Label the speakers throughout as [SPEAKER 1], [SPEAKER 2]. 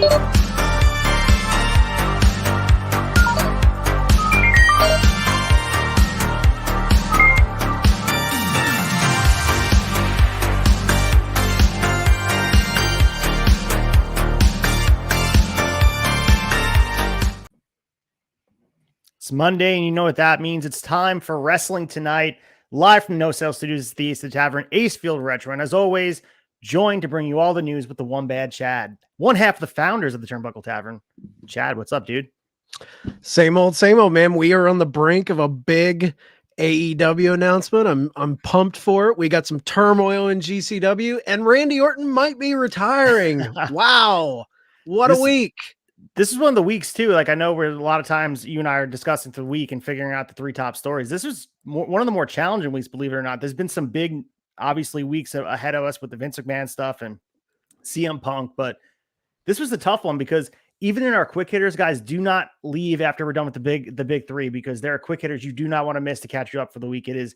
[SPEAKER 1] It's Monday, and you know what that means. It's time for Wrestling Tonight, live from No Sale Studios at the Acefield Tavern, Acefield Retro. And as always, joined to bring you all the news with the one bad Chad, one half of the founders of the Turnbuckle Tavern. Chad, what's up, dude?
[SPEAKER 2] Same old, man. We are on the brink of a big AEW announcement. I'm pumped for it. We got some turmoil in GCW, and Randy Orton might be retiring. Wow. What a week.
[SPEAKER 1] This is one of the weeks too. Like, I know where a lot of times you and I are discussing the week and figuring out the three top stories. This was one of the more challenging weeks, believe it or not. There's been some big, obviously, weeks ahead of us with the Vince McMahon stuff and CM Punk, but this was the tough one because even in our quick hitters, guys, do not leave after we're done with the big three, because there are quick hitters you do not want to miss to catch you up for the week. It's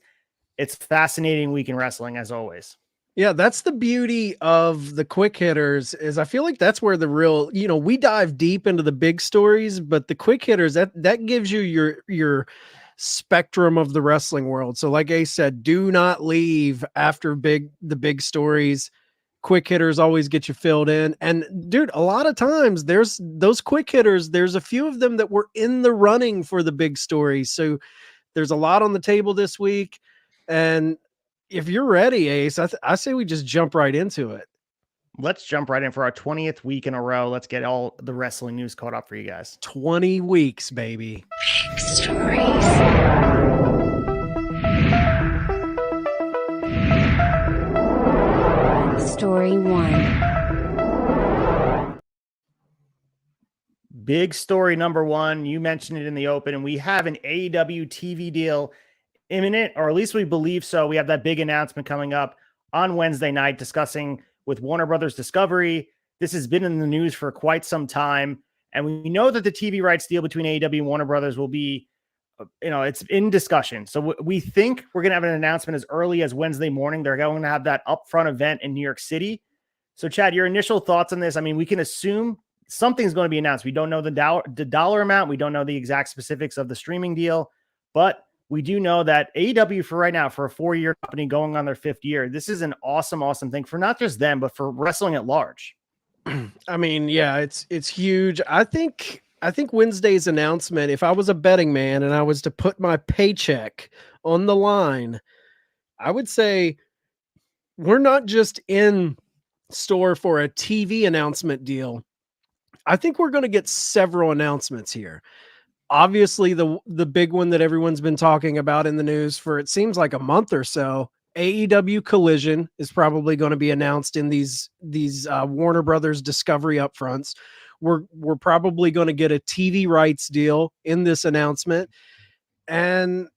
[SPEAKER 1] a fascinating week in wrestling, as always.
[SPEAKER 2] Yeah, that's the beauty of the quick hitters, is I feel like that's where the real, we dive deep into the big stories, but the quick hitters, that gives you your spectrum of the wrestling world. So like Ace said, do not leave after the big stories. Quick hitters always get you filled in. And dude, a lot of times there's those quick hitters, there's a few of them that were in the running for the big stories. So there's a lot on the table this week. And if you're ready, Ace, I say we just jump right into it.
[SPEAKER 1] Let's jump right in for our 20th week in a row. Let's get all the wrestling news caught up for you guys.
[SPEAKER 2] 20 weeks, baby.
[SPEAKER 3] Big stories. Story 1.
[SPEAKER 1] Big story number 1. You mentioned it in the open, and we have an AEW TV deal imminent, or at least we believe so. We have that big announcement coming up on Wednesday night discussing with Warner Brothers Discovery. This has been in the news for quite some time, and we know that the TV rights deal between AEW and Warner Brothers will be, it's in discussion. So we think we're going to have an announcement as early as Wednesday morning. They're going to have that upfront event in New York City. So Chad, your initial thoughts on this? I mean, we can assume something's going to be announced. We don't know the dollar amount. We don't know the exact specifics of the streaming deal, but we do know that AEW, for right now, for a 4-year company going on their 5th year, this is an awesome, awesome thing for not just them, but for wrestling at large.
[SPEAKER 2] I mean, yeah, it's huge. I think Wednesday's announcement, if I was a betting man and I was to put my paycheck on the line, I would say we're not just in store for a TV announcement deal. I think we're going to get several announcements here. Obviously, the big one that everyone's been talking about in the news for, it seems like, a month or so, AEW Collision is probably going to be announced in these Warner Brothers Discovery upfronts. We're probably going to get a TV rights deal in this announcement. And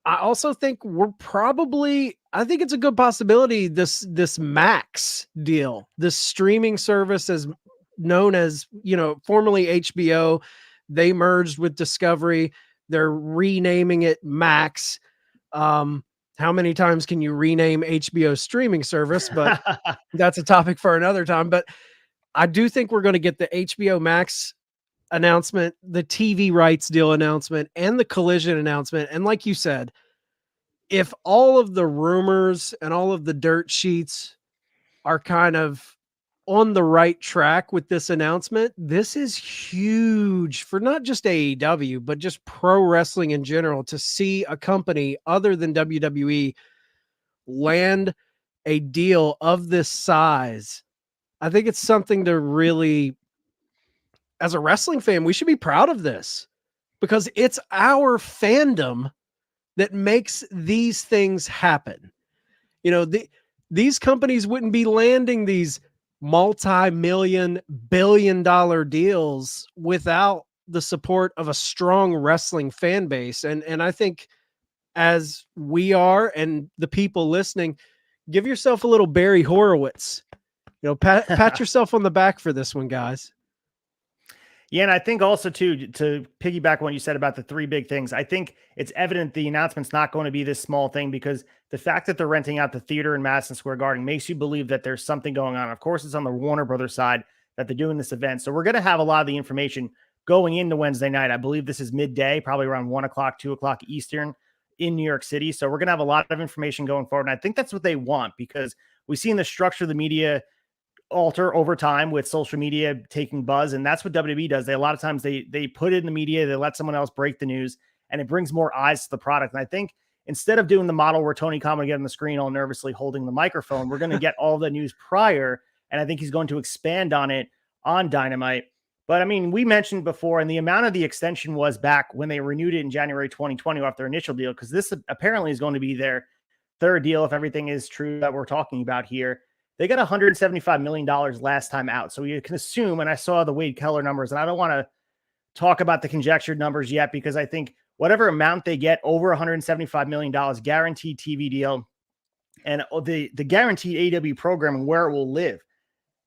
[SPEAKER 2] I also think I think it's a good possibility this Max deal, this streaming service as known as, formerly HBO, they merged with Discovery. They're renaming it Max. How many times can you rename HBO streaming service? But that's a topic for another time. But I do think we're going to get the HBO Max announcement, the TV rights deal announcement, and the Collision announcement. And like you said, if all of the rumors and all of the dirt sheets are kind of on the right track with this announcement, this is huge for not just AEW, but just pro wrestling in general, to see a company other than WWE land a deal of this size. I think it's something to really, as a wrestling fan, we should be proud of this, because it's our fandom that makes these things happen. These companies wouldn't be landing these multi-million, billion-dollar deals without the support of a strong wrestling fan base. And I think, as we are, and the people listening, give yourself a little Barry Horowitz. Pat yourself on the back for this one, guys.
[SPEAKER 1] Yeah, and I think also, too, to piggyback on what you said about the 3 big things, I think it's evident the announcement's not going to be this small thing, because the fact that they're renting out the theater in Madison Square Garden makes you believe that there's something going on. Of course, it's on the Warner Brothers side. that they're doing this event. So we're going to have a lot of the information going into Wednesday night. I believe this is midday, probably around 1 o'clock, 2 o'clock Eastern in New York City. So we're going to have a lot of information going forward. And I think that's what they want, because we've seen the structure of the media alter over time with social media taking buzz. And that's what WWE does. A lot of times they put it in the media, they let someone else break the news, and it brings more eyes to the product. And I think instead of doing the model where Tony Khan would get on the screen all nervously holding the microphone, we're going to get all the news prior. And I think he's going to expand on it on Dynamite. But I mean, we mentioned before, and the amount of the extension was back when they renewed it in January 2020 off their initial deal, because this apparently is going to be their third deal if everything is true that we're talking about here. They got $175 million last time out. So you can assume, and I saw the Wade Keller numbers, and I don't want to talk about the conjectured numbers yet, because I think whatever amount they get over $175 million guaranteed TV deal and the guaranteed AEW program and where it will live,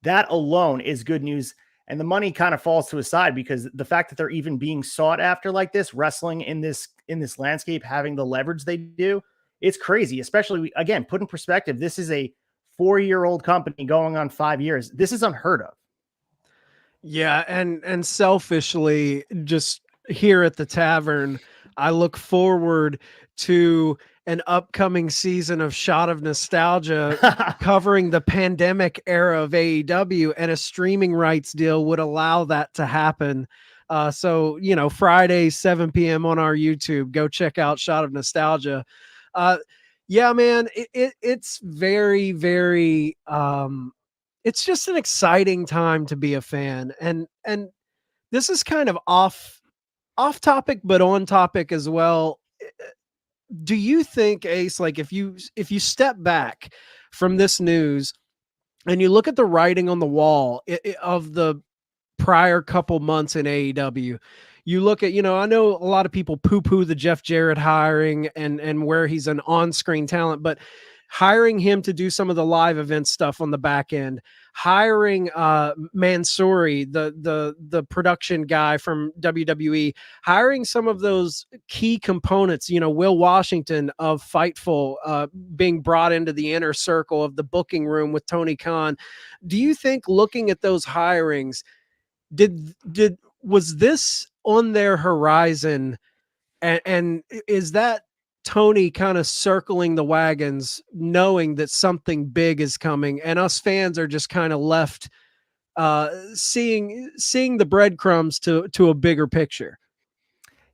[SPEAKER 1] that alone is good news. And the money kind of falls to a side, because the fact that they're even being sought after like this, wrestling in this landscape, having the leverage they do, it's crazy. Especially, again, put in perspective, this is a 4-year-old company going on 5 years. This is unheard of.
[SPEAKER 2] Yeah, and selfishly, just here at the tavern, I look forward to an upcoming season of Shot of Nostalgia covering the pandemic era of AEW, and a streaming rights deal would allow that to happen. So, Friday, 7 p.m. on our YouTube, go check out Shot of Nostalgia. Yeah, man, it's very, very, it's just an exciting time to be a fan. And this is kind of off topic, but on topic as well. Do you think, Ace, like if you step back from this news and you look at the writing on the wall of the prior couple months in AEW, you look at, I know a lot of people poo-poo the Jeff Jarrett hiring and where he's an on-screen talent, but hiring him to do some of the live event stuff on the back end, hiring Mansouri, the production guy from WWE, hiring some of those key components, Will Washington of Fightful being brought into the inner circle of the booking room with Tony Khan. Do you think, looking at those hirings, was this on their horizon, and is that Tony kind of circling the wagons, knowing that something big is coming, and us fans are just kind of left seeing the breadcrumbs to a bigger picture?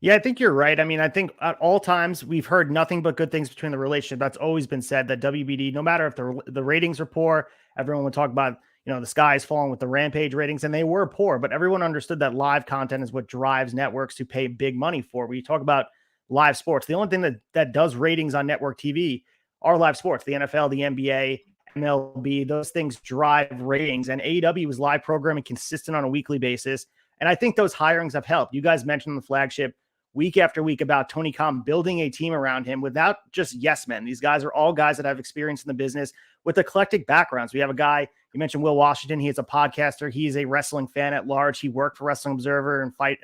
[SPEAKER 1] Yeah, I think you're right. I mean, I think at all times we've heard nothing but good things between the relationship. That's always been said, that WBD, no matter if the ratings are poor, everyone would talk about, the sky is falling with the Rampage ratings, and they were poor, but everyone understood that live content is what drives networks to pay big money for. When you talk about live sports, the only thing that does ratings on network TV are live sports. The NFL, the NBA, MLB, those things drive ratings, and AEW was live programming consistent on a weekly basis. And I think those hirings have helped. You guys mentioned the flagship week after week about Tony Khan building a team around him without just yes men. These guys are all guys that have experience in the business with eclectic backgrounds. We have a guy, you mentioned Will Washington. He is a podcaster. He's a wrestling fan at large. He worked for Wrestling Observer and Fight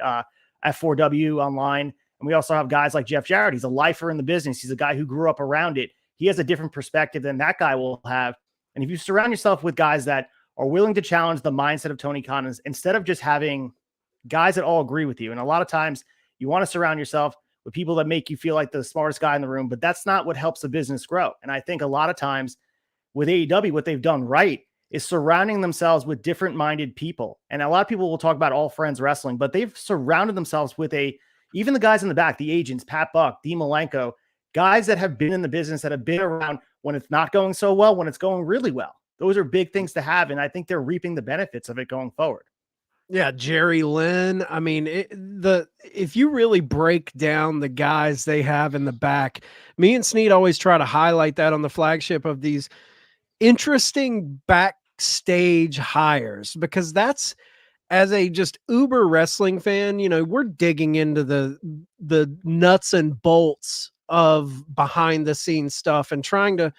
[SPEAKER 1] F4W online. And we also have guys like Jeff Jarrett. He's a lifer in the business. He's a guy who grew up around it. He has a different perspective than that guy will have. And if you surround yourself with guys that are willing to challenge the mindset of Tony Khan, instead of just having guys that all agree with you, and a lot of times you want to surround yourself with people that make you feel like the smartest guy in the room, but that's not what helps a business grow. And I think a lot of times with AEW, what they've done right is surrounding themselves with different minded people. And a lot of people will talk about all friends wrestling, but they've surrounded themselves with even the guys in the back, the agents, Pat Buck, Dean Malenko, guys that have been in the business, that have been around when it's not going so well, when it's going really well. Those are big things to have. And I think they're reaping the benefits of it going forward.
[SPEAKER 2] Yeah, Jerry Lynn. I mean, if you really break down the guys they have in the back, me and Snead always try to highlight that on the flagship of these interesting backstage hires, because that's, as a just uber wrestling fan, we're digging into the nuts and bolts of behind the scenes stuff and trying to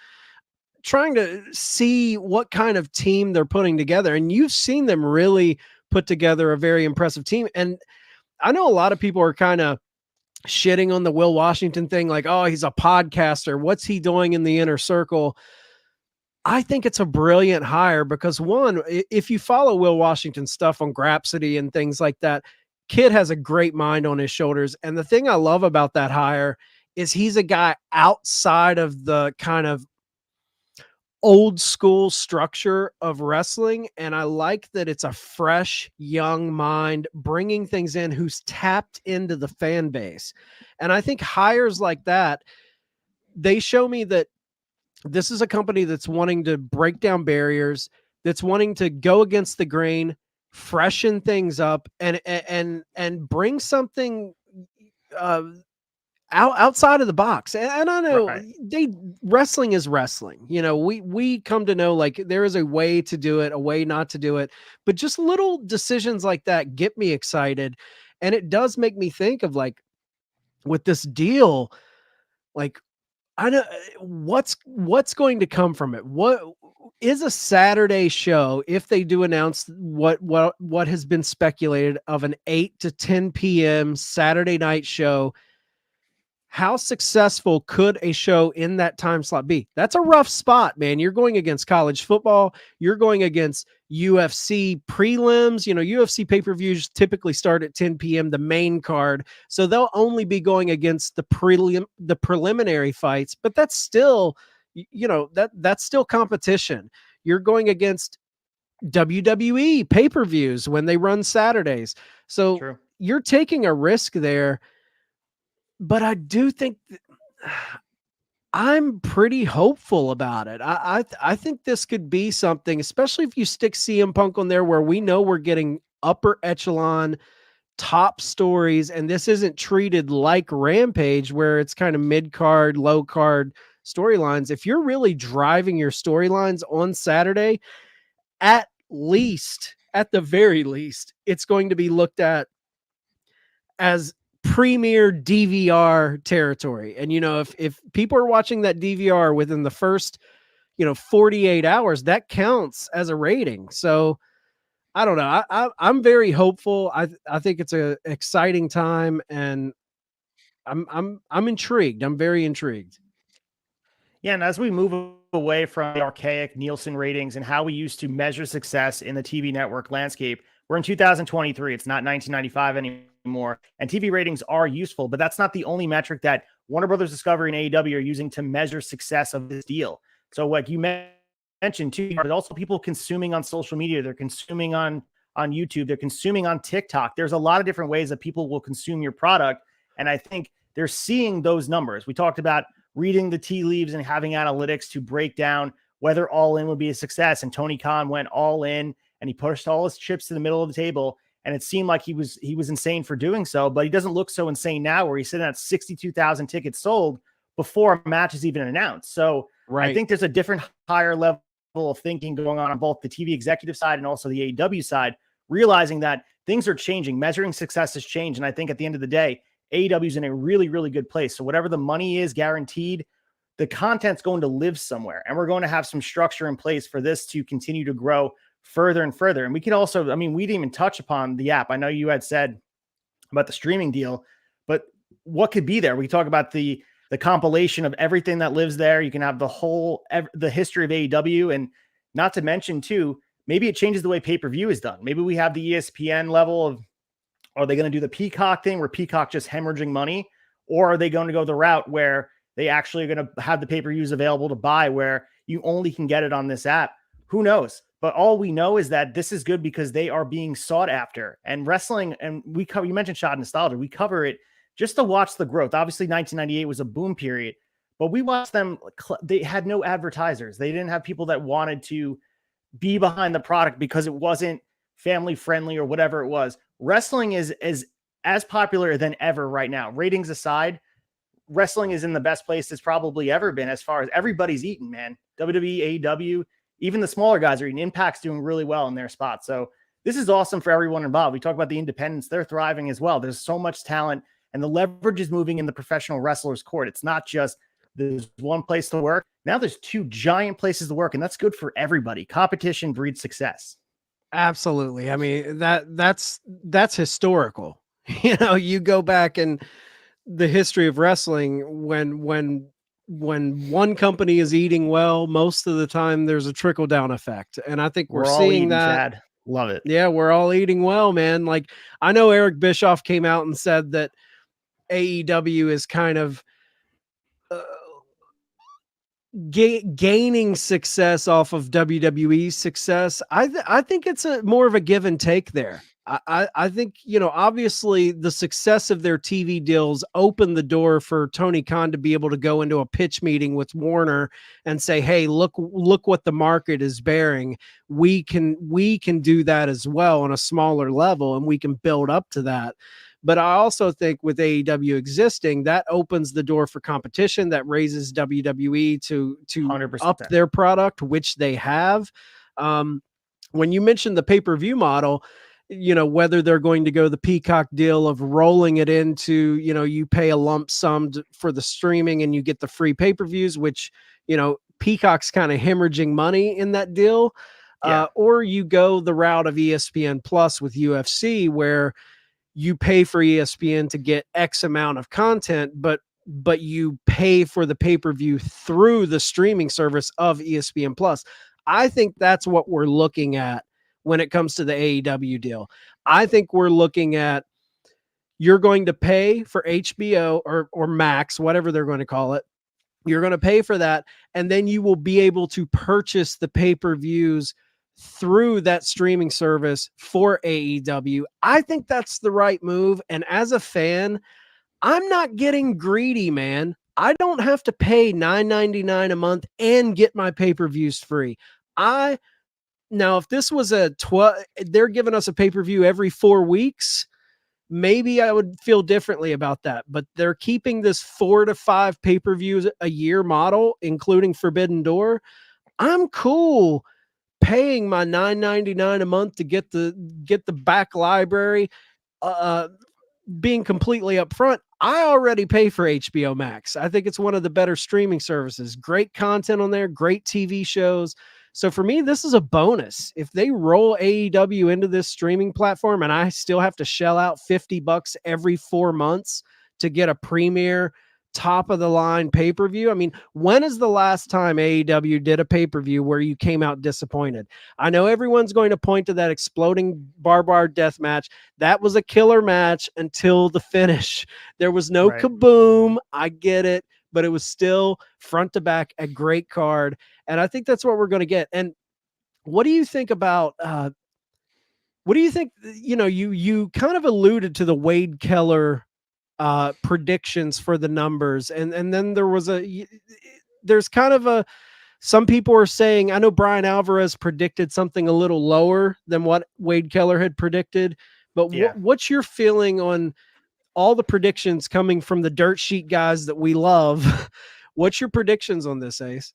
[SPEAKER 2] see what kind of team they're putting together. And you've seen them really put together a very impressive team. And I know a lot of people are kind of shitting on the Will Washington thing, like, oh, he's a podcaster, what's he doing in the inner circle? I think it's a brilliant hire because one, if you follow Will Washington's stuff on Grapsody and things like that, kid has a great mind on his shoulders. And the thing I love about that hire is he's a guy outside of the kind of old school structure of wrestling. And I like that it's a fresh, young mind bringing things in who's tapped into the fan base. And I think hires like that, they show me that this is a company that's wanting to break down barriers, that's wanting to go against the grain, freshen things up, and bring something outside of the box. And I know wrestling is wrestling. You know, we come to know like there is a way to do it, a way not to do it, but just little decisions like that get me excited, and it does make me think of like with this deal, like I know what's going to come from it. What is a Saturday show if they do announce what has been speculated of an 8 to 10 p.m. Saturday night show? How successful could a show in that time slot be? That's a rough spot, man. You're going against college football. You're going against UFC prelims. You know, UFC pay-per-views typically start at 10 p.m., the main card. So they'll only be going against the preliminary fights, but that's still, you know, that's still competition. You're going against WWE pay-per-views when they run Saturdays. So
[SPEAKER 1] True.
[SPEAKER 2] You're taking a risk there. But I do think I'm pretty hopeful about it. I think this could be something, especially if you stick CM Punk on there where we know we're getting upper echelon top stories, and this isn't treated like Rampage where it's kind of mid-card, low-card storylines. If you're really driving your storylines on Saturday, at the very least, it's going to be looked at as premier DVR territory. And, you know, if people are watching that DVR within the first, 48 hours, that counts as a rating. So I don't know. I'm very hopeful. I think it's a exciting time, and I'm intrigued. I'm very intrigued.
[SPEAKER 1] Yeah, and as we move away from the archaic Nielsen ratings and how we used to measure success in the TV network landscape, we're in 2023. It's not 1995 anymore. And TV ratings are useful, but that's not the only metric that Warner Brothers Discovery and AEW are using to measure success of this deal. So like you mentioned too, but also people consuming on social media, they're consuming on YouTube, they're consuming on TikTok. There's a lot of different ways that people will consume your product. And I think they're seeing those numbers. We talked about reading the tea leaves and having analytics to break down whether all in would be a success. And Tony Khan went all in and he pushed all his chips to the middle of the table. And it seemed like he was insane for doing so, but he doesn't look so insane now where he's sitting at 62,000 tickets sold before a match is even announced. So I think there's a different higher level of thinking going on both the TV executive side and also the AEW side, realizing that things are changing, measuring success has changed. And I think at the end of the day, AEW is in a really, really good place. So whatever the money is guaranteed, the content's going to live somewhere, and we're going to have some structure in place for this to continue to grow further and further. And we could also, I mean, we didn't even touch upon the app. I know you had said about the streaming deal, but what could be there? We talk about the compilation of everything that lives there. You can have the history of AEW, and not to mention too, maybe it changes the way pay-per-view is done. Maybe we have the ESPN level of, are they going to do the Peacock thing where Peacock just hemorrhaging money? Or are they going to go the route where they actually are going to have the pay-per-views available to buy where you only can get it on this app? Who knows? But all we know is that this is good because they are being sought after. And wrestling, and you mentioned Shot Nostalgia, we cover it just to watch the growth. Obviously, 1998 was a boom period, but we watched them. They had no advertisers. They didn't have people that wanted to be behind the product because it wasn't family friendly or whatever it was. Wrestling is as popular than ever right now. Ratings aside, wrestling is in the best place it's probably ever been as far as everybody's eating, man. WWE, AEW, even the smaller guys are eating. Impact's doing really well in their spot. So this is awesome for everyone involved. We talk about the independents. They're thriving as well. There's so much talent, and the leverage is moving in the professional wrestlers' court. It's not just there's one place to work. Now there's two giant places to work, and that's good for everybody. Competition breeds success.
[SPEAKER 2] Absolutely. I mean, that's historical. You go back in the history of wrestling when when one company is eating well, most of the time there's a trickle down effect. And I think we're
[SPEAKER 1] all
[SPEAKER 2] seeing
[SPEAKER 1] eating,
[SPEAKER 2] that.
[SPEAKER 1] Chad. Love it.
[SPEAKER 2] Yeah, we're all eating well, man. Like, I know Eric Bischoff came out and said that AEW is kind of uh, gaining success off of WWE's success. I think it's a more of a give and take there. I think, you know, obviously the success of their TV deals opened the door for Tony Khan to be able to go into a pitch meeting with Warner and say, hey, look what the market is bearing. We can do that as well on a smaller level, and we can build up to that. But I also think with AEW existing, that opens the door for competition, that raises WWE to
[SPEAKER 1] 100%.
[SPEAKER 2] up their product, which they have. When you mentioned the pay-per-view model, you know, whether they're going to go the Peacock deal of rolling it into, you know, you pay a lump sum for the streaming and you get the free pay-per-views, which, you know, Peacock's kind of hemorrhaging money in that deal. Or you go the route of ESPN Plus with UFC, where you pay for ESPN to get X amount of content, but you pay for the pay-per-view through the streaming service of ESPN Plus. I think that's what we're looking at when it comes to the AEW deal. I think we're looking at, you're going to pay for HBO or Max, whatever they're going to call it. You're going to pay for that, and then you will be able to purchase the pay-per-views through that streaming service for AEW. I think that's the right move. And as a fan, I'm not getting greedy, man. I don't have to pay $9.99 a month and get my pay-per-views free. Now, if this was they're giving us a pay-per-view every 4 weeks, maybe I would feel differently about that. But they're keeping this 4 to 5 pay-per-views a year model, including Forbidden Door. I'm cool paying my $9.99 a month to get the back library. Being completely upfront, I already pay for HBO Max. I think it's one of the better streaming services. Great content on there, great TV shows. So for me, this is a bonus. If they roll AEW into this streaming platform and I still have to shell out $50 every 4 months to get a premier top of the line pay-per-view. I mean, when is the last time AEW did a pay-per-view where you came out disappointed? I know everyone's going to point to that exploding barbed wire death match. That was a killer match until the finish. There was no kaboom. I get it, but it was still front to back a great card. And I think that's what we're going to get. And what do you think about, what do you think, you know, you kind of alluded to the Wade Keller predictions for the numbers, and then there's kind of some people are saying, I know Brian Alvarez predicted something a little lower than what Wade Keller had predicted, but what's your feeling on all the predictions coming from the dirt sheet guys that we love? What's your predictions on this, Ace?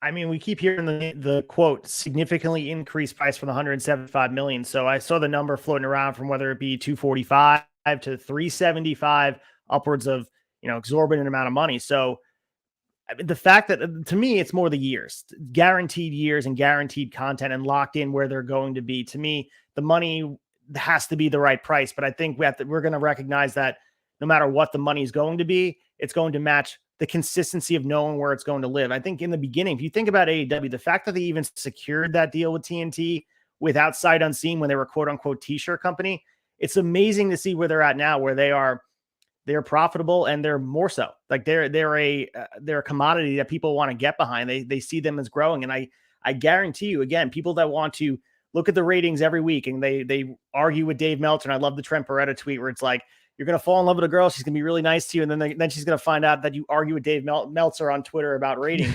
[SPEAKER 1] I mean, we keep hearing the quote, significantly increased price for the 175 million. So I saw the number floating around from whether it be 245 to 375, upwards of, you know, exorbitant amount of money. So I mean, the fact that, to me, it's more the years, guaranteed years and guaranteed content and locked in where they're going to be. To me, the money has to be the right price. But I think we're going to recognize that no matter what the money is going to be, it's going to match the consistency of knowing where it's going to live. I think in the beginning, if you think about AEW, the fact that they even secured that deal with TNT without sight unseen when they were quote unquote t-shirt company, it's amazing to see where they're at now, where they're profitable, and they're more so like they're a commodity that people want to get behind. They see them as growing. And I guarantee you, again, people that want to look at the ratings every week and they argue with Dave Meltzer. And I love the Trent Beretta tweet where it's like, you're going to fall in love with a girl. She's going to be really nice to you. And then she's going to find out that you argue with Dave Meltzer on Twitter about ratings.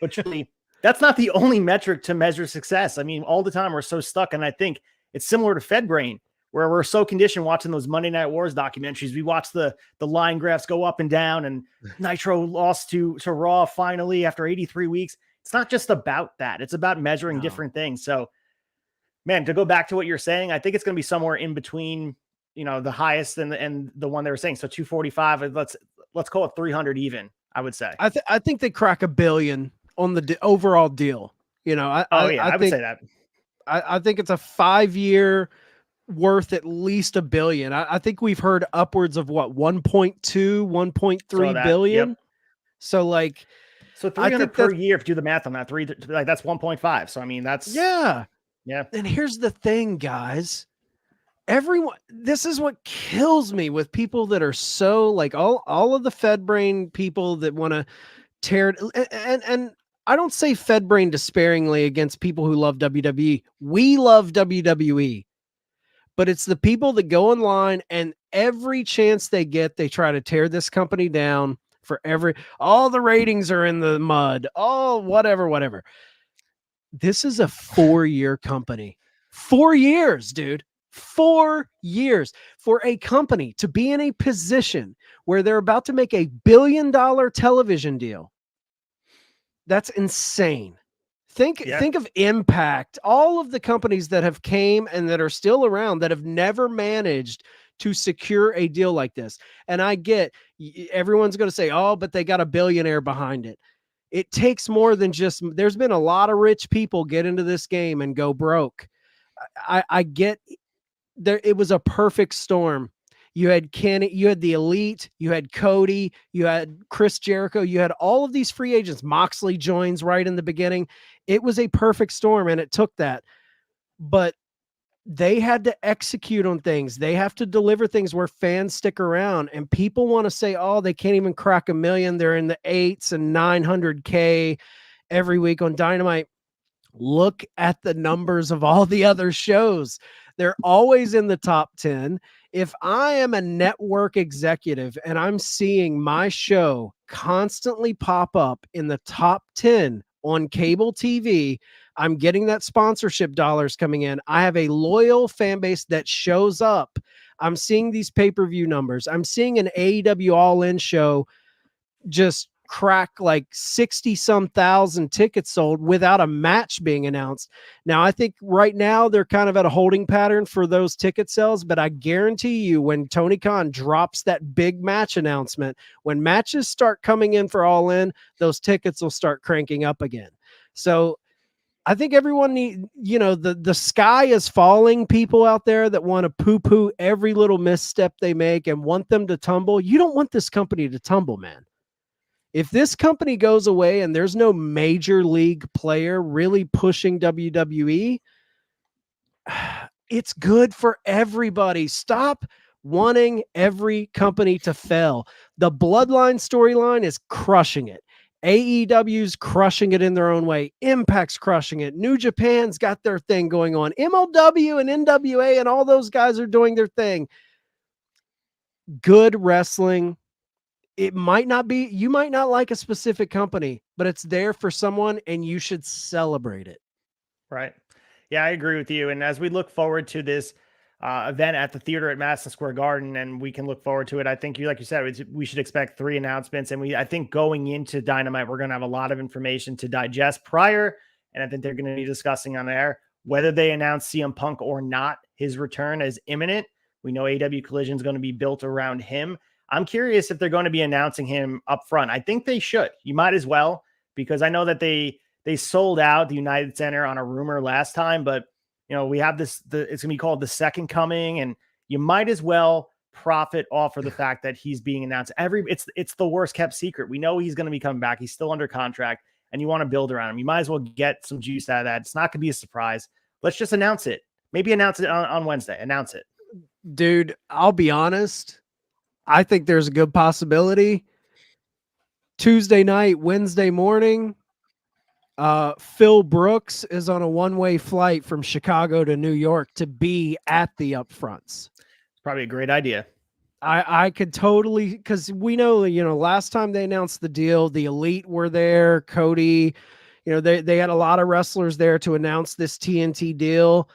[SPEAKER 1] But truly, that's not the only metric to measure success. I mean, all the time we're so stuck. And I think it's similar to Fed Brain, where we're so conditioned watching those Monday Night Wars documentaries. We watch the line graphs go up and down, and Nitro lost to Raw finally after 83 weeks. It's not just about that. It's about measuring different things. So, man, to go back to what you're saying, I think it's going to be somewhere in between, you know, the highest and the one they were saying. So 245, let's call it 300 even, I would say.
[SPEAKER 2] I think they crack $1 billion on the overall deal. You know,
[SPEAKER 1] I would say that.
[SPEAKER 2] I think it's a 5-year worth at least $1 billion. I think we've heard upwards of 1.2, 1.3 billion.
[SPEAKER 1] Yep.
[SPEAKER 2] So like,
[SPEAKER 1] So
[SPEAKER 2] I
[SPEAKER 1] 300
[SPEAKER 2] think
[SPEAKER 1] per
[SPEAKER 2] that's,
[SPEAKER 1] year, if you do the math on that, like that's 1.5. So I mean, that's
[SPEAKER 2] yeah.
[SPEAKER 1] yeah.
[SPEAKER 2] And here's the thing, guys. Everyone, this is what kills me with people that are so like all of the Fed brain people that want to tear it. And I don't say Fed brain despairingly against people who love WWE. We love WWE, but it's the people that go online and every chance they get, they try to tear this company down for all the ratings are in the mud. Oh, whatever. This is a 4-year company. 4 years, dude. 4 years for a company to be in a position where they're about to make $1 billion television deal. That's insane. Think of Impact, all of the companies that have came and that are still around that have never managed to secure a deal like this. And I get everyone's going to say, "Oh, but they got a billionaire behind it." It takes more than just, there's been a lot of rich people get into this game and go broke. I get there. It was a perfect storm. You had Kenny, you had the Elite, you had Cody, you had Chris Jericho, you had all of these free agents. Moxley joins right in the beginning. It was a perfect storm and it took that. But they had to execute on things. They have to deliver things where fans stick around. And people want to say, oh, they can't even crack 1 million. They're in the 8s and 900K every week on Dynamite. Look at the numbers of all the other shows. They're always in the top 10. If I am a network executive and I'm seeing my show constantly pop up in the top 10 on cable TV, I'm getting that sponsorship dollars coming in. I have a loyal fan base that shows up. I'm seeing these pay-per-view numbers. I'm seeing an AEW All-In show just crack like 60 some thousand tickets sold without a match being announced. Now, I think right now they're kind of at a holding pattern for those ticket sales, but I guarantee you when Tony Khan drops that big match announcement, when matches start coming in for All In, those tickets will start cranking up again. So I think everyone the sky is falling, people out there that want to poo-poo every little misstep they make and want them to tumble. You don't want this company to tumble, man. If this company goes away and there's no major league player really pushing WWE, it's good for everybody. Stop wanting every company to fail. The Bloodline storyline is crushing it. AEW's crushing it in their own way. Impact's crushing it. New Japan's got their thing going on. MLW and NWA and all those guys are doing their thing. Good wrestling. It might not be, you might not like a specific company, but it's there for someone and you should celebrate it.
[SPEAKER 1] Right. Yeah, I agree with you. And as we look forward to this event at the theater at Madison Square Garden, and we can look forward to it, I think like you said, we should expect 3 announcements. And I think going into Dynamite, we're going to have a lot of information to digest prior. And I think they're going to be discussing on air whether they announce CM Punk or not. His return is imminent. We know AEW Collision is going to be built around him. I'm curious if they're going to be announcing him up front. I think they should. You might as well, because I know that they sold out the United Center on a rumor last time, but we have it's going to be called the Second Coming, and you might as well profit off of the fact that he's being announced. It's the worst kept secret. We know he's going to be coming back. He's still under contract, and you want to build around him. You might as well get some juice out of that. It's not going to be a surprise. Let's just announce it. Maybe announce it on Wednesday. Announce it.
[SPEAKER 2] Dude, I'll be honest. I think there's a good possibility. Tuesday night, Wednesday morning, Phil Brooks is on a one-way flight from Chicago to New York to be at the upfronts.
[SPEAKER 1] It's probably a great idea.
[SPEAKER 2] I could totally, because we know, last time they announced the deal, the Elite were there, Cody, they had a lot of wrestlers there to announce this TNT deal.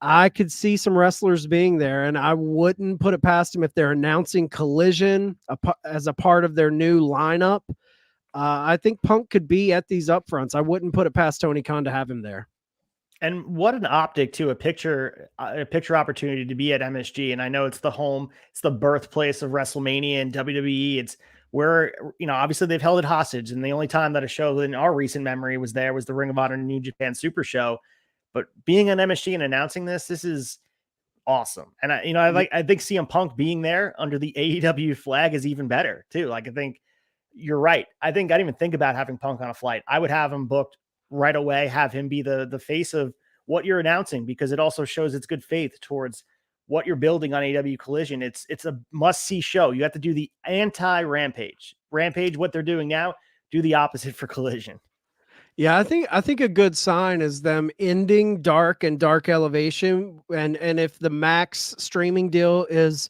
[SPEAKER 2] I could see some wrestlers being there, and I wouldn't put it past them if they're announcing Collision as a part of their new lineup. I think Punk could be at these upfronts. I wouldn't put it past Tony Khan to have him there.
[SPEAKER 1] And what an optic to a picture opportunity to be at MSG. And I know it's the home, it's the birthplace of WrestleMania and WWE. It's where, obviously they've held it hostage. And the only time that a show in our recent memory was there was the Ring of Honor New Japan Super Show. But being on MSG and announcing this is awesome. And I think CM Punk being there under the AEW flag is even better too. Like, I think you're right. I think I didn't even think about having Punk on a flight. I would have him booked right away, have him be the face of what you're announcing, because it also shows its good faith towards what you're building on AEW Collision. It's a must-see show. You have to do the anti-Rampage. Rampage, what they're doing now, do the opposite for Collision.
[SPEAKER 2] Yeah, I think a good sign is them ending Dark and Dark Elevation, and if the Max streaming deal is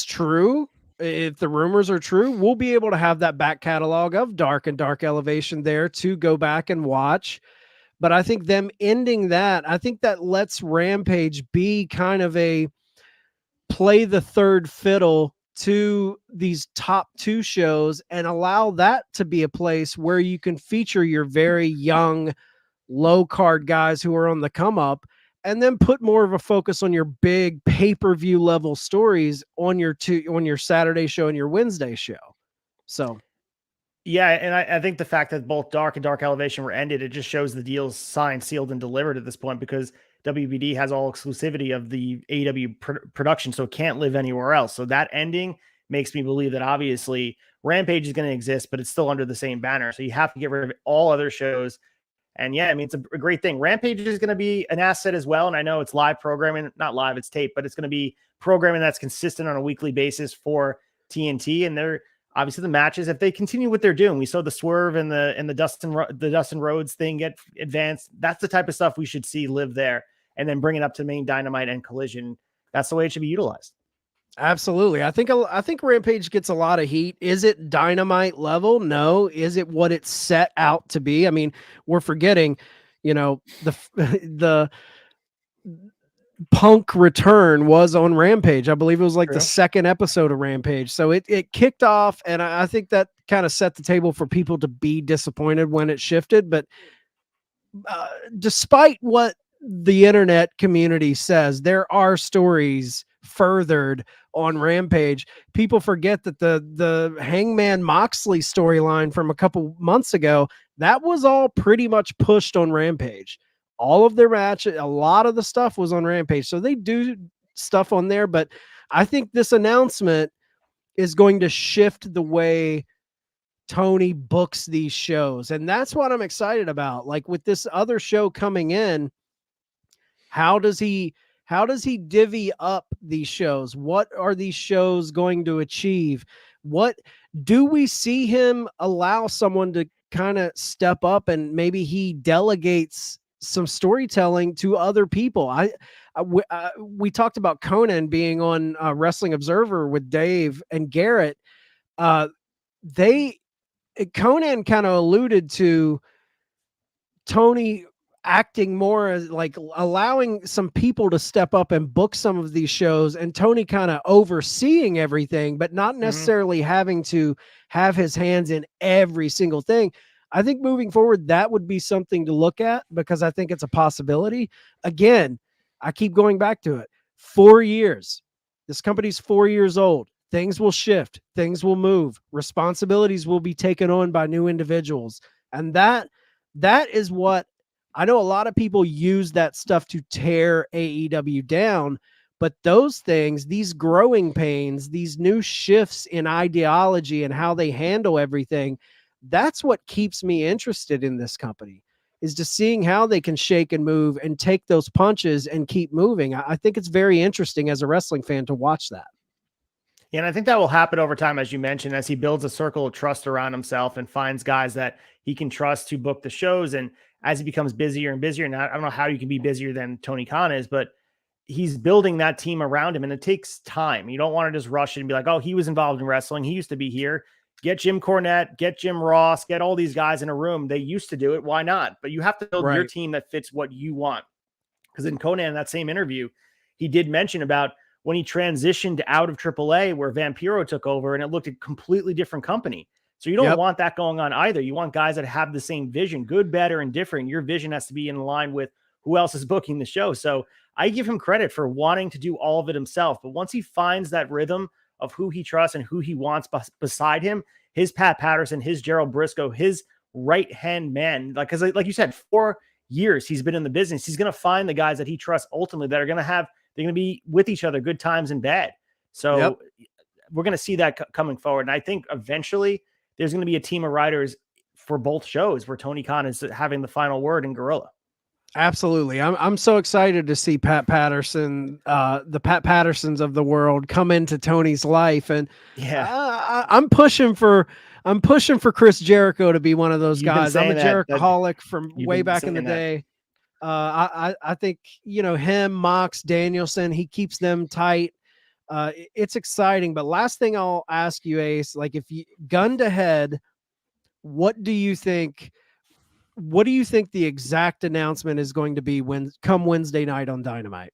[SPEAKER 2] true, if the rumors are true, we'll be able to have that back catalog of Dark and Dark Elevation there to go back and watch. But I think them ending that, I think that lets Rampage be kind of a play the third fiddle to these top two shows and allow that to be a place where you can feature your very young, low card guys who are on the come up, and then put more of a focus on your big pay-per-view level stories on your Saturday show and your Wednesday show. So
[SPEAKER 1] yeah, and I think the fact that both Dark and Dark Elevation were ended, it just shows the deal's signed, sealed, and delivered at this point, because WBD has all exclusivity of the AEW production, so it can't live anywhere else. So that ending makes me believe that obviously Rampage is going to exist, but it's still under the same banner. So you have to get rid of all other shows. And yeah, I mean, it's a great thing. Rampage is going to be an asset as well. And I know it's live programming, not live, it's tape, but it's going to be programming that's consistent on a weekly basis for TNT. And they're obviously the matches, if they continue what they're doing, we saw the Swerve and the Dustin Rhodes thing get advanced. That's the type of stuff we should see live there, and then bring it up to main Dynamite and Collision. That's the way it should be utilized.
[SPEAKER 2] absolutely. I think Rampage gets a lot of heat. Is it Dynamite level? No. Is it what it's set out to be? I mean, we're forgetting, the Punk return was on Rampage. I believe it was like the second episode of Rampage. So it kicked off, and I think that kind of set the table for people to be disappointed when it shifted. But despite what the internet community says, there are stories furthered on Rampage. People forget that the Hangman Moxley storyline from a couple months ago, that was all pretty much pushed on Rampage. All of their matches, a lot of the stuff was on Rampage. So they do stuff on there, but I think this announcement is going to shift the way Tony books these shows. And that's what I'm excited about. Like with this other show coming in, how does he divvy up these shows? What are these shows going to achieve? What do we see him allow someone to kind of step up, and maybe he delegates some storytelling to other people? We talked about Conan being on Wrestling Observer with Dave and Garrett. Conan kind of alluded to Tony acting more as like allowing some people to step up and book some of these shows, and Tony kind of overseeing everything, but not necessarily having to have his hands in every single thing. I think moving forward, that would be something to look at, because I think it's a possibility. Again, I keep going back to it. 4 years. This company's 4 years old. Things will shift. Things will move. Responsibilities will be taken on by new individuals. And that is what I know. A lot of people use that stuff to tear AEW down, but those things, these growing pains, these new shifts in ideology and how they handle everything, that's what keeps me interested in this company, is just seeing how they can shake and move and take those punches and keep moving. I think it's very interesting as a wrestling fan to watch that.
[SPEAKER 1] Yeah, and I think that will happen over time, as you mentioned, as he builds a circle of trust around himself and finds guys that he can trust to book the shows. And as he becomes busier and busier, and I don't know how you can be busier than Tony Khan is, but he's building that team around him, and it takes time. You don't want to just rush it and be like, oh, he was involved in wrestling, he used to be here. Get Jim Cornette, get Jim Ross, get all these guys in a room. They used to do it. Why not? But you have to build your team that fits what you want. Because in Conan, in that same interview, he did mention about when he transitioned out of AAA, where Vampiro took over, and it looked a completely different company. So you don't want that going on either. You want guys that have the same vision, good, better, and different. Your vision has to be in line with who else is booking the show. So I give him credit for wanting to do all of it himself. But once he finds that rhythm of who he trusts and who he wants beside him, his Pat Patterson, his Gerald Briscoe, his right-hand man, like you said, 4 years he's been in the business. He's going to find the guys that he trusts ultimately that are going to have, they're going to be with each other, good times and bad. So we're going to see that coming forward. And I think eventually there's going to be a team of writers for both shows where Tony Khan is having the final word in Gorilla.
[SPEAKER 2] Absolutely. I'm so excited to see Pat Patterson, the Pat Pattersons of the world come into Tony's life. And I'm pushing for Chris Jericho to be one of those guys. I'm a Jerichoholic from way back in the day. I think, him, Mox, Danielson, he keeps them tight. It's exciting. But last thing I'll ask you, Ace, like if you gun to head, what do you think the exact announcement is going to be come Wednesday night on Dynamite?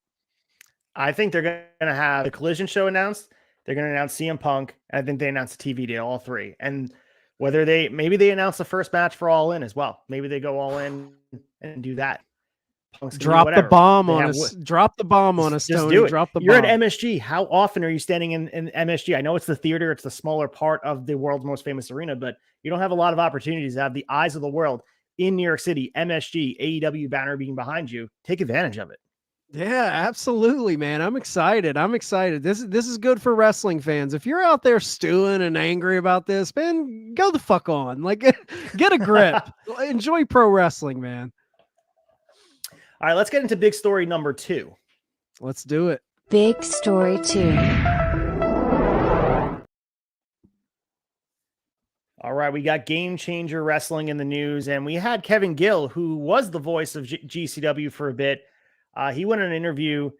[SPEAKER 1] I think they're going to have the Collision show announced. They're going to announce CM Punk. And I think they announced a TV deal, all three. And maybe they announce the first match for All In as well. Maybe they go all in and do that.
[SPEAKER 2] Drop the bomb on us. Drop the bomb on us, Tony.
[SPEAKER 1] Do it.
[SPEAKER 2] Drop the
[SPEAKER 1] You're
[SPEAKER 2] bomb.
[SPEAKER 1] at MSG. How often are you standing in MSG? I know it's the theater. It's the smaller part of the world's most famous arena, but you don't have a lot of opportunities to have the eyes of the world in New York City, MSG, AEW banner being behind you. Take advantage of it.
[SPEAKER 2] Yeah, absolutely, man. I'm excited. This is good for wrestling fans. If you're out there stewing and angry about this, man, go the fuck on. Like, get a grip. Enjoy pro wrestling, man.
[SPEAKER 1] All right, let's get into big story number 2.
[SPEAKER 2] Let's do it.
[SPEAKER 3] Big story 2.
[SPEAKER 1] All right, we got Game Changer Wrestling in the news, and we had Kevin Gill, who was the voice of GCW for a bit. He went on an interview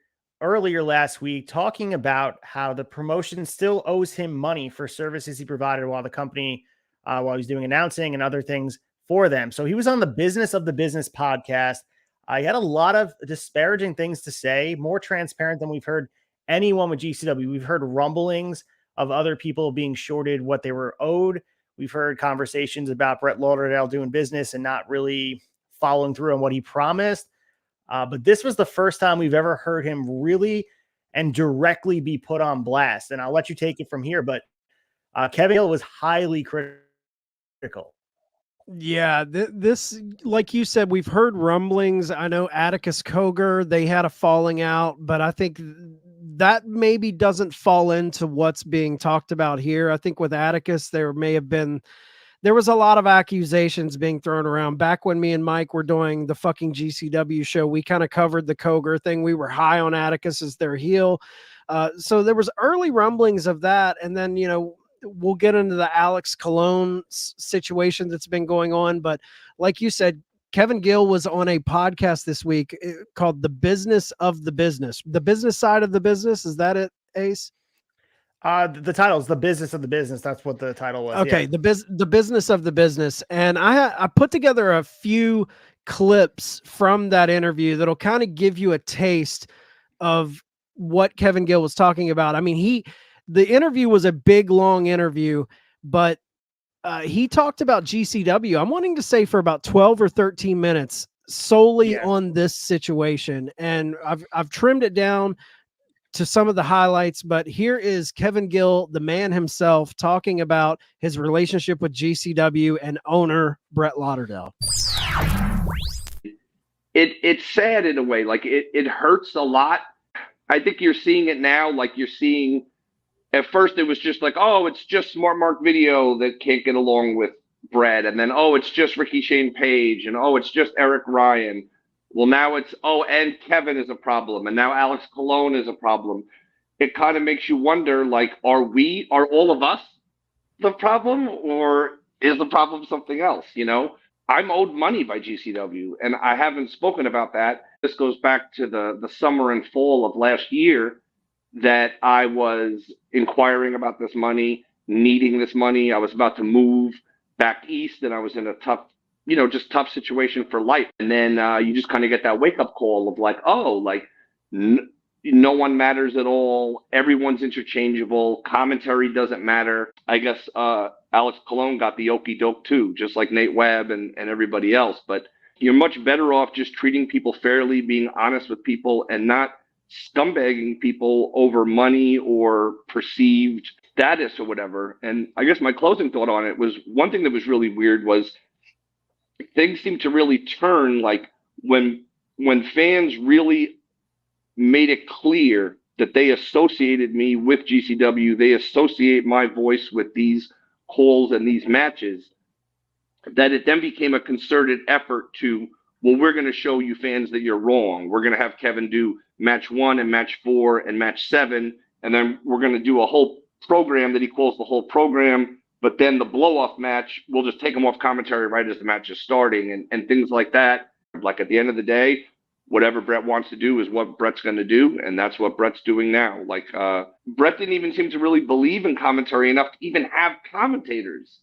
[SPEAKER 1] earlier last week talking about how the promotion still owes him money for services he provided while the company, while he was doing announcing and other things for them. So he was on the Business of the Business podcast. He had a lot of disparaging things to say, more transparent than we've heard anyone with GCW. We've heard rumblings of other people being shorted what they were owed. We've heard conversations about Brett Lauderdale doing business and not really following through on what he promised. But this was the first time we've ever heard him really and directly be put on blast. And I'll let you take it from here. But Kevin Gill was highly critical.
[SPEAKER 2] Yeah, this, like you said, we've heard rumblings. I know Atticus Cogar, they had a falling out, but I think that maybe doesn't fall into what's being talked about here. I think with Atticus, there was a lot of accusations being thrown around. Back when me and Mike were doing the fucking GCW show, we kind of covered the Cogar thing. We were high on Atticus as their heel. So there was early rumblings of that. And then, we'll get into the Alex Colon situation that's been going on. But like you said, Kevin Gill was on a podcast this week called The Business of the Business. The business side of the business. Is that it, Ace?
[SPEAKER 1] The title is The Business of the Business. That's what the title was.
[SPEAKER 2] Okay.
[SPEAKER 1] Yeah.
[SPEAKER 2] The Business of the Business. And I put together a few clips from that interview that'll kind of give you a taste of what Kevin Gill was talking about. I mean, the interview was a big, long interview, but he talked about GCW. I'm wanting to say for about 12 or 13 minutes solely on this situation. And I've trimmed it down to some of the highlights, but here is Kevin Gill, the man himself, talking about his relationship with GCW and owner Brett Lauderdale.
[SPEAKER 4] It's sad in a way. Like it hurts a lot. I think you're seeing it now. Like you're seeing, at first it was just like, oh, it's just Smart Mark Video that can't get along with Brett. And then, oh, it's just Ricky Shane Page. And, oh, it's just Eric Ryan. Well, now it's, oh, and Kevin is a problem. And now Alex Colon is a problem. It kind of makes you wonder, like, are all of us the problem, or is the problem something else? I'm owed money by GCW, and I haven't spoken about that. This goes back to the summer and fall of last year that I was inquiring about this money, needing this money. I was about to move back east, and I was in a tough situation for life. And then you just kind of get that wake-up call of like, oh, like no one matters at all. Everyone's interchangeable. Commentary doesn't matter. I guess Alex Colon got the okey doke too, just like Nate Webb and everybody else. But you're much better off just treating people fairly, being honest with people, and not scumbagging people over money or perceived status or whatever. And I guess my closing thought on it was, one thing that was really weird was things seemed to really turn, like when fans really made it clear that they associated me with GCW. They associate my voice with these calls and these matches, that it then became a concerted effort to, well, we're going to show you fans that you're wrong. We're going to have Kevin do match 1 and match 4 and match 7. And then we're going to do a whole program that he calls the whole program. But then the blow-off match, we'll just take him off commentary right as the match is starting and things like that. Like at the end of the day, whatever Brett wants to do is what Brett's going to do. And that's what Brett's doing now. Like Brett didn't even seem to really believe in commentary enough to even have commentators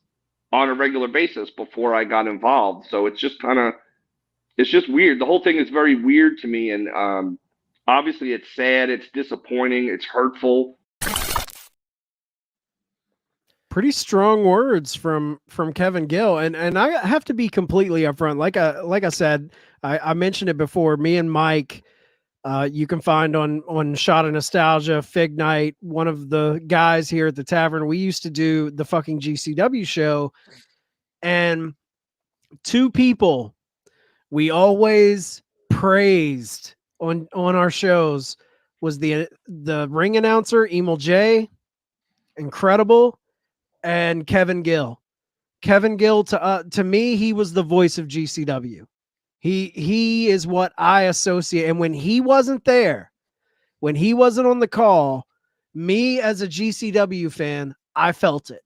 [SPEAKER 4] on a regular basis before I got involved. So it's just it's just weird. The whole thing is very weird to me. And obviously it's sad. It's disappointing. It's hurtful.
[SPEAKER 2] Pretty strong words from Kevin Gill. And I have to be completely upfront. Like I said, I mentioned it before, me and Mike, you can find on Shot of Nostalgia, Fig Night, one of the guys here at the tavern. We used to do the fucking GCW show, and 2 people we always praised on our shows was the ring announcer, Emil J, incredible, and Kevin Gill. Kevin Gill, to me, he was the voice of GCW. He is what I associate. And when he wasn't there, when he wasn't on the call, me as a GCW fan, I felt it.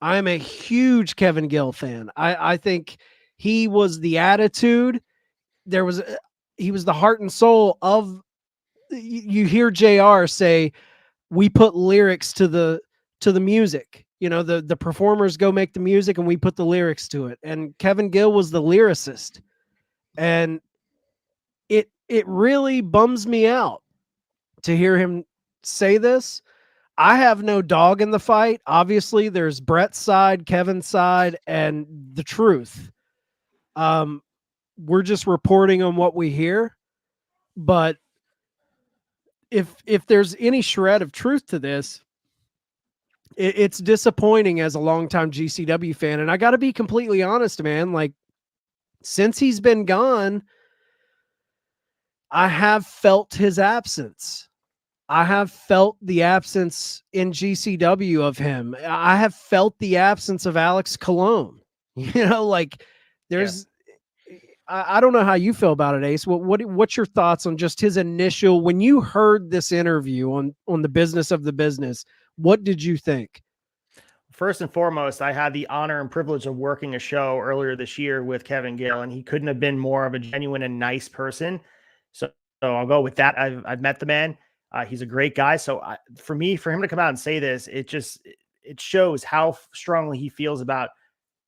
[SPEAKER 2] I am a huge Kevin Gill fan. I think he was the attitude. He was the heart and soul of. You hear JR say, "We put lyrics to the music." You know, the performers go make the music, and we put the lyrics to it. And Kevin Gill was the lyricist. And it really bums me out to hear him say this. I have no dog in the fight. Obviously, there's Brett's side, Kevin's side, and the truth. We're just reporting on what we hear. But if there's any shred of truth to this, it's disappointing as a longtime GCW fan. And I got to be completely honest, man. Like, since he's been gone, I have felt his absence. I have felt the absence in GCW of him. I have felt the absence of Alex Colon. You know, like there's, I don't know how you feel about it, Ace. What's your thoughts on just his initial, when you heard this interview on the business of the business, what did you think?
[SPEAKER 1] First and foremost, I had the honor and privilege of working a show earlier this year with Kevin Gill, and he couldn't have been more of a genuine and nice person. So I'll go with that. I've met the man. He's a great guy. So for him to come out and say this, it shows how strongly he feels about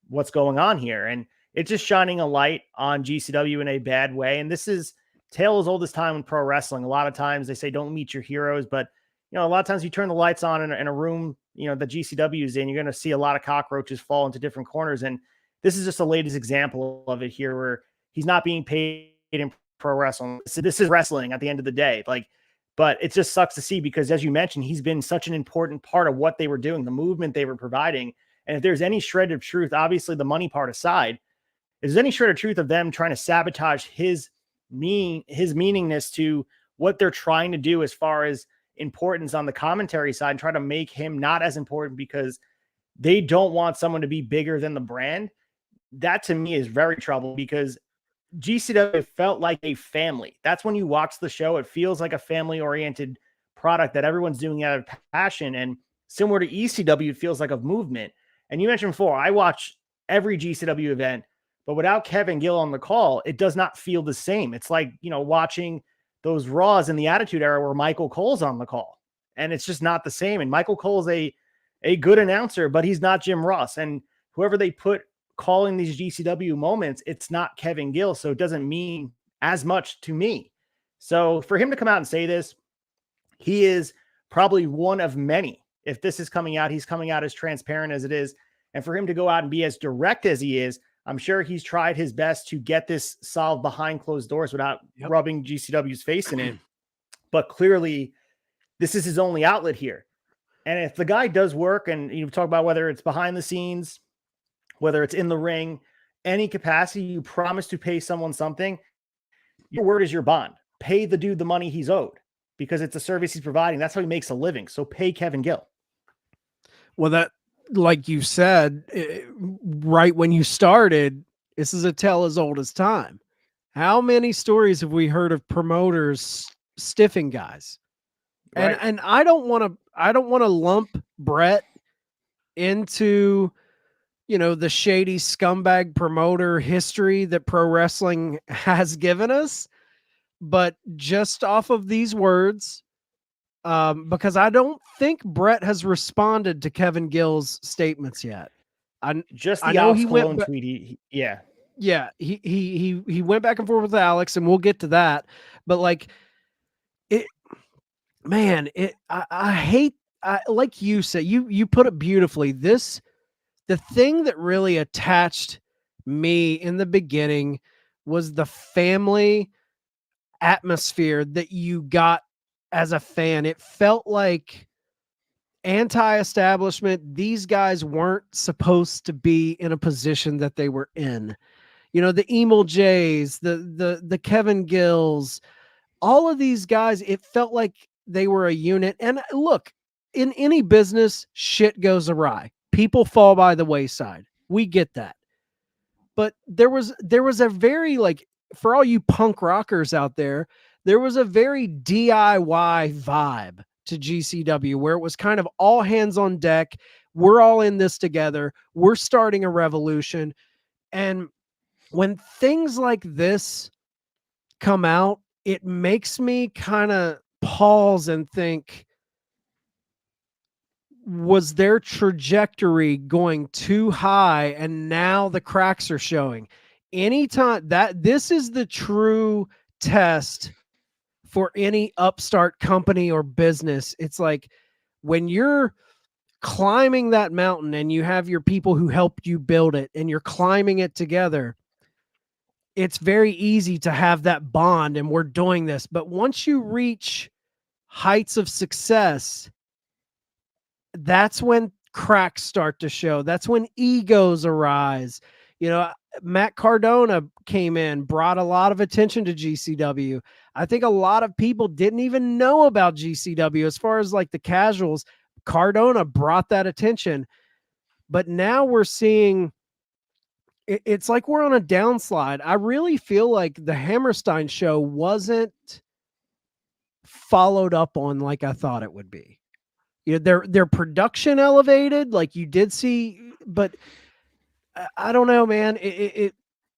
[SPEAKER 1] what's going on here. And it's just shining a light on GCW in a bad way. And this is tale as old as time in pro wrestling. A lot of times they say, don't meet your heroes, but you know, a lot of times you turn the lights on in a room, you know, the GCW is in, you're going to see a lot of cockroaches fall into different corners. And this is just the latest example of it here, where he's not being paid in pro wrestling. So this is wrestling at the end of the day. But it just sucks to see, because as you mentioned, he's been such an important part of what they were doing, the movement they were providing. And if there's any shred of truth, obviously the money part aside, if there's any shred of truth of them trying to sabotage his meaningness to what they're trying to do as far as importance on the commentary side, and try to make him not as important because they don't want someone to be bigger than the brand, that to me is very trouble, because GCW felt like a family. That's when you watch the show, it feels like a family oriented product that everyone's doing out of passion. And similar to ECW, it feels like a movement. And you mentioned before, I watch every GCW event, but without Kevin Gill on the call, it does not feel the same. It's like, you know, watching those Raws in the Attitude Era where Michael Cole's on the call, and it's just not the same. And Michael Cole's a good announcer, but he's not Jim Ross. And whoever they put calling these GCW moments, it's not Kevin Gill. So it doesn't mean as much to me. So for him to come out and say this, he is probably one of many. If this is coming out, he's coming out as transparent as it is. And for him to go out and be as direct as he is, I'm sure he's tried his best to get this solved behind closed doors without rubbing GCW's face in it. But clearly, this is his only outlet here. And if the guy does work, and you talk about whether it's behind the scenes, whether it's in the ring, any capacity, you promise to pay someone something, your word is your bond. Pay the dude the money he's owed. because it's a service he's providing. That's how he makes a living. So pay Kevin Gill.
[SPEAKER 2] Well, that, like you said, right when you started, this is a tale as old as time. How many stories have we heard of promoters stiffing guys?
[SPEAKER 1] Right.
[SPEAKER 2] And I don't want to lump Brett into, the shady scumbag promoter history that pro wrestling has given us, but just off of these words, because I don't think Brett has responded to Kevin Gill's statements yet.
[SPEAKER 1] Just
[SPEAKER 2] I
[SPEAKER 1] the
[SPEAKER 2] know
[SPEAKER 1] Alex
[SPEAKER 2] he
[SPEAKER 1] Colon
[SPEAKER 2] went,
[SPEAKER 1] tweet. Yeah.
[SPEAKER 2] yeah, he went back and forth with Alex, and we'll get to that. But like it, man, I hate. Like you said, you put it beautifully. The thing that really attached me in the beginning was the family atmosphere that you got as a fan. It felt like anti-establishment. These guys weren't supposed to be in a position that they were in. The Emil Jays, the Kevin Gills, all of these guys, it felt like they were a unit. And look, in any business, shit goes awry. People fall by the wayside. We get that. But there was a very, like, for all you punk rockers out there, there was a very DIY vibe to GCW where it was kind of all hands on deck. We're all in this together. We're starting a revolution. And when things like this come out, it makes me kind of pause and think, was their trajectory going too high and now the cracks are showing? Anytime that this is the true test for any upstart company or business, it's like when you're climbing that mountain and you have your people who helped you build it and you're climbing it together, it's very easy to have that bond and we're doing this. But once you reach heights of success, that's when cracks start to show. That's when egos arise. Matt Cardona came in, brought a lot of attention to GCW. I think a lot of people didn't even know about GCW as far as like the casuals. Cardona brought that attention. But now we're seeing it's like we're on a downslide. I really feel like the Hammerstein show wasn't followed up on like I thought it would be. Their production elevated, like you did see, but I don't know, man.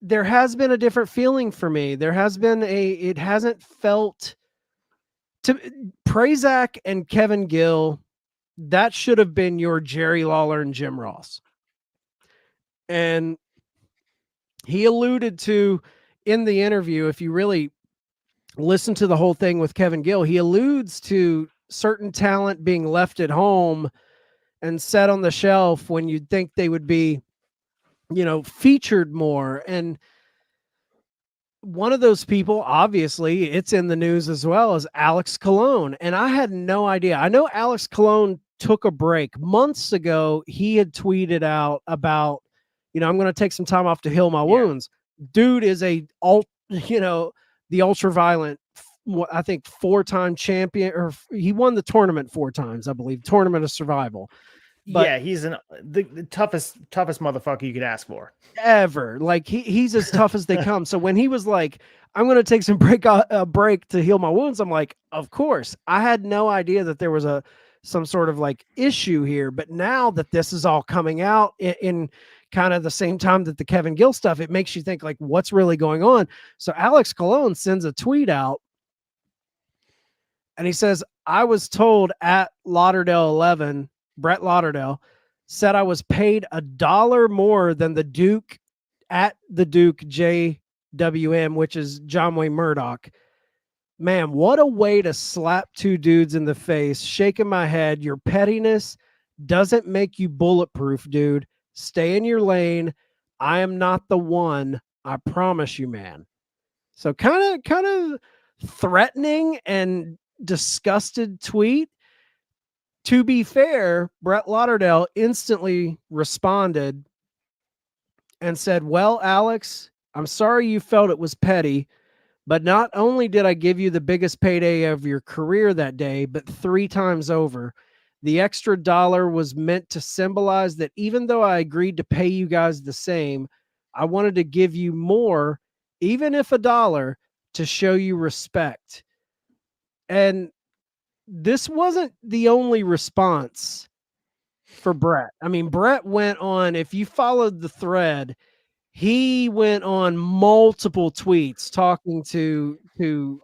[SPEAKER 2] There has been a different feeling for me. It hasn't felt to Prazak and Kevin Gill. That should have been your Jerry Lawler and Jim Ross. And he alluded to in the interview, if you really listen to the whole thing with Kevin Gill, he alludes to certain talent being left at home and set on the shelf when you'd think they would be, featured more. And one of those people, obviously, it's in the news as well, as Alex Colon. And I had no idea. I know Alex Colon took a break. Months ago, he had tweeted out about, I'm going to take some time off to heal my wounds. Dude is the ultra violent, I think 4-time champion, or he won the tournament 4 times, I believe, Tournament of Survival. But
[SPEAKER 1] he's the toughest motherfucker you could ask for
[SPEAKER 2] ever. Like he's as tough as they come. So when he was like, I'm going to take some break to heal my wounds, I'm like, of course. I had no idea that there was some sort of like issue here. But now that this is all coming out in kind of the same time that the Kevin Gill stuff, it makes you think like, what's really going on? So Alex Colon sends a tweet out and he says, I was told at Lauderdale 11, Brett Lauderdale said I was paid $1 more than the Duke at the Duke JWM, which is John Wayne Murdoch. Man, what a way to slap 2 dudes in the face, shaking my head. Your pettiness doesn't make you bulletproof, dude. Stay in your lane. I am not the one. I promise you, man. So kind of threatening and disgusted tweet. To be fair, Brett Lauderdale instantly responded and said, well, Alex, I'm sorry you felt it was petty, But not only did I give you the biggest payday of your career that day, but 3 times over. The extra dollar was meant to symbolize that even though I agreed to pay you guys the same, I wanted to give you more, even if a dollar, to show you respect. And this wasn't the only response for Brett. I mean, Brett went on, if you followed the thread, he went on multiple tweets talking to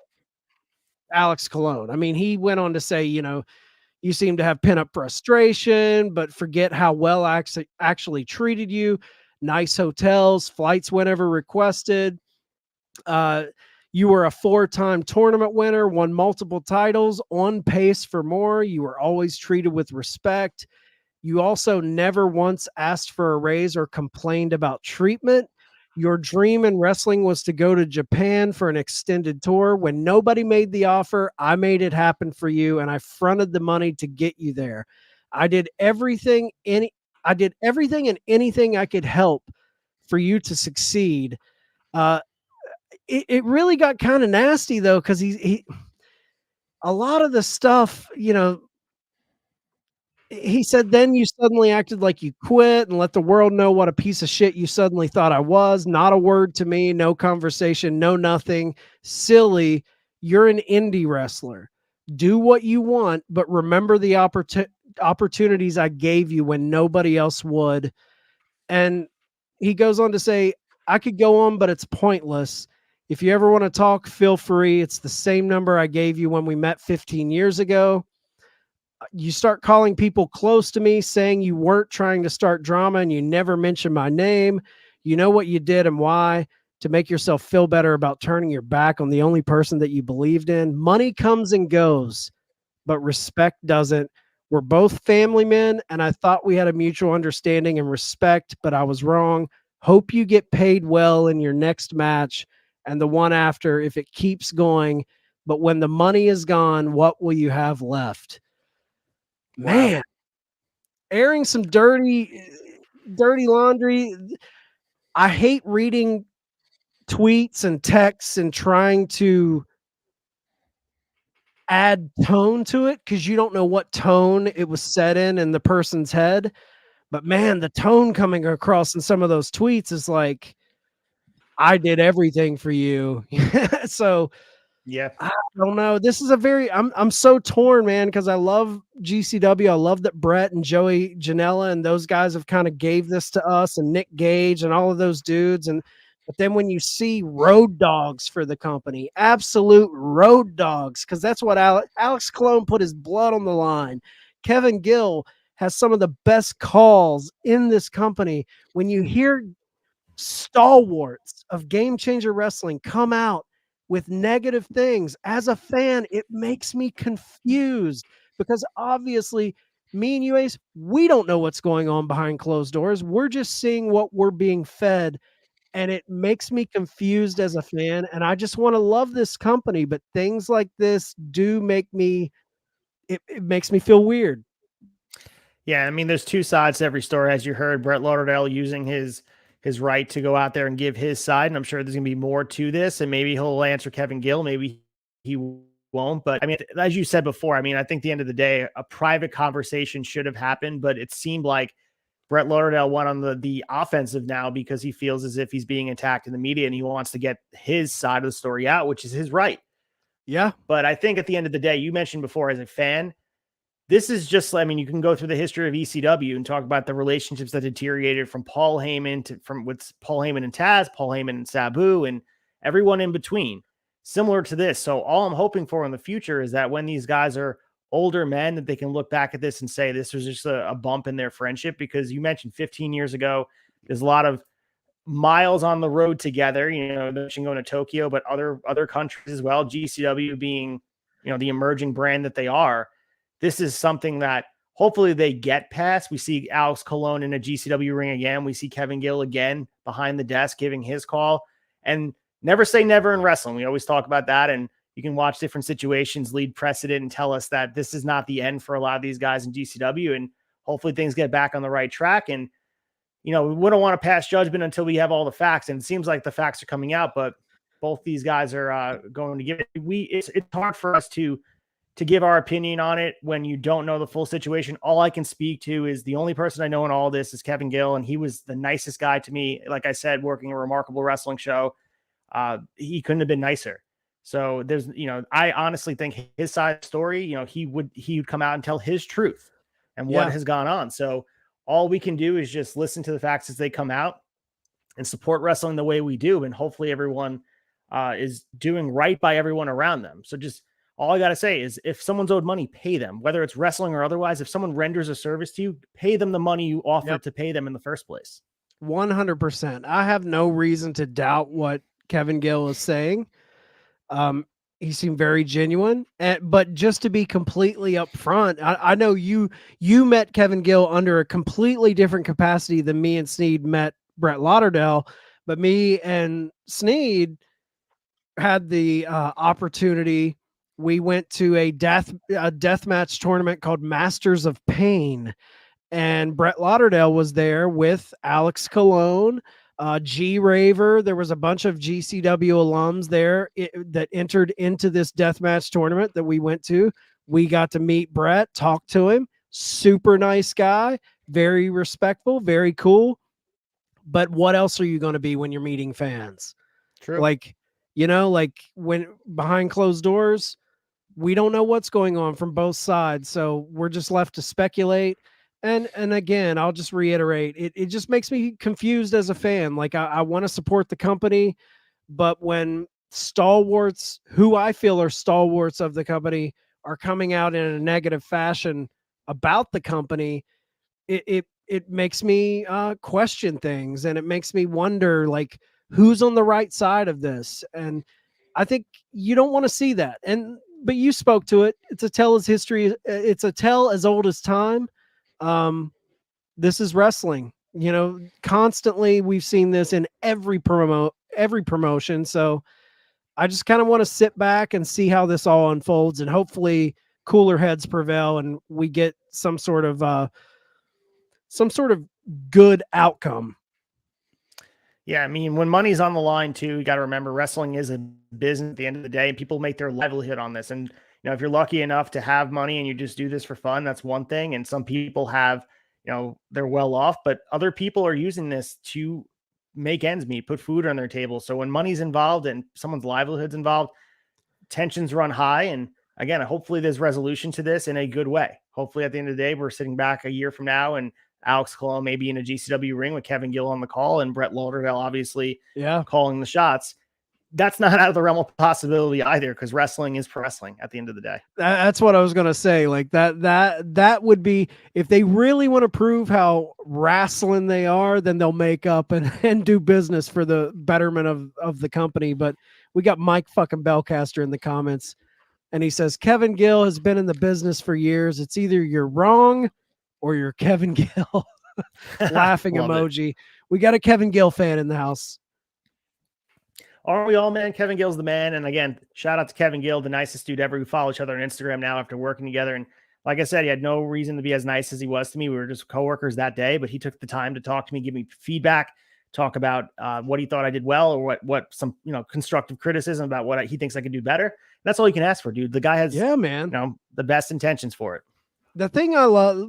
[SPEAKER 2] Alex Colon. I mean, he went on to say, you seem to have pent up frustration, but forget how well I actually treated you. Nice hotels, flights whenever requested. You were a 4-time tournament winner, won multiple titles, on pace for more. You were always treated with respect. You also never once asked for a raise or complained about treatment. Your dream in wrestling was to go to Japan for an extended tour. When nobody made the offer, I made it happen for you, and I fronted the money to get you there. I did everything and anything I could help for you to succeed. It really got kind of nasty though, because he a lot of the stuff, he said, then you suddenly acted like you quit and let the world know what a piece of shit you suddenly thought I was. Not a word to me, no conversation, no nothing. Silly. You're an indie wrestler. Do what you want, but remember the opportunities I gave you when nobody else would. And he goes on to say, I could go on, but it's pointless. If you ever want to talk, feel free. It's the same number I gave you when we met 15 years ago. You start calling people close to me saying you weren't trying to start drama and you never mentioned my name. You know what you did and why, to make yourself feel better about turning your back on the only person that you believed in. Money comes and goes, but respect doesn't. We're both family men, and I thought we had a mutual understanding and respect, but I was wrong. Hope you get paid well in your next match and the one after if it keeps going. But when the money is gone, what will you have left? Man, airing some dirty laundry. I hate reading tweets and texts and trying to add tone to it because you don't know what tone it was set in the person's head. But man, the tone coming across in some of those tweets is like, I did everything for you. So
[SPEAKER 1] Yeah.
[SPEAKER 2] I don't know. This is I'm so torn, man, because I love GCW. I love that Brett and Joey Janela and those guys have kind of gave this to us, and Nick Gage and all of those dudes. But then when you see road dogs for the company, absolute road dogs, because that's what Alex Colon put his blood on the line. Kevin Gill has some of the best calls in this company. When you hear stalwarts of Game Changer Wrestling come out with negative things, as a fan, it makes me confused because obviously me and you, Ace, we don't know what's going on behind closed doors. We're just seeing what we're being fed, and it makes me confused as a fan. And I just want to love this company, but things like this do make me, it makes me feel weird.
[SPEAKER 1] Yeah, I mean, there's two sides to every story, as you heard. Brett Lauderdale using his right to go out there and give his side, and I'm sure there's gonna be more to this, and maybe he'll answer Kevin Gill, maybe he won't. But I mean, as you said before, I mean, I think at the end of the day, a private conversation should have happened, but it seemed like Brett Lauderdale went on the offensive now because he feels as if he's being attacked in the media and he wants to get his side of the story out, which is his right.
[SPEAKER 2] Yeah.
[SPEAKER 1] But I think at the end of the day, you mentioned before as a fan, this is just, I mean, you can go through the history of ECW and talk about the relationships that deteriorated from Paul Heyman with Paul Heyman and Taz, Paul Heyman and Sabu, and everyone in between, similar to this. So all I'm hoping for in the future is that when these guys are older men, that they can look back at this and say, this was just a bump in their friendship, because you mentioned 15 years ago, there's a lot of miles on the road together, going to Tokyo, but other countries as well, GCW being, the emerging brand that they are. This is something that hopefully they get past. We see Alex Colon in a GCW ring again. We see Kevin Gill again behind the desk giving his call. And never say never in wrestling. We always talk about that. And you can watch different situations lead precedent and tell us that this is not the end for a lot of these guys in GCW. And hopefully things get back on the right track. And, we wouldn't want to pass judgment until we have all the facts. And it seems like the facts are coming out. But both these guys are going to give it. It's hard for us to give our opinion on it when you don't know the full situation. All I can speak to is the only person I know in all this is Kevin Gill, and he was the nicest guy to me. Like I said, working a remarkable wrestling show, he couldn't have been nicer. So there's, I honestly think his side of the story, he would come out and tell his truth and what has gone on. So all we can do is just listen to the facts as they come out and support wrestling the way we do. And hopefully everyone is doing right by everyone around them. So just all I got to say is if someone's owed money, pay them, whether it's wrestling or otherwise. If someone renders a service to you, pay them the money you offered to pay them in the first place.
[SPEAKER 2] 100%. I have no reason to doubt what Kevin Gill is saying. He seemed very genuine, but just to be completely upfront, I know you met Kevin Gill under a completely different capacity than me and Sneed met Brett Lauderdale, but me and Sneed had the opportunity. We went to a death match tournament called Masters of Pain, and Brett Lauderdale was there with Alex Colon, G Raver. There was a bunch of GCW alums there that entered into this deathmatch tournament that we went to. We got to meet Brett, talk to him. Super nice guy, very respectful, very cool. But what else are you going to be when you're meeting fans?
[SPEAKER 1] True.
[SPEAKER 2] Like when behind closed doors, we don't know what's going on from both sides. So we're just left to speculate. And again, I'll just reiterate, it just makes me confused as a fan. Like I want to support the company, but when stalwarts who I feel are stalwarts of the company are coming out in a negative fashion about the company, it makes me question things, and it makes me wonder, like, who's on the right side of this? And I think you don't want to see that. But you spoke to it. It's a tale as history. It's a tale as old as time. This is wrestling, constantly we've seen this in every promotion. So I just kind of want to sit back and see how this all unfolds, and hopefully cooler heads prevail and we get some sort of good outcome.
[SPEAKER 1] Yeah, I mean, when money's on the line too, you got to remember wrestling is a business at the end of the day, and people make their livelihood on this. And if you're lucky enough to have money and you just do this for fun, that's one thing. And some people have, they're well off, but other people are using this to make ends meet, put food on their table. So when money's involved and someone's livelihood's involved, tensions run high. And again, hopefully there's resolution to this in a good way. Hopefully at the end of the day, we're sitting back a year from now and Alex Colon maybe in a GCW ring with Kevin Gill on the call and Brett Lauderdale obviously calling the shots. That's not out of the realm of possibility either, because wrestling is pro wrestling at the end of the day.
[SPEAKER 2] That's what I was going to say. Like that would be, if they really want to prove how wrestling they are, then they'll make up and do business for the betterment of the company. But we got Mike fucking Bellcaster in the comments, and he says, Kevin Gill has been in the business for years. It's either you're wrong or you're Kevin Gill. Laughing emoji. We got a Kevin Gill fan in the house.
[SPEAKER 1] Aren't we all, man? Kevin Gill's the man. And again, shout out to Kevin Gill, the nicest dude ever. We follow each other on Instagram now after working together. And like I said, he had no reason to be as nice as he was to me. We were just coworkers that day, but he took the time to talk to me, give me feedback, talk about what he thought I did well, or what some, constructive criticism about what he thinks I could do better. That's all you can ask for, dude. The guy has, the best intentions for it.
[SPEAKER 2] The thing I love,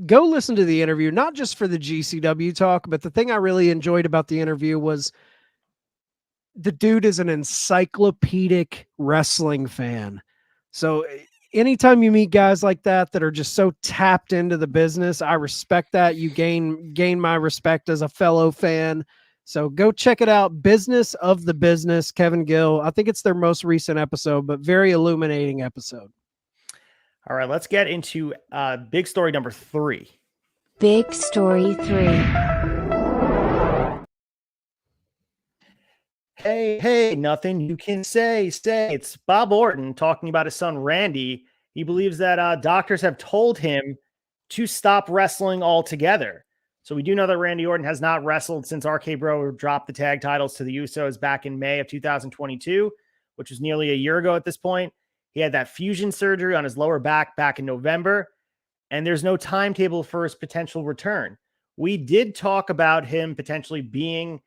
[SPEAKER 2] go listen to the interview, not just for the GCW talk, but the thing I really enjoyed about the interview was the dude is an encyclopedic wrestling fan. So anytime you meet guys like that are just so tapped into the business, I respect that. You gain my respect as a fellow fan. So go check it out. Business of the Business, Kevin Gill. I think it's their most recent episode, but very illuminating episode.
[SPEAKER 1] All right, let's get into big story number 3.
[SPEAKER 3] Big story 3.
[SPEAKER 1] Hey, nothing you can say. It's Bob Orton talking about his son, Randy. He believes that doctors have told him to stop wrestling altogether. So we do know that Randy Orton has not wrestled since RK Bro dropped the tag titles to the Usos back in May of 2022, which was nearly a year ago at this point. He had that fusion surgery on his lower back in November, and there's no timetable for his potential return. We did talk about him potentially being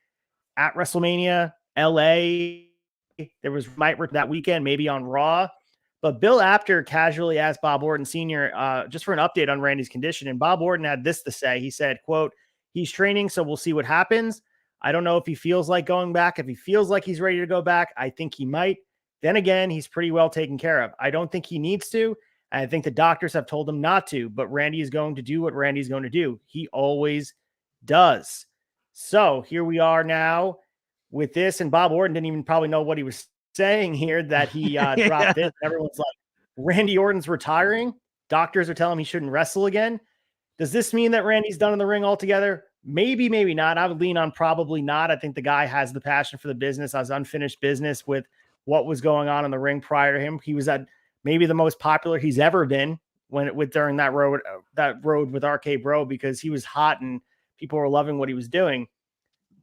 [SPEAKER 1] at WrestleMania LA. There was might that weekend, maybe on Raw. But Bill Apter casually asked Bob Orton Sr. Just for an update on Randy's condition. And Bob Orton had this to say. He said, quote, "He's training, so we'll see what happens. I don't know if he feels like going back. If he feels like he's ready to go back, I think he might. Then again, he's pretty well taken care of. I don't think he needs to. And I think the doctors have told him not to, but Randy is going to do what Randy's going to do. He always does." So here we are now with this. And Bob Orton didn't even probably know what he was saying here, that he dropped it. Everyone's like, Randy Orton's retiring. Doctors are telling him he shouldn't wrestle again. Does this mean that Randy's done in the ring altogether? Maybe, maybe not. I would lean on probably not. I think the guy has the passion for the business, has unfinished business with what was going on in the ring prior to him. He was at maybe the most popular he's ever been during that road with RK Bro, because he was hot and people were loving what he was doing.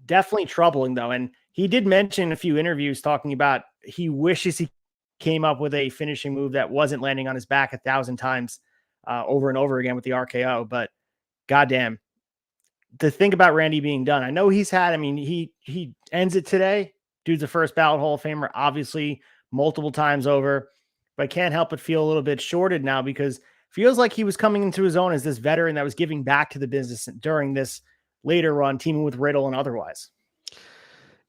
[SPEAKER 1] Definitely troubling though. And he did mention in a few interviews talking about he wishes he came up with a finishing move that wasn't landing on his back 1,000 times over and over again with the RKO. But goddamn, to think about Randy being done. I know he's had, I mean, he ends it today. Dude's the first ballot Hall of Famer, obviously multiple times over, but I can't help but feel a little bit shorted now, because it feels like he was coming into his own as this veteran that was giving back to the business during this later run, teaming with Riddle and otherwise.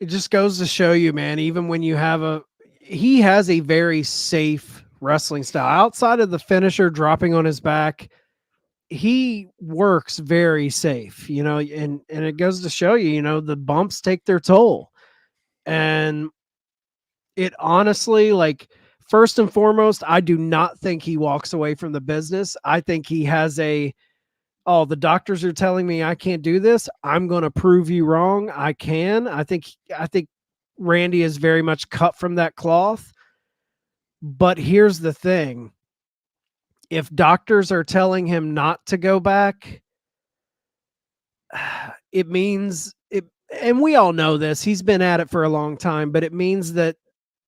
[SPEAKER 2] It just goes to show you, man, even when you have he has a very safe wrestling style. Outside of the finisher dropping on his back, he works very safe, and it goes to show you, the bumps take their toll. And it honestly, like, first and foremost, I do not think he walks away from the business. I think he has the doctors are telling me I can't do this. I'm going to prove you wrong. I can. I think Randy is very much cut from that cloth. But here's the thing. If doctors are telling him not to go back, it means it, and we all know this, he's been at it for a long time, but it means that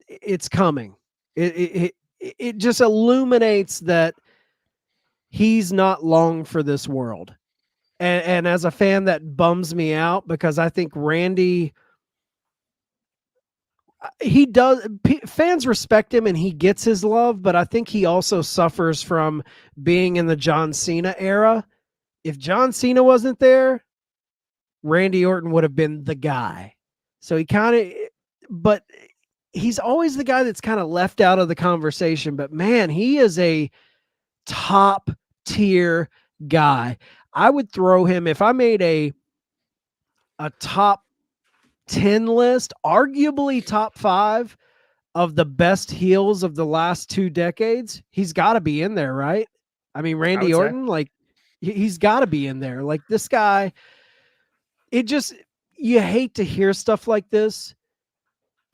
[SPEAKER 2] it's coming. It just illuminates that he's not long for this world. And as a fan, that bums me out, because I think Randy, fans respect him and he gets his love, but I think he also suffers from being in the John Cena era. If John Cena wasn't there, Randy Orton would have been the guy. So but he's always the guy that's kind of left out of the conversation. But man, he is a top tier guy. I would throw him, if I made a top 10 list, arguably top 5 of the best heels of the last 2 decades, he's got to be in there, right? I mean, Randy Orton, like, he's got to be in there. Like, this guy, you hate to hear stuff like this.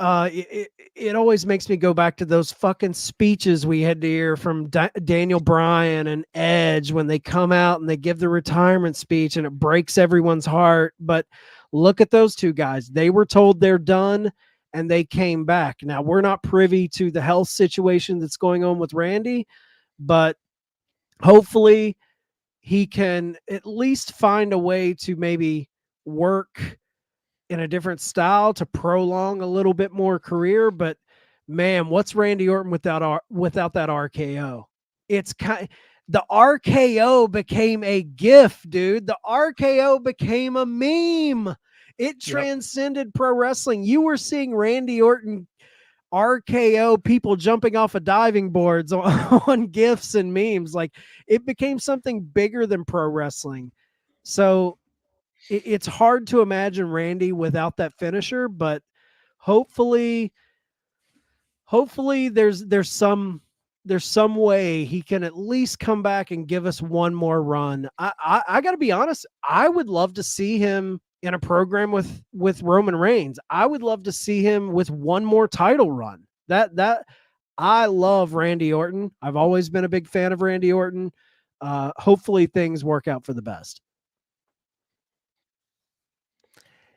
[SPEAKER 2] It always makes me go back to those fucking speeches we had to hear from Daniel Bryan and Edge when they come out and they give the retirement speech, and it breaks everyone's heart. But look at those two guys. They were told they're done and they came back. Now, we're not privy to the health situation that's going on with Randy, but hopefully he can at least find a way to maybe work in a different style to prolong a little bit more career. But man, what's Randy Orton without that RKO? The RKO became a GIF, dude. The RKO became a meme. It transcended pro wrestling. You were seeing Randy Orton RKO people jumping off of diving boards on GIFs and memes. Like, it became something bigger than pro wrestling. So it's hard to imagine Randy without that finisher, but hopefully there's some way he can at least come back and give us one more run. I got to be honest, I would love to see him in a program with Roman Reigns. I would love to see him with one more title run. That I love Randy Orton. I've always been a big fan of Randy Orton. Hopefully things work out for the best.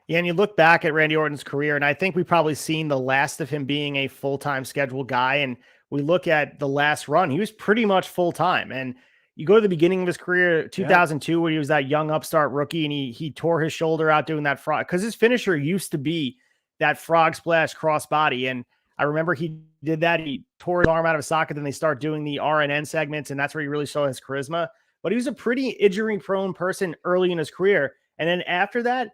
[SPEAKER 1] Yeah, and you look back at Randy Orton's career, and I think we've probably seen the last of him being a full-time scheduled guy. And we look at the last run, he was pretty much full-time. And you go to the beginning of his career, 2002, where he was that young upstart rookie, and he tore his shoulder out doing that fraud, because his finisher used to be that frog splash crossbody. And I remember he did that. He tore his arm out of his socket. Then they start doing the RNN segments, and that's where he really saw his charisma. But he was a pretty injury-prone person early in his career. And then after that,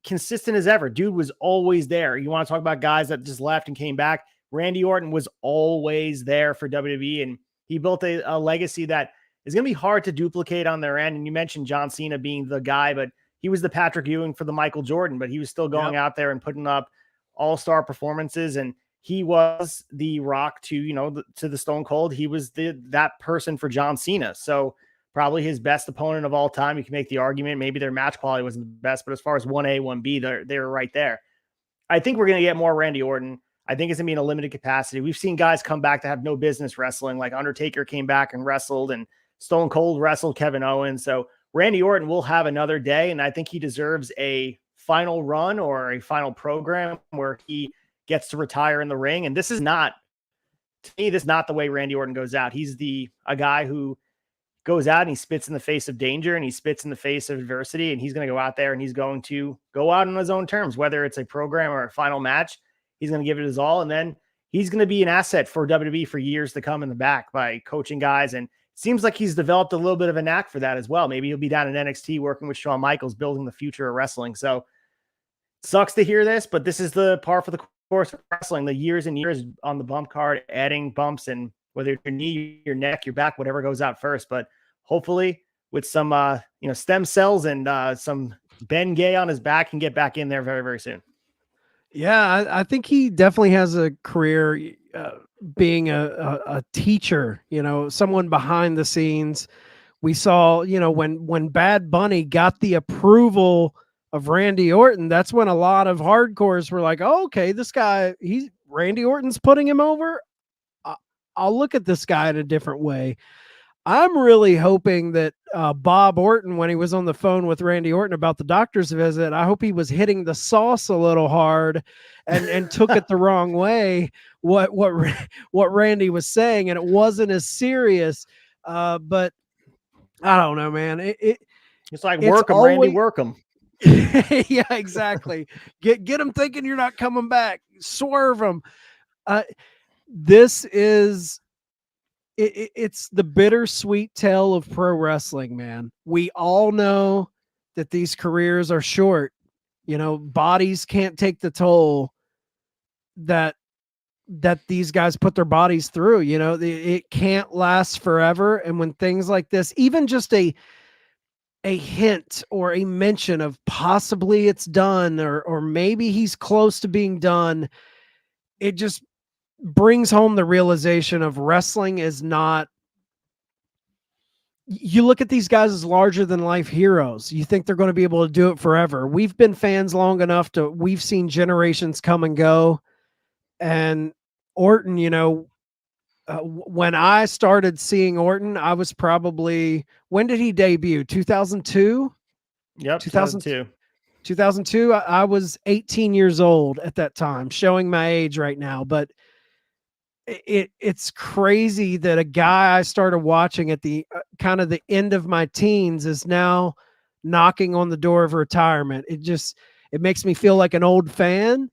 [SPEAKER 1] consistent as ever. Dude was always there. You want to talk about guys that just left and came back? Randy Orton was always there for WWE, and he built a legacy that is going to be hard to duplicate on their end. And you mentioned John Cena being the guy, but he was the Patrick Ewing for the Michael Jordan, but he was still going out there and putting up all-star performances. And he was the Rock to, to the Stone Cold. He was that person for John Cena. So probably his best opponent of all time. You can make the argument. Maybe their match quality wasn't the best, but as far as 1A, 1B, they're right there. I think we're going to get more Randy Orton. I think it's going to be in a limited capacity. We've seen guys come back that have no business wrestling, like Undertaker came back and wrestled, and Stone Cold wrestled Kevin Owens. So Randy Orton will have another day, and I think he deserves a final run or a final program where he gets to retire in the ring. And this is not, to me, this is not the way Randy Orton goes out. He's a guy who goes out and he spits in the face of danger and he spits in the face of adversity, and he's going to go out there and he's going to go out on his own terms, whether it's a program or a final match. He's going to give it his all, and then he's going to be an asset for WWE for years to come in the back by coaching guys. And it seems like he's developed a little bit of a knack for that as well. Maybe he'll be down in NXT working with Shawn Michaels, building the future of wrestling. So sucks to hear this, but this is the par for the course of wrestling. The years and years on the bump card, adding bumps, and whether your knee, your neck, your back, whatever goes out first. But hopefully with some, stem cells and some Ben Gay on his back, can get back in there very, very soon.
[SPEAKER 2] Yeah, I think he definitely has a career being a teacher, someone behind the scenes. We saw, when Bad Bunny got the approval of Randy Orton, that's when a lot of hardcores were like, oh, okay, this guy, Randy Orton's putting him over. I'll look at this guy in a different way. I'm really hoping that Bob Orton, when he was on the phone with Randy Orton about the doctor's visit, I hope he was hitting the sauce a little hard and took it the wrong way, what Randy was saying, and it wasn't as serious. But I don't know, man.
[SPEAKER 1] It's like work him, Randy, work him.
[SPEAKER 2] Yeah, exactly. Get him thinking you're not coming back. Swerve him. This is. It's the bittersweet tale of pro wrestling, man. We all know that these careers are short. Bodies can't take the toll that these guys put their bodies through. It can't last forever. And when things like this, even just a hint or a mention of possibly it's done, or maybe he's close to being done, it just brings home the realization of wrestling is not. You look at these guys as larger than life heroes. You think they're going to be able to do it forever. We've been fans long enough we've seen generations come and go. And Orton, when I started seeing Orton, I was probably, when did he debut? 2002?
[SPEAKER 1] Yep. 2002.
[SPEAKER 2] 2002. I was 18 years old at that time, showing my age right now, but it's crazy that a guy I started watching at the kind of the end of my teens is now knocking on the door of retirement. It makes me feel like an old fan,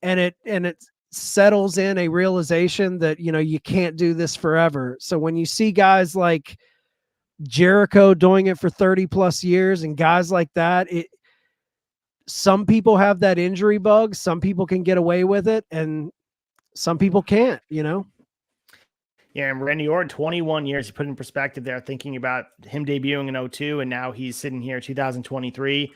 [SPEAKER 2] and it settles in a realization that, you can't do this forever. So when you see guys like Jericho doing it for 30 plus years and guys like that, some people have that injury bug. Some people can get away with it, and some people can't, Yeah,
[SPEAKER 1] and Randy Orton, 21 years, you put in perspective there, thinking about him debuting in 2002, and now he's sitting here 2023,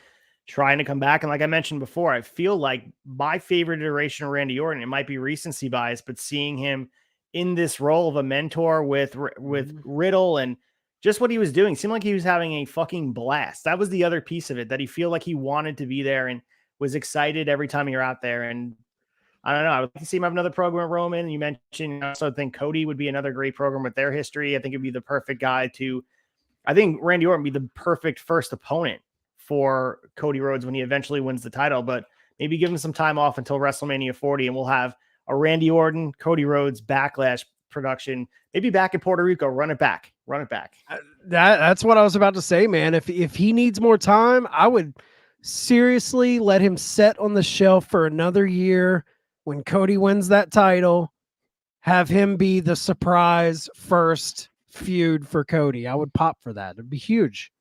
[SPEAKER 1] trying to come back. And like I mentioned before, I feel like my favorite iteration of Randy Orton, it might be recency bias, but seeing him in this role of a mentor with Riddle and just what he was doing, seemed like he was having a fucking blast. That was the other piece of it, that he feel like he wanted to be there and was excited every time you're out there. And I don't know. I would like to see him have another program, Roman. You mentioned, I also think Cody would be another great program with their history. I think it'd be the perfect guy I think Randy Orton would be the perfect first opponent for Cody Rhodes when he eventually wins the title, but maybe give him some time off until WrestleMania 40, and we'll have a Randy Orton, Cody Rhodes backlash production, maybe back in Puerto Rico. Run it back. That's what I was about to say, man. If he needs more time, I would
[SPEAKER 2] seriously let him set on the shelf for another year. When Cody wins that title, have him be the surprise first feud for Cody. I would pop for that. It'd be huge.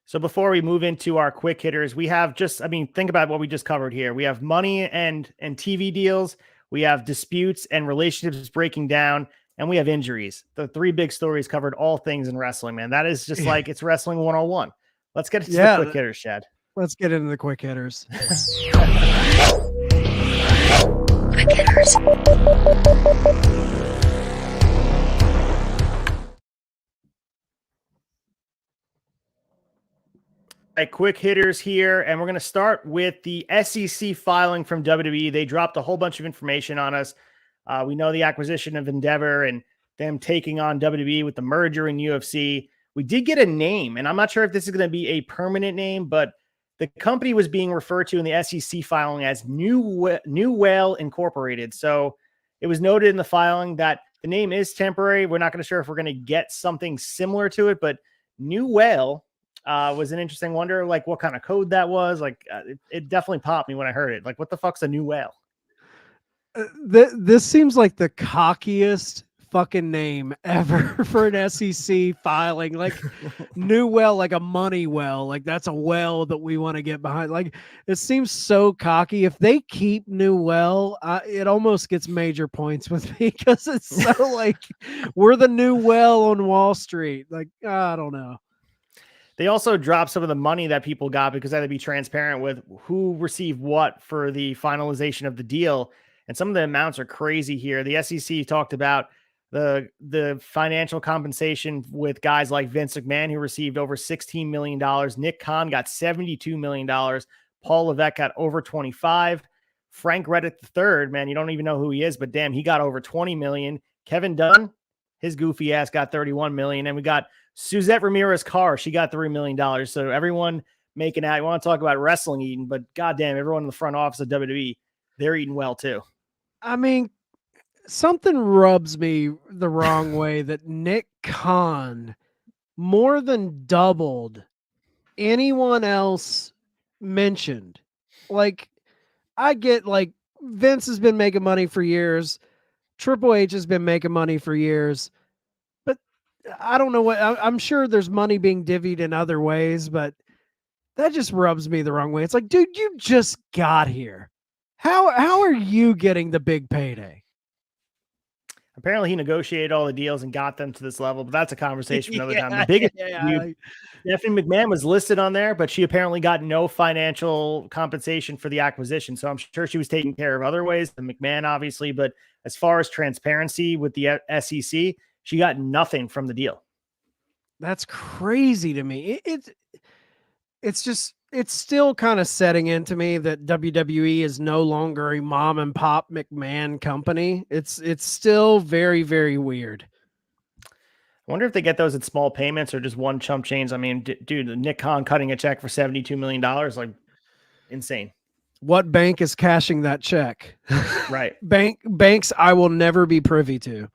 [SPEAKER 1] So before we move into our quick hitters, we have think about what we just covered here. We have money and TV deals. We have disputes and relationships breaking down, and we have injuries. The three big stories covered all things in wrestling, man. That is just like it's wrestling 101. Let's get into the quick hitters, Chad.
[SPEAKER 2] Let's get into the quick hitters.
[SPEAKER 3] Quick hitters.
[SPEAKER 1] Quick hitters here, and we're going to start with the SEC filing from WWE. They dropped a whole bunch of information on us. We know the acquisition of Endeavor and them taking on WWE with the merger in UFC. We did get a name, and I'm not sure if this is going to be a permanent name, but the company was being referred to in the SEC filing as New Whale Incorporated. So it was noted in the filing that the name is temporary. We're not going to sure if we're going to get something similar to it, but New Whale was an interesting wonder, like what kind of code that was. Like it definitely popped me when I heard it. Like, what the fuck's a New Whale?
[SPEAKER 2] This seems like the cockiest fucking name ever for an SEC filing. Like New Well, like a money well, like that's a well that we want to get behind. Like it seems so cocky. If they keep New Well, it almost gets major points with me because it's so like we're the new well on Wall Street. Like I don't know.
[SPEAKER 1] They also dropped some of the money that people got because they had to be transparent with who received what for the finalization of the deal. And some of the amounts are crazy here. The SEC talked about the financial compensation with guys like Vince McMahon, who received over $16 million. Nick Khan got $72 million. Paul Levesque got over 25. Frank Reddick III, man, you don't even know who he is, but damn, he got over 20 million. Kevin Dunn, his goofy ass got 31 million. And we got Suzette Ramirez Carr. She got $3 million. So everyone making out, you want to talk about wrestling eating, but goddamn, everyone in the front office of WWE, they're eating well too.
[SPEAKER 2] I mean, something rubs me the wrong way that Nick Khan more than doubled anyone else mentioned. Like, I get like Vince has been making money for years. Triple H has been making money for years. But I don't know what I'm sure there's money being divvied in other ways, but that just rubs me the wrong way. It's like, dude, you just got here. How are you getting the big payday?
[SPEAKER 1] Apparently he negotiated all the deals and got them to this level, but that's a conversation for another time. The biggest Stephanie McMahon was listed on there, but she apparently got no financial compensation for the acquisition. So I'm sure she was taking care of other ways than McMahon, obviously. But as far as transparency with the SEC, she got nothing from the deal.
[SPEAKER 2] That's crazy to me. It's still kind of setting into me that WWE is no longer a mom and pop McMahon company. It's still very, very weird.
[SPEAKER 1] I wonder if they get those at small payments or just one chump change. I mean, dude, Nick Khan cutting a check for $72 million, like insane.
[SPEAKER 2] What bank is cashing that check?
[SPEAKER 1] Right.
[SPEAKER 2] Banks I will never be privy to.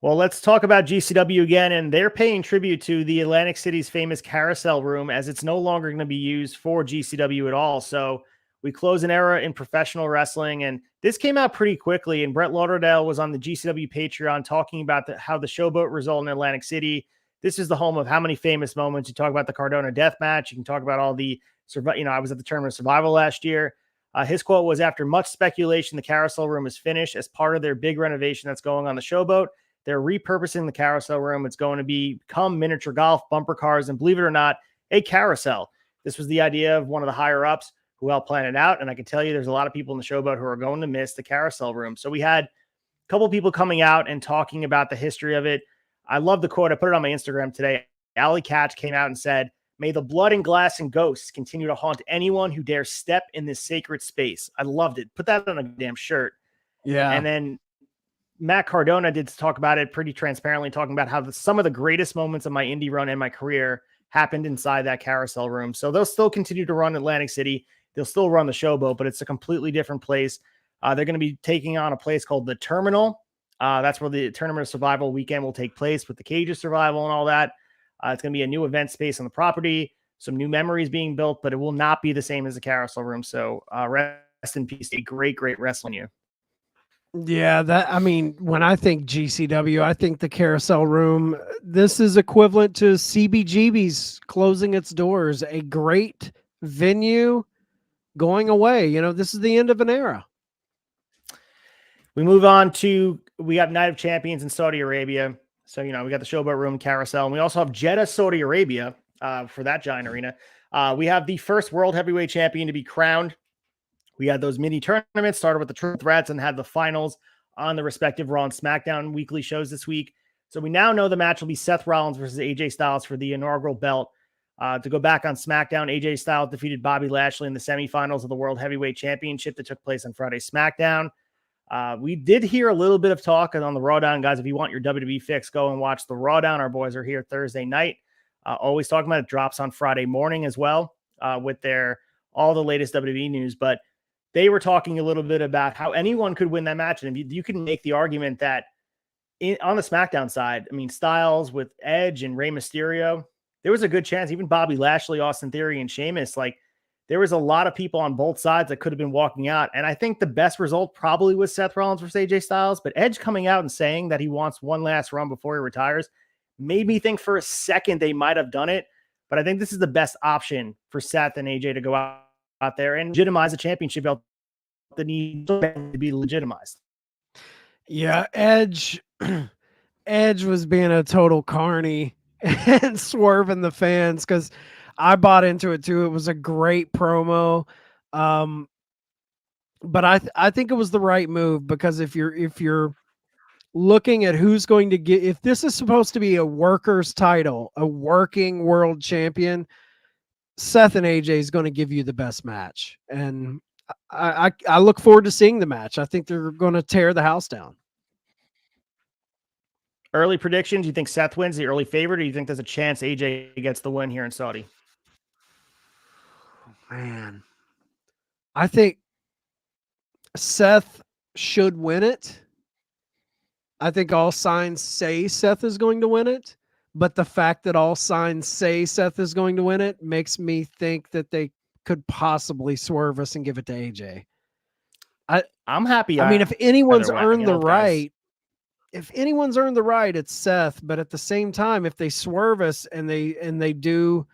[SPEAKER 1] Well, let's talk about GCW again, and they're paying tribute to the Atlantic City's famous Carousel Room as it's no longer going to be used for GCW at all. So we close an era in professional wrestling, and this came out pretty quickly, and Brett Lauderdale was on the GCW Patreon talking about how the Showboat result in Atlantic City. This is the home of how many famous moments. You talk about the Cardona death match. You can talk about all the, I was at the Tournament of Survival last year. His quote was, after much speculation, the Carousel Room is finished as part of their big renovation that's going on the Showboat. They're repurposing the Carousel Room. It's going to become miniature golf, bumper cars, and believe it or not, a carousel. This was the idea of one of the higher ups who helped plan it out. And I can tell you there's a lot of people in the Showboat who are going to miss the Carousel Room. So we had a couple people coming out and talking about the history of it. I love the quote. I put it on my Instagram today. Allie Katch came out and said, "May the blood and glass and ghosts continue to haunt anyone who dares step in this sacred space." I loved it. Put that on a damn shirt.
[SPEAKER 2] Yeah.
[SPEAKER 1] And then Matt Cardona did talk about it pretty transparently, talking about how some of the greatest moments of my indie run and my career happened inside that Carousel Room. So they'll still continue to run Atlantic City. They'll still run the Showboat, but it's a completely different place. They're going to be taking on a place called the Terminal. That's where the Tournament of Survival weekend will take place with the Cage of Survival and all that. It's going to be a new event space on the property. some new memories being built, but it will not be the same as the Carousel Room. So rest in peace. A great wrestling you.
[SPEAKER 2] Yeah, when I think GCW, I think the Carousel Room, this is equivalent to CBGB's closing its doors. A great venue going away. This is the end of an era.
[SPEAKER 1] We move on to, we got Night of Champions in Saudi Arabia. So, we got the Showboat Room, Carousel, and we also have Jeddah, Saudi Arabia for that giant arena. We have the first World Heavyweight Champion to be crowned. We had those mini tournaments, started with the Triple Threats and had the finals on the respective Raw and SmackDown weekly shows this week. So we now know the match will be Seth Rollins versus AJ Styles for the inaugural belt. To go back on SmackDown, AJ Styles defeated Bobby Lashley in the semifinals of the World Heavyweight Championship that took place on Friday SmackDown. We did hear a little bit of talk on the Raw Down, guys. If you want your WWE fix, go and watch the Raw Down. Our boys are here Thursday night. Always talking about it. Drops on Friday morning as well with all the latest WWE news. But they were talking a little bit about how anyone could win that match. And you can make the argument that on the SmackDown side, Styles with Edge and Rey Mysterio, there was a good chance, even Bobby Lashley, Austin Theory, and Sheamus, there was a lot of people on both sides that could have been walking out. And I think the best result probably was Seth Rollins versus AJ Styles, but Edge coming out and saying that he wants one last run before he retires made me think for a second they might have done it. But I think this is the best option for Seth and AJ to go out there and legitimize a championship belt that needs to be legitimized.
[SPEAKER 2] Yeah, Edge was being a total carny and swerving the fans because I bought into it too. It was a great promo. But I think it was the right move because if you're looking at who's going to get, if this is supposed to be a workers title, a working world champion, Seth and AJ is going to give you the best match. And I look forward to seeing the match. I think they're going to tear the house down.
[SPEAKER 1] Early predictions. You think Seth wins, the early favorite, or do you think there's a chance AJ gets the win here in Saudi?
[SPEAKER 2] Man, I think Seth should win it. I think all signs say Seth is going to win it, but the fact that all signs say Seth is going to win it makes me think that they could possibly swerve us and give it to AJ.
[SPEAKER 1] I'm happy.
[SPEAKER 2] If anyone's earned the
[SPEAKER 1] guys.
[SPEAKER 2] right, it's Seth. But at the same time, if they swerve us and they do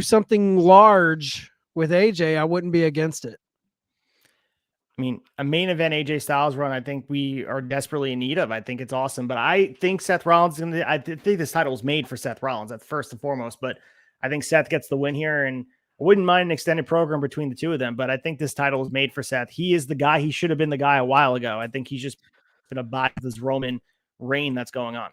[SPEAKER 2] something large with AJ, I wouldn't be against it.
[SPEAKER 1] A main event AJ Styles run, I think we are desperately in need of. I think it's awesome, but I think Seth Rollins I think this title was made for Seth Rollins. That's first and foremost, but I think Seth gets the win here, and I wouldn't mind an extended program between the two of them, but I think this title was made for Seth. He is the guy. He should have been the guy a while ago. I think he's just going to buy this Roman reign that's going on.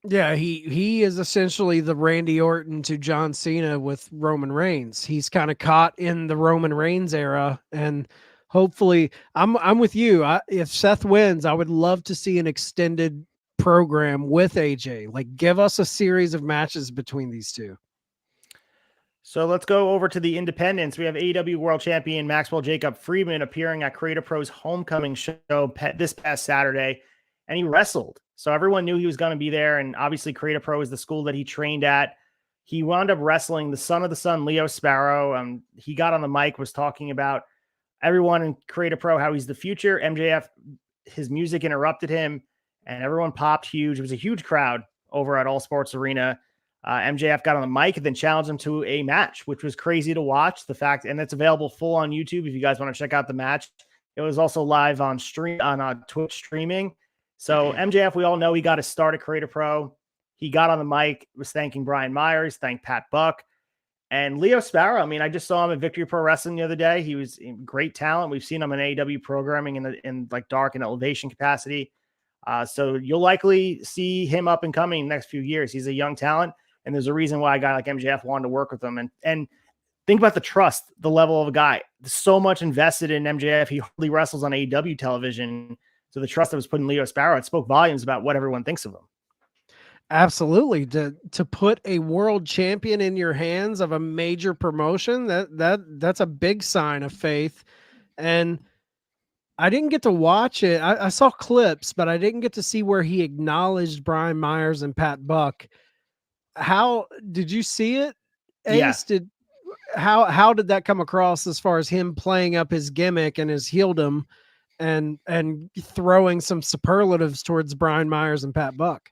[SPEAKER 2] Yeah, he is essentially the Randy Orton to John Cena with Roman Reigns. He's kind of caught in the Roman Reigns era, and hopefully, I'm with you. If Seth wins, I would love to see an extended program with AJ. Give us a series of matches between these two.
[SPEAKER 1] So let's go over to the independents. We have AEW World Champion Maxwell Jacob Friedman appearing at Creator Pro's homecoming show this past Saturday, and he wrestled. So everyone knew he was going to be there, and obviously Creator Pro is the school that he trained at. He wound up wrestling the son of the sun, Leo Sparrow. He got on the mic, was talking about everyone in Creator Pro, how he's the future. MJF, his music interrupted him, and everyone popped huge. It was a huge crowd over at All Sports Arena. MJF got on the mic and then challenged him to a match, which was crazy to watch. And it's available full on YouTube if you guys want to check out the match. It was also live on Twitch streaming. So MJF, we all know he got his start at Creator Pro. He got on the mic, was thanking Brian Myers, thanked Pat Buck. And Leo Sparrow, I just saw him at Victory Pro Wrestling the other day. He was great talent. We've seen him in AEW programming in dark and elevation capacity. So you'll likely see him up and coming in the next few years. He's a young talent, and there's a reason why a guy like MJF wanted to work with him. And think about the trust, the level of a guy. There's so much invested in MJF. He hardly wrestles on AEW television. So the trust that was put in Leo Sparrow, it spoke volumes about what everyone thinks of him.
[SPEAKER 2] Absolutely. To put a world champion in your hands of a major promotion, that's a big sign of faith. And I didn't get to watch it. I saw clips, but I didn't get to see where he acknowledged Brian Myers and Pat Buck. How did you see it?
[SPEAKER 1] Yeah.
[SPEAKER 2] Ace, how did that come across as far as him playing up his gimmick and his heeldom and throwing some superlatives towards Brian Myers and Pat Buck?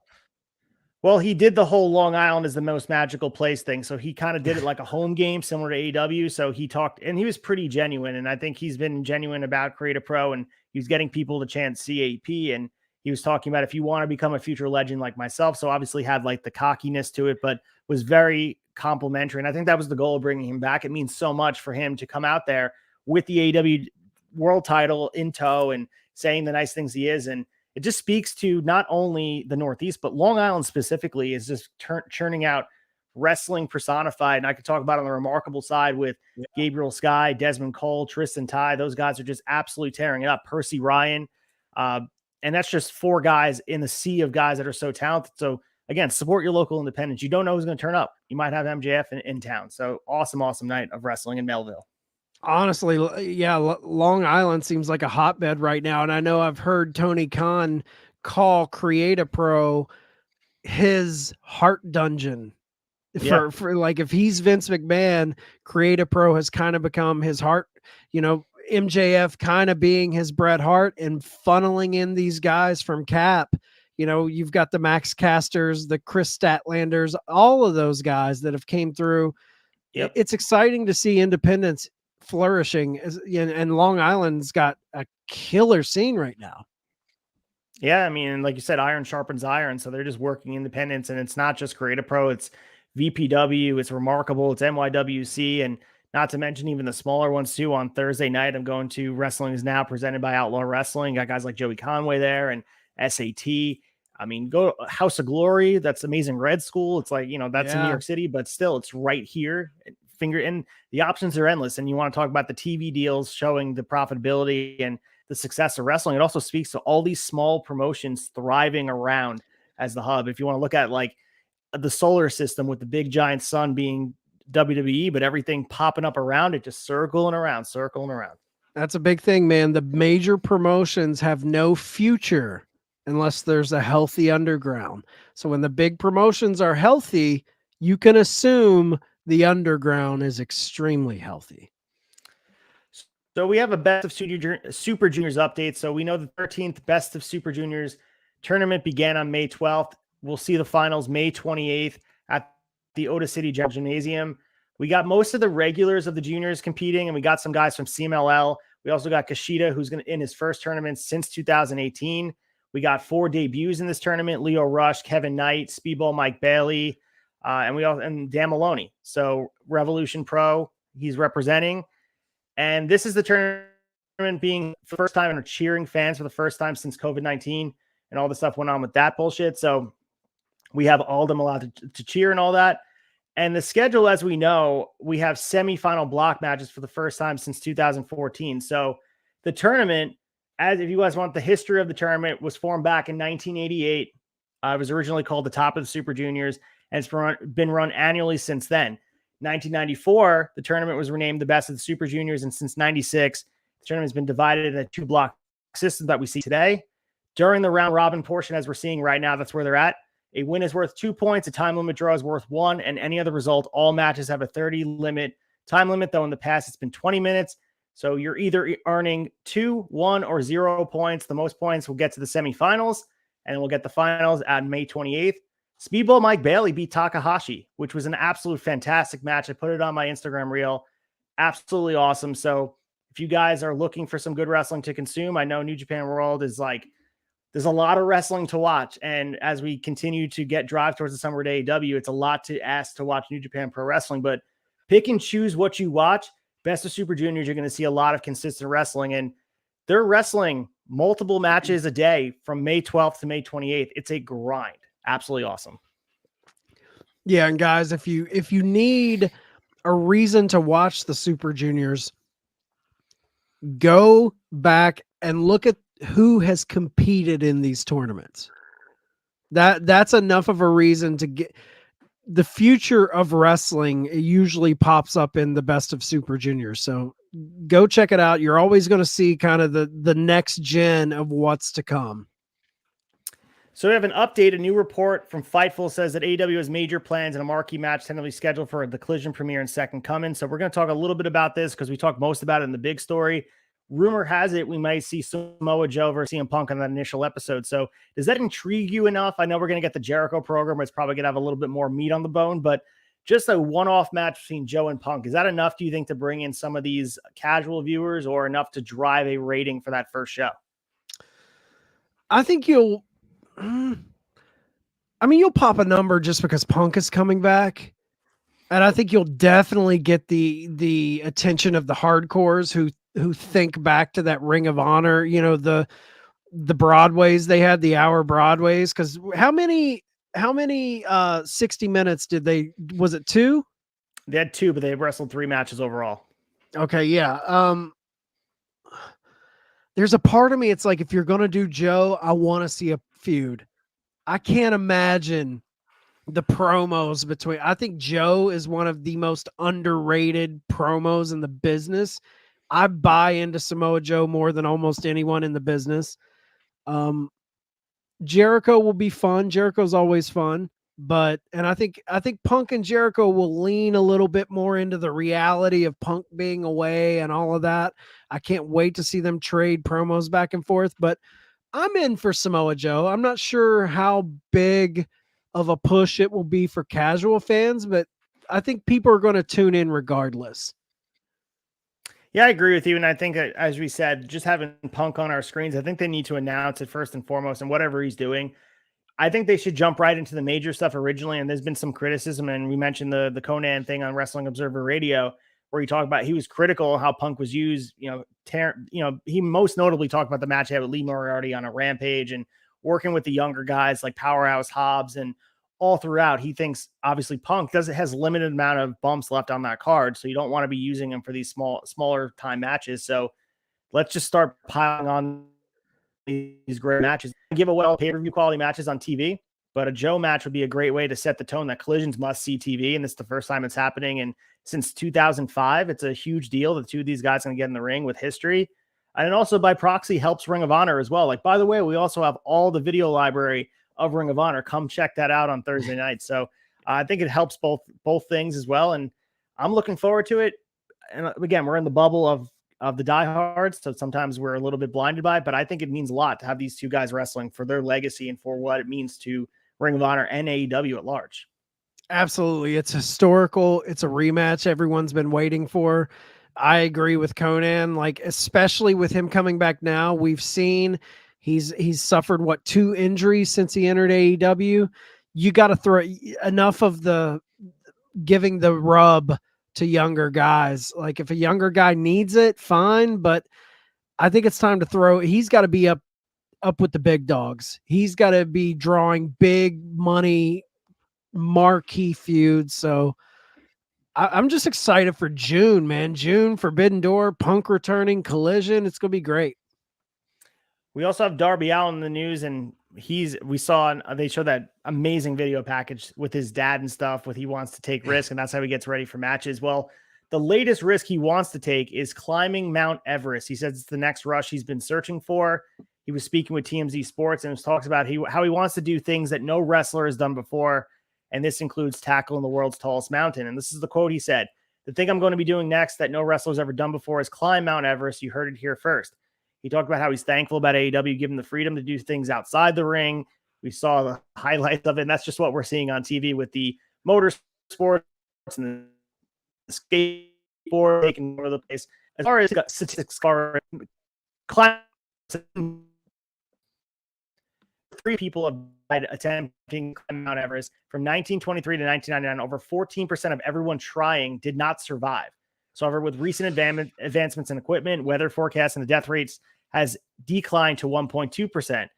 [SPEAKER 1] Well, he did the whole Long Island is the most magical place thing. So he kind of did it like a home game similar to AEW. So he talked and he was pretty genuine. And I think he's been genuine about Create a Pro, and he was getting people to chant CAP. And he was talking about if you want to become a future legend like myself. So obviously had like the cockiness to it, but was very complimentary. And I think that was the goal of bringing him back. It means so much for him to come out there with the AEW world title in tow and saying the nice things he is. And it just speaks to not only the Northeast, but Long Island specifically is just churning out wrestling personified. And I could talk about on the remarkable side with Gabriel Sky, Desmond Cole, Tristan Ty. Those guys are just absolutely tearing it up. Percy Ryan. And that's just 4 guys in the sea of guys that are so talented. So again, support your local independents. You don't know who's going to turn up. You might have MJF in town. So awesome Night of wrestling in Melville.
[SPEAKER 2] Honestly, yeah, Long Island seems like a hotbed right now. And I know I've heard Tony Khan call Create a Pro his heart dungeon for like, if he's Vince McMahon, Create a Pro has kind of become his heart, MJF kind of being his Bret Hart and funneling in these guys from Cap. You've got the Max Casters, the Chris Statlanders, all of those guys that have came through.
[SPEAKER 1] Yep.
[SPEAKER 2] It's exciting to see independence flourishing, and Long Island's got a killer scene right now.
[SPEAKER 1] Yeah, I mean, like you said, iron sharpens iron, so they're just working independence, and it's not just Create a Pro, it's VPW, it's Remarkable, it's NYWC, and not to mention even the smaller ones too. On Thursday night, I'm going to Wrestling Is Now, presented by Outlaw Wrestling. Got guys like Joey Conway there and SAT. I mean, go House of Glory, that's Amazing Red School. It's like, that's in New York City, but still, it's right here. And the options are endless. And you want to talk about the TV deals showing the profitability and the success of wrestling. It also speaks to all these small promotions thriving around as the hub. If you want to look at like the solar system with the big giant sun being WWE, but everything popping up around it, just circling around.
[SPEAKER 2] That's a big thing, man. The major promotions have no future unless there's a healthy underground. So when the big promotions are healthy, you can assume the underground is extremely healthy.
[SPEAKER 1] So we have a Best of Super Juniors update. So we know the 13th Best of Super Juniors tournament began on May 12th. We'll see the finals May 28th at the Otis City Gymnasium. We got most of the regulars of the juniors competing, and we got some guys from CMLL. We also got Kushida, who's going to in his first tournament since 2018. We got 4 debuts in this tournament: Leo Rush, Kevin Knight, Speedball Mike Bailey, and Dan Maloney. So Revolution Pro, he's representing. And this is the tournament being for the first time, and cheering fans for the first time since COVID-19 and all the stuff went on with that bullshit. So we have all of them allowed to cheer and all that. And the schedule, as we know, we have semifinal block matches for the first time since 2014. So the tournament, as if you guys want the history of the tournament, was formed back in 1988. It was originally called the Top of the Super Juniors, and it's been run annually since then. 1994, the tournament was renamed the Best of the Super Juniors, and since 96, the tournament has been divided into 2-block system that we see today. During the round robin portion, as we're seeing right now, that's where they're at. A win is worth 2 points, a time limit draw is worth 1, and any other result. All matches have a 30 time limit, though in the past it's been 20 minutes. So you're either earning 2, 1, or 0 points. The most points will get to the semifinals, and we'll get the finals on May 28th. Speedball Mike Bailey beat Takahashi, which was an absolute fantastic match. I put it on my Instagram reel. Absolutely awesome. So if you guys are looking for some good wrestling to consume, I know New Japan World is like, there's a lot of wrestling to watch. And as we continue to drive towards the summer at AEW, it's a lot to ask to watch New Japan Pro Wrestling, but pick and choose what you watch. Best of Super Juniors, you're going to see a lot of consistent wrestling, and they're wrestling multiple matches a day from May 12th to May 28th. It's a grind. Absolutely awesome.
[SPEAKER 2] Yeah, and guys, if you need a reason to watch the Super Juniors, go back and look at who has competed in these tournaments. That's enough of a reason to get the future of wrestling. It usually pops up in the Best of Super Juniors. So go check it out. You're always going to see kind of the next gen of what's to come.
[SPEAKER 1] So we have an update. A new report from Fightful says that AEW has major plans and a marquee match tentatively scheduled for the Collision premiere and Second Coming. So we're going to talk a little bit about this because we talked most about it in the big story. Rumor has it we might see Samoa Joe versus CM Punk on that initial episode. So does that intrigue you enough? I know we're going to get the Jericho program. It's probably going to have a little bit more meat on the bone, but just a one-off match between Joe and Punk, is that enough, do you think, to bring in some of these casual viewers or enough to drive a rating for that first show?
[SPEAKER 2] I think you'll pop a number just because Punk is coming back. And I think you'll definitely get the attention of the hardcores who think back to that Ring of Honor, you know, the Broadways they had, the hour Broadways. Because how many 60 minutes was it 2?
[SPEAKER 1] They had 2, but they wrestled 3 matches overall.
[SPEAKER 2] Okay, yeah. There's a part of me, it's like, if you're going to do Joe, I want to see a feud. I can't imagine the promos between. I think Joe is one of the most underrated promos in the business. I buy into Samoa Joe more than almost anyone in the business. Jericho will be fun. Jericho's always fun, and I think Punk and Jericho will lean a little bit more into the reality of Punk being away and all of that. I can't wait to see them trade promos back and forth, but I'm in for Samoa Joe. I'm not sure how big of a push it will be for casual fans, but I think people are going to tune in regardless.
[SPEAKER 1] Yeah, I agree with you. And I think, as we said, just having Punk on our screens, I think they need to announce it first and foremost, and whatever he's doing, I think they should jump right into the major stuff originally. And there's been some criticism, and we mentioned the Conan thing on Wrestling Observer Radio, where he talked about, he was critical of how Punk was used. He most notably talked about the match he had with Lee Moriarty on a Rampage and working with the younger guys like Powerhouse Hobbs, and all throughout, he thinks obviously Punk has limited amount of bumps left on that card, so you don't want to be using him for these smaller time matches. So let's just start piling on these great matches. Give away all pay-per-view quality matches on TV, but a Joe match would be a great way to set the tone that Collision's must-see TV, and this is the first time it's happening. And since 2005, it's a huge deal. The two of these guys going to get in the ring with history. And it also, by proxy, helps Ring of Honor as well. Like, by the way, we also have all the video library of Ring of Honor. Come check that out on Thursday night. So I think it helps both things as well. And I'm looking forward to it. And again, we're in the bubble of the diehards, so sometimes we're a little bit blinded by it, but I think it means a lot to have these two guys wrestling for their legacy and for what it means to Ring of Honor and AEW at large.
[SPEAKER 2] Absolutely. It's historical. It's a rematch everyone's been waiting for. I agree with Conan, like, especially with him coming back now. We've seen he's suffered 2 injuries since he entered AEW. You got to throw enough of the giving the rub to younger guys. Like, if a younger guy needs it, fine, but I think it's time to he's got to be up with the big dogs. He's got to be drawing big money marquee feuds. So I'm just excited for June, man. June, Forbidden Door, Punk returning, Collision. It's going to be great.
[SPEAKER 1] We also have Darby Allin in the news, and they showed that amazing video package with his dad and stuff, with he wants to take risk, and that's how he gets ready for matches. Well, the latest risk he wants to take is climbing Mount Everest. He says it's the next rush he's been searching for. He was speaking with TMZ Sports and talks about how he wants to do things that no wrestler has done before, and this includes tackling the world's tallest mountain. And this is the quote he said: "The thing I'm going to be doing next that no wrestler's ever done before is climb Mount Everest. You heard it here first." He talked about how he's thankful about AEW giving the freedom to do things outside the ring. We saw the highlights of it, and that's just what we're seeing on TV with the motorsports and the skateboard taking over the place. As far as statistics are, climb, 3 people have died attempting to climb Mount Everest from 1923 to 1999. Over 14% of everyone trying did not survive. So, however, with recent advancements in equipment, weather forecasts, and the death rates has declined to 1.2%.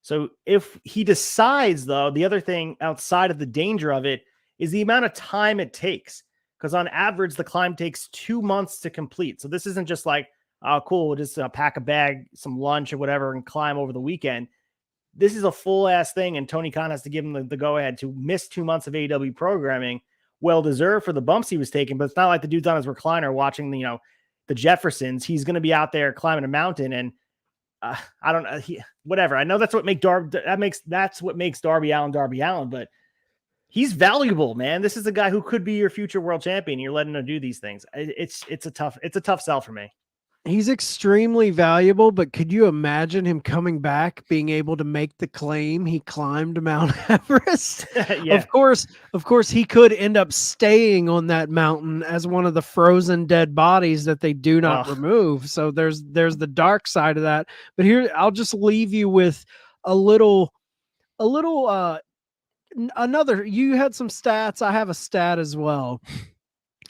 [SPEAKER 1] So if he decides, though, the other thing outside of the danger of it is the amount of time it takes. Because on average, the climb takes 2 months to complete. So this isn't just like, oh, cool, we'll just pack a bag, some lunch or whatever, and climb over the weekend. This is a full-ass thing, and Tony Khan has to give him the go-ahead to miss 2 months of AEW programming. Well-deserved for the bumps he was taking, but it's not like the dude's on his recliner watching the Jeffersons. He's going to be out there climbing a mountain, and I don't know. Whatever. I know that's what that's what makes Darby Allin, but he's valuable, man. This is a guy who could be your future world champion. You're letting him do these things. It's a tough sell for me.
[SPEAKER 2] He's extremely valuable, but could you imagine him coming back, being able to make the claim he climbed Mount Everest?
[SPEAKER 1] Yeah.
[SPEAKER 2] Of course, he could end up staying on that mountain as one of the frozen dead bodies that they do not remove. So there's the dark side of that. But here, I'll just leave you with another. You had some stats. I have a stat as well.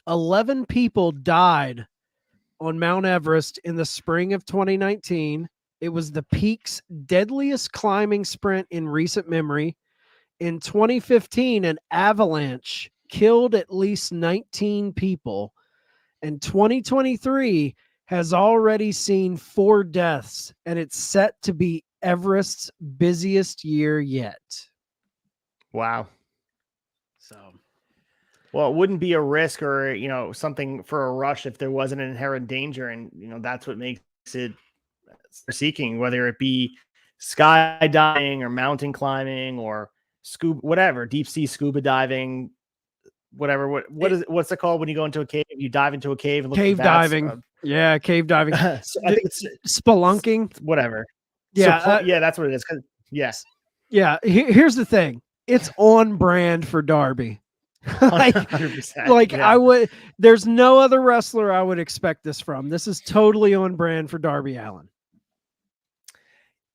[SPEAKER 2] 11 people died on Mount Everest in the spring of 2019. It was the peak's deadliest climbing sprint in recent memory. In 2015, an avalanche killed at least 19 people. And 2023 has already seen 4 deaths, and it's set to be Everest's busiest year yet.
[SPEAKER 1] Wow.
[SPEAKER 2] So,
[SPEAKER 1] well, it wouldn't be a risk or, something for a rush if there wasn't an inherent danger. And, that's what makes it seeking, whether it be skydiving or mountain climbing or whatever, deep sea scuba diving, whatever. What's it called when you go into a cave? You dive into a cave and look
[SPEAKER 2] cave
[SPEAKER 1] for
[SPEAKER 2] diving. Yeah, cave diving.
[SPEAKER 1] So I think it's
[SPEAKER 2] spelunking.
[SPEAKER 1] Whatever.
[SPEAKER 2] Yeah,
[SPEAKER 1] yeah, that's what it is. Yes.
[SPEAKER 2] Yeah. Here's the thing. It's on brand for Darby.
[SPEAKER 1] 100%.
[SPEAKER 2] Yeah. There's no other wrestler I would expect this from. This is totally on brand for Darby Allin.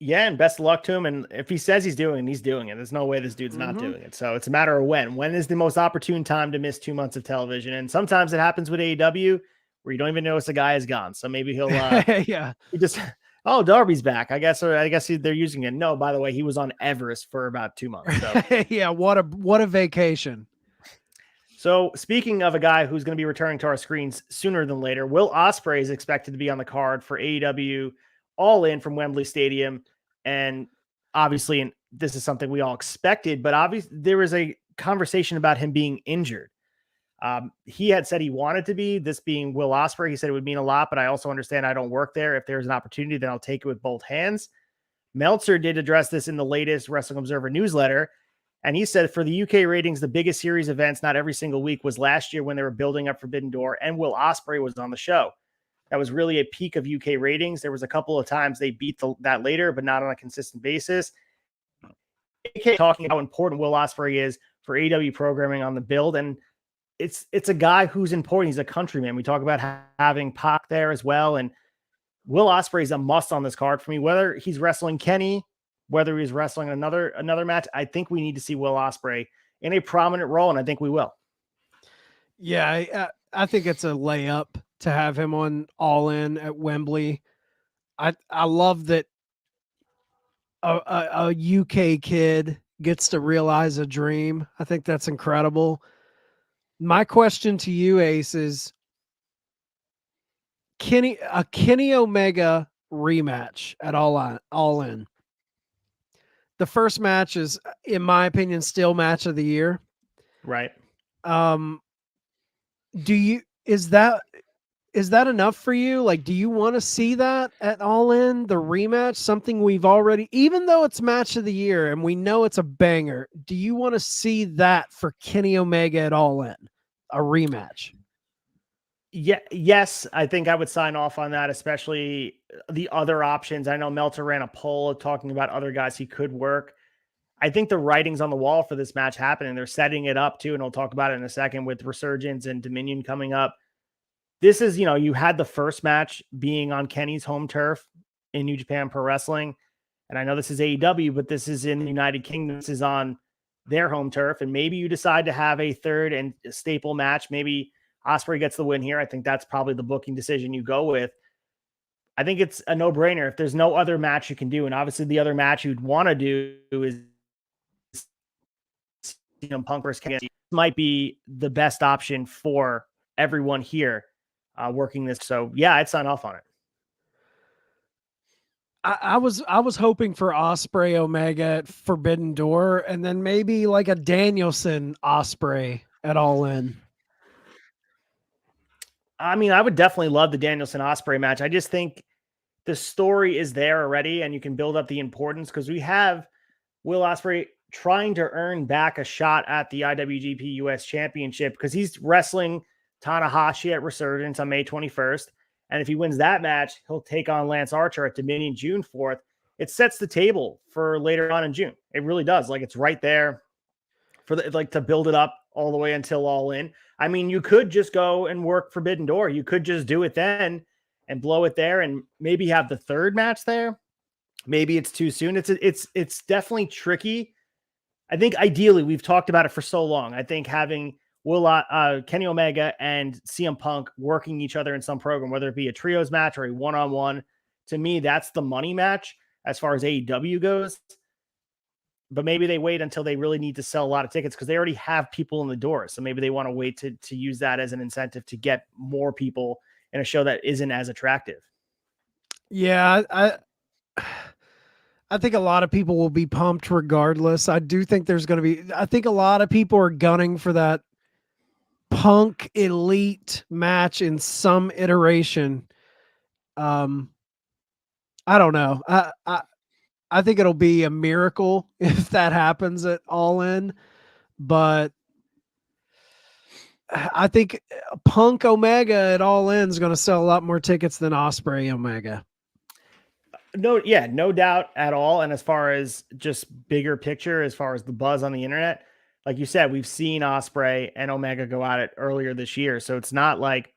[SPEAKER 1] Yeah, and best of luck to him. And if he says he's doing it, There's no way this dude's not doing it. So it's a matter of when. When is the most opportune time to miss 2 months of television? And sometimes it happens with AEW where you don't even notice a guy is gone. So maybe he'll
[SPEAKER 2] yeah.
[SPEAKER 1] He just Darby's back. I guess they're using it. No, by the way, he was on Everest for about 2 months. So.
[SPEAKER 2] Yeah, what a vacation.
[SPEAKER 1] So speaking of a guy who's going to be returning to our screens sooner than later, Will Ospreay is expected to be on the card for AEW All In from Wembley Stadium. And obviously, and this is something we all expected, but obviously there was a conversation about him being injured. He had said he wanted to be, this being Will Ospreay. He said it would mean a lot, but I also understand I don't work there. If there's an opportunity, then I'll take it with both hands. Meltzer did address this in the latest Wrestling Observer newsletter. And he said for the UK ratings, the biggest series events, not every single week, was last year when they were building up Forbidden Door and Will Ospreay was on the show. That was really a peak of UK ratings. There was a couple of times they beat that later, but not on a consistent basis. AK talking how important Will Ospreay is for AEW programming on the build. And it's a guy who's important. He's a countryman. We talk about having Pac there as well. And Will Ospreay is a must on this card for me, whether he's wrestling Kenny, whether he's wrestling another match. I think we need to see Will Ospreay in a prominent role, and I think we will.
[SPEAKER 2] Yeah, I think it's a layup to have him on All In at Wembley. I love that a UK kid gets to realize a dream. I think that's incredible. My question to you, Ace, is Kenny Omega rematch at All In. The first match is, in my opinion, still match of the year.
[SPEAKER 1] Right.
[SPEAKER 2] Is that enough for you? Like, do you want to see that at All In, the rematch, something we've already, even though it's match of the year and we know it's a banger, do you want to see that for Kenny Omega at All In, a rematch?
[SPEAKER 1] Yeah. Yes. I think I would sign off on that, especially the other options. I know Meltzer ran a poll talking about other guys he could work. I think the writing's on the wall for this match happening. They're setting it up too. And we'll talk about it in a second with Resurgence and Dominion coming up. This is, you had the first match being on Kenny's home turf in New Japan Pro Wrestling. And I know this is AEW, but this is in the United Kingdom. This is on their home turf. And maybe you decide to have a third and staple match. Maybe Ospreay gets the win here. I think that's probably the booking decision you go with. I think it's a no-brainer if there's no other match you can do. And obviously the other match you'd want to do is Punk versus Kenny. Might be the best option for everyone here. Working this. So yeah, I'd sign off on it.
[SPEAKER 2] I was hoping for Ospreay Omega at Forbidden Door, and then maybe like a Danielson Ospreay at All In.
[SPEAKER 1] I mean, I would definitely love the Danielson Ospreay match. I just think the story is there already and you can build up the importance, because we have Will Ospreay trying to earn back a shot at the IWGP US Championship, because he's wrestling Tanahashi at Resurgence on May 21st. And if he wins that match, he'll take on Lance Archer at Dominion June 4th. It sets the table for later on in June. It really does. Like, it's right there for to build it up all the way until All In. I mean, you could just go and work Forbidden Door. You could just do it then and blow it there and maybe have the third match there. Maybe it's too soon. It's definitely tricky. I think ideally, we've talked about it for so long. I think having Kenny Omega and CM Punk working each other in some program, whether it be a trios match or a one-on-one, to me, that's the money match as far as AEW goes. But maybe they wait until they really need to sell a lot of tickets, because they already have people in the door. So maybe they want to wait to use that as an incentive to get more people in a show that isn't as attractive.
[SPEAKER 2] Yeah, I think a lot of people will be pumped regardless. I do think there's going to be, I think a lot of people are gunning for that Punk Elite match in some iteration. I don't know. I think it'll be a miracle if that happens at All In, but I think Punk Omega at All In is going to sell a lot more tickets than Ospreay Omega.
[SPEAKER 1] No doubt at all. And as far as just bigger picture, as far as the buzz on the internet, like you said, we've seen Ospreay and Omega go at it earlier this year. So it's not like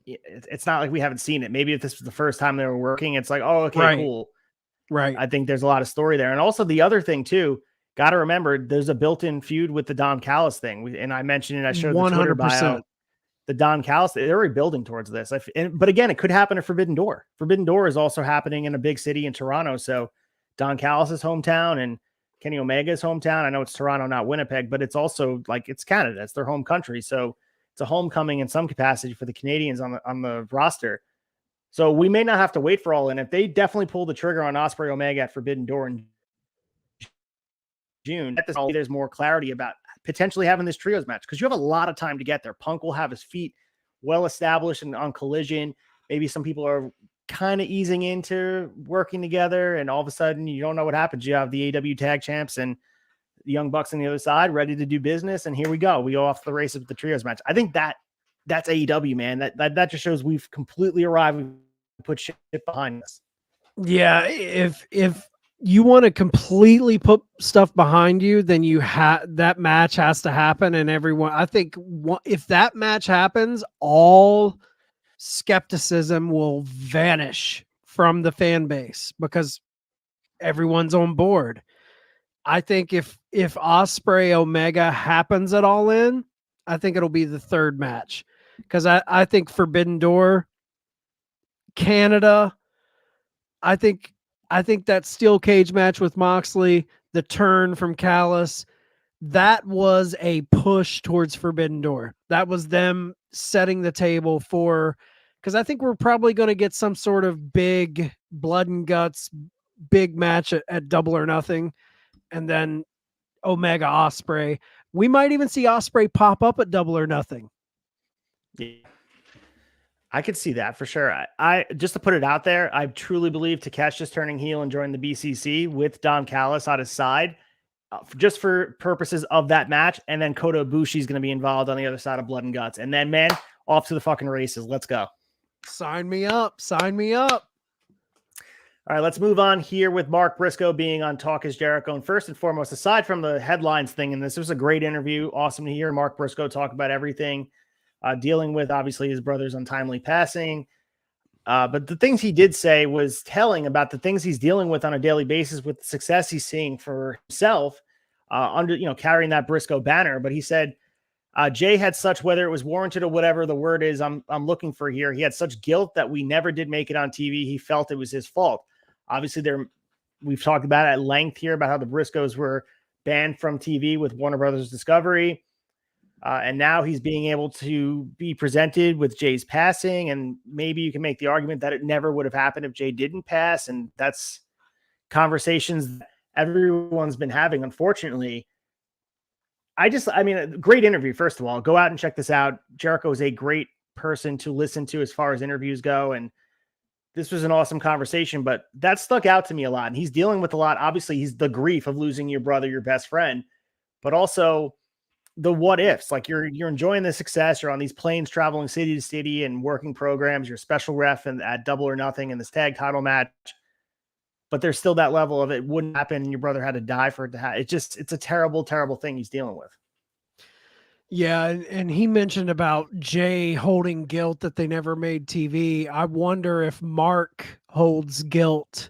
[SPEAKER 1] we haven't seen it. Maybe if this was the first time they were working, it's like, oh, okay,
[SPEAKER 2] right.
[SPEAKER 1] Cool.
[SPEAKER 2] Right.
[SPEAKER 1] I think there's a lot of story there. And also the other thing too, got to remember, there's a built-in feud with the Don Callis thing. And I mentioned it, I showed the
[SPEAKER 2] 100%.
[SPEAKER 1] Twitter bio. The Don Callis, they're already building towards this. But again, it could happen at Forbidden Door. Forbidden Door is also happening in a big city in Toronto. So Don Callis' hometown and Kenny Omega's hometown. I know it's Toronto, not Winnipeg, but it's also like, it's Canada. It's their home country. So it's a homecoming in some capacity for the Canadians on the roster. So we may not have to wait for All In. If they definitely pull the trigger on Ospreay Omega at Forbidden Door in June, there's more clarity about potentially having this trios match, because you have a lot of time to get there. Punk will have his feet well established and on Collision. Maybe some people are kind of easing into working together, and all of a sudden you don't know what happens. You have the AEW tag champs and the Young Bucks on the other side ready to do business, and here we go. We go off the races with the trios match. I think that's AEW, man. That just shows we've completely arrived. We put shit behind us.
[SPEAKER 2] Yeah, if you want to completely put stuff behind you, then that match has to happen. And everyone, I think if that match happens, all skepticism will vanish from the fan base, because everyone's on board. I think if Ospreay Omega happens at All In, I think it'll be the third match, because I think Forbidden Door, Canada, I think that steel cage match with Moxley, the turn from Callis, that was a push towards Forbidden Door. That was them setting the table for, because I think we're probably going to get some sort of big blood and guts, big match at Double or Nothing. And then Omega Ospreay. We might even see Ospreay pop up at Double or Nothing.
[SPEAKER 1] Yeah. I could see that for sure. I just to put it out there, I truly believe Takeshita's turning heel and joining the BCC with Don Callis on his side, just for purposes of that match. And then Kota Ibushi is going to be involved on the other side of Blood and Guts. And then, man, off to the fucking races. Let's go.
[SPEAKER 2] Sign me up. Sign me up.
[SPEAKER 1] All right, let's move on here with Mark Briscoe being on Talk is Jericho. And first and foremost, aside from the headlines thing, and this was a great interview. Awesome to hear Mark Briscoe talk about everything. Dealing with, obviously, his brother's untimely passing. But the things he did say was telling about the things he's dealing with on a daily basis with the success he's seeing for himself carrying that Briscoe banner. But he said, Jay had such, whether it was warranted or whatever the word is I'm looking for here, he had such guilt that we never did make it on TV. He felt it was his fault. Obviously, we've talked about it at length here about how the Briscoes were banned from TV with Warner Brothers Discovery. And now he's being able to be presented with Jay's passing. And maybe you can make the argument that it never would have happened if Jay didn't pass. And that's conversations that everyone's been having, unfortunately. I mean, a great interview, first of all. Go out and check this out. Jericho is a great person to listen to as far as interviews go. And this was an awesome conversation, but that stuck out to me a lot. And he's dealing with a lot. Obviously, he's the grief of losing your brother, your best friend, but also the what ifs. Like you're enjoying the success. You're on these planes traveling city to city and working programs. You're special ref and at Double or Nothing in this tag title match. But there's still that level of it wouldn't happen and your brother had to die for it to happen. It's a terrible, terrible thing he's dealing with.
[SPEAKER 2] Yeah, and he mentioned about Jay holding guilt that they never made TV. I wonder if Mark holds guilt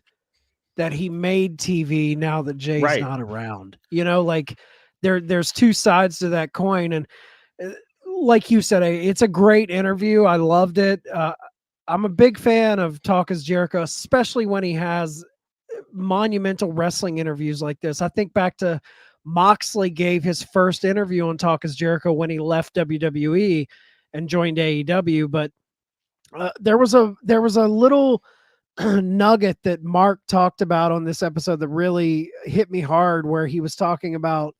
[SPEAKER 2] that he made TV now that Jay's
[SPEAKER 1] Right.
[SPEAKER 2] not around. Like there's two sides to that coin. And like you said, it's a great interview. I loved it. I'm a big fan of Talk is Jericho, especially when he has monumental wrestling interviews like this. I think back to Moxley gave his first interview on Talk is Jericho when he left WWE and joined AEW. But there was a little nugget that Mark talked about on this episode that really hit me hard, where he was talking about,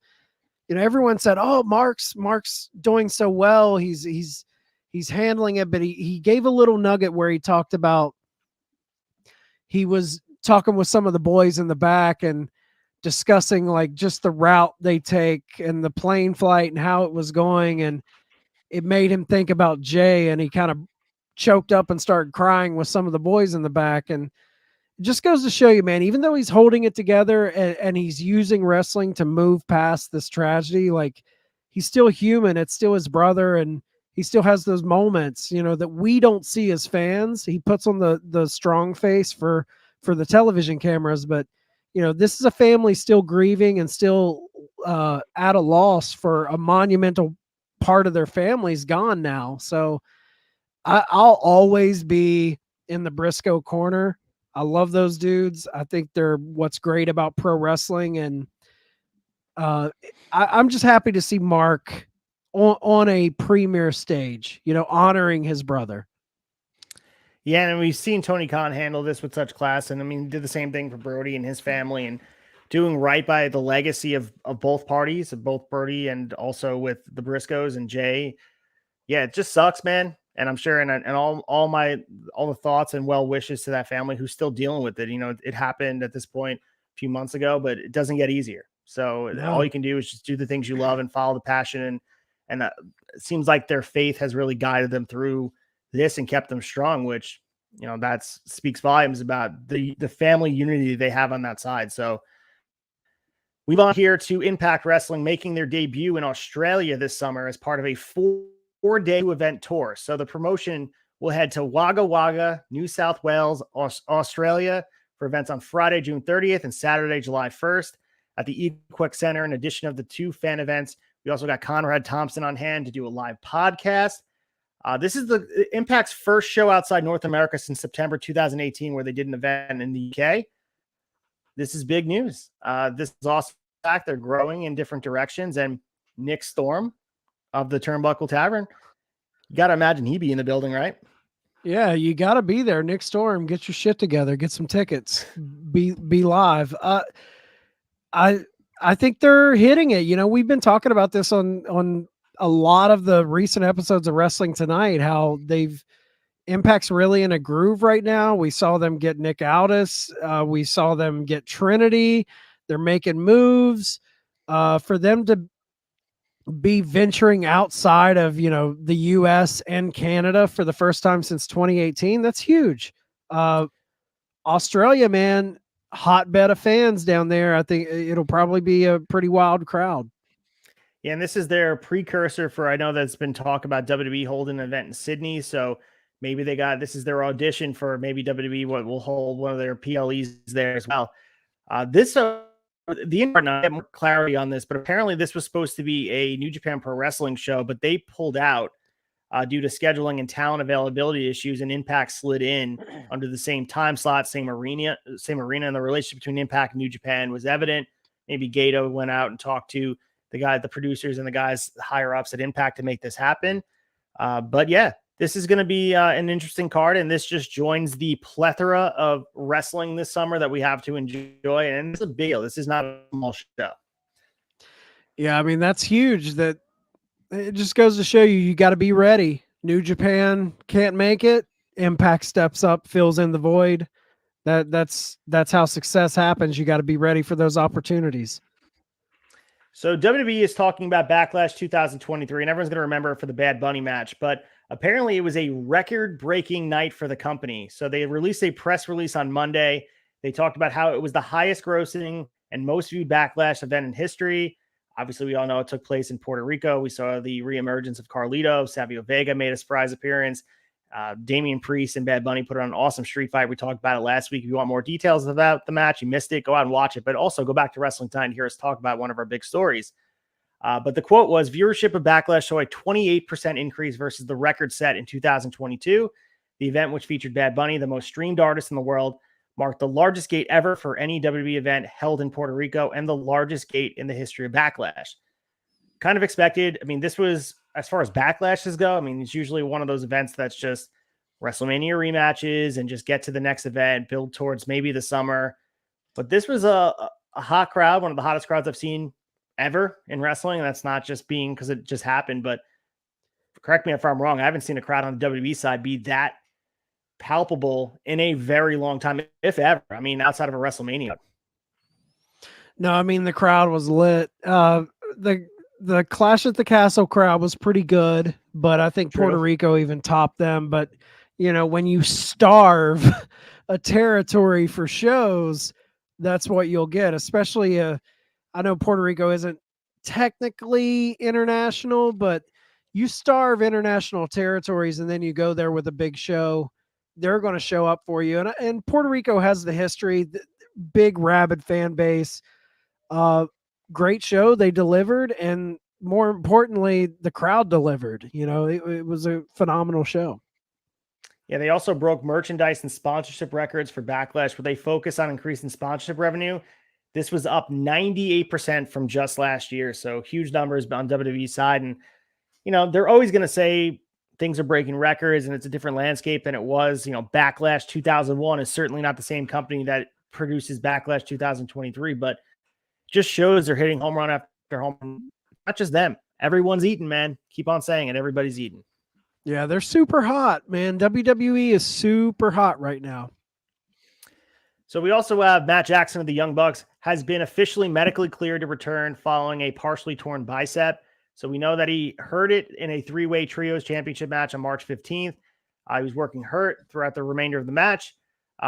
[SPEAKER 2] everyone said, "Oh, Mark's doing so well. He's handling it," but he gave a little nugget where he talked about he was talking with some of the boys in the back and discussing like just the route they take and the plane flight and how it was going. And it made him think about Jay, and he kind of choked up and started crying with some of the boys in the back. And it just goes to show you, man, even though he's holding it together and he's using wrestling to move past this tragedy, like he's still human. It's still his brother. And he still has those moments, that we don't see as fans. He puts on the strong face for the television cameras, but this is a family still grieving and still at a loss for a monumental part of their family's gone now. So I'll always be in the Briscoe corner. I love those dudes. I think they're what's great about pro wrestling. And I'm just happy to see Mark on a premier stage, honoring his brother.
[SPEAKER 1] Yeah, and we've seen Tony Khan handle this with such class. And I mean, did the same thing for Brody and his family and doing right by the legacy of both parties, of both Brody and also with the Briscoes and Jay. Yeah, it just sucks, man. And I'm sure, and all the thoughts and well wishes to that family who's still dealing with it. It happened at this point a few months ago, but it doesn't get easier. So all you can do is just do the things you love and follow the passion. And it seems like their faith has really guided them through this and kept them strong, which, that speaks volumes about the family unity they have on that side. So we've on here to Impact Wrestling, making their debut in Australia this summer as part of a four-day event tour. So the promotion will head to Wagga Wagga, New South Wales, Australia for events on Friday, June 30th and Saturday, July 1st at the Equix Center. In addition of the two fan events, we also got Conrad Thompson on hand to do a live podcast. This is the Impact's first show outside North America since September 2018, where they did an event in the UK. This is big news. This is awesome. In fact, they're growing in different directions. And Nick Storm of the Turnbuckle Tavern, you got to imagine he'd be in the building, right?
[SPEAKER 2] Yeah, you got to be there. Nick Storm, get your shit together, get some tickets, be live. I think they're hitting it. We've been talking about this on a lot of the recent episodes of Wrestling Tonight, how Impact's really in a groove right now. We saw them get Nick Aldis. We saw them get Trinity. They're making moves. For them to be venturing outside of, the US and Canada for the first time since 2018, that's huge. Australia, man, hotbed of fans down there. I think it'll probably be a pretty wild crowd.
[SPEAKER 1] Yeah, and this is their precursor for, I know that's been talk about WWE holding an event in Sydney. So maybe this is their audition for maybe WWE will hold one of their PLEs there as well. The internet, I have more clarity on this, but apparently this was supposed to be a New Japan Pro Wrestling show, but they pulled out due to scheduling and talent availability issues, and Impact slid in under the same time slot, same arena, and the relationship between Impact and New Japan was evident. Maybe Gato went out and talked to the producers and the guys higher ups at Impact to make this happen. But yeah, this is going to be an interesting card, and this just joins the plethora of wrestling this summer that we have to enjoy. And it's a big deal. This is not a small show.
[SPEAKER 2] Yeah, I mean, that's huge. That it just goes to show you got to be ready. New Japan can't make it. Impact steps up, fills in the void. That's how success happens. You got to be ready for those opportunities.
[SPEAKER 1] So WWE is talking about Backlash 2023, and everyone's going to remember it for the Bad Bunny match, but apparently it was a record-breaking night for the company. So they released a press release on Monday. They talked about how it was the highest grossing and most viewed Backlash event in history. Obviously, we all know it took place in Puerto Rico. We saw the reemergence of Carlito. Savio Vega made a surprise appearance. Damian Priest and Bad Bunny put on an awesome street fight. We talked about it last week. If you want more details about the match, you missed it, go out and watch it. But also go back to Wrestling Time to hear us talk about one of our big stories. But the quote was, viewership of Backlash saw a 28% increase versus the record set in 2022. The event, which featured Bad Bunny, the most streamed artist in the world, marked the largest gate ever for any WWE event held in Puerto Rico and the largest gate in the history of Backlash. Kind of expected. I mean, this was, as far as Backlashes go, I mean, it's usually one of those events that's just WrestleMania rematches and just get to the next event, build towards maybe the summer. But this was a hot crowd, one of the hottest crowds I've seen ever in wrestling. And that's not just being because it just happened, but correct me if I'm wrong. I haven't seen a crowd on the WWE side be that palpable in a very long time, if ever. I mean, outside of a WrestleMania.
[SPEAKER 2] No, I mean, the crowd was lit. The Clash at the Castle crowd was pretty good, but I think Puerto Rico even topped them. But, you know, when you starve a territory for shows, that's what you'll get, especially I know Puerto Rico isn't technically international, but you starve international territories and then you go there with a big show, they're going to show up for you. And Puerto Rico has the history, the big rabid fan base, great show. They delivered. And more importantly, the crowd delivered. You know, it was a phenomenal show.
[SPEAKER 1] Yeah, they also broke merchandise and sponsorship records for Backlash, where they focus on increasing sponsorship revenue. This was up 98% from just last year. So huge numbers on WWE side. And, you know, they're always going to say things are breaking records and it's a different landscape than it was. You know, Backlash 2001 is certainly not the same company that produces Backlash 2023, but just shows they're hitting home run after home run. Not just them. Everyone's eating, man. Keep on saying it. Everybody's eating.
[SPEAKER 2] Yeah, they're super hot, man. WWE is super hot right now.
[SPEAKER 1] So we also have Matt Jackson of the Young Bucks has been officially medically cleared to return following a partially torn bicep. So we know that he hurt it in a three-way trios championship match on March 15th. He was working hurt throughout the remainder of the match.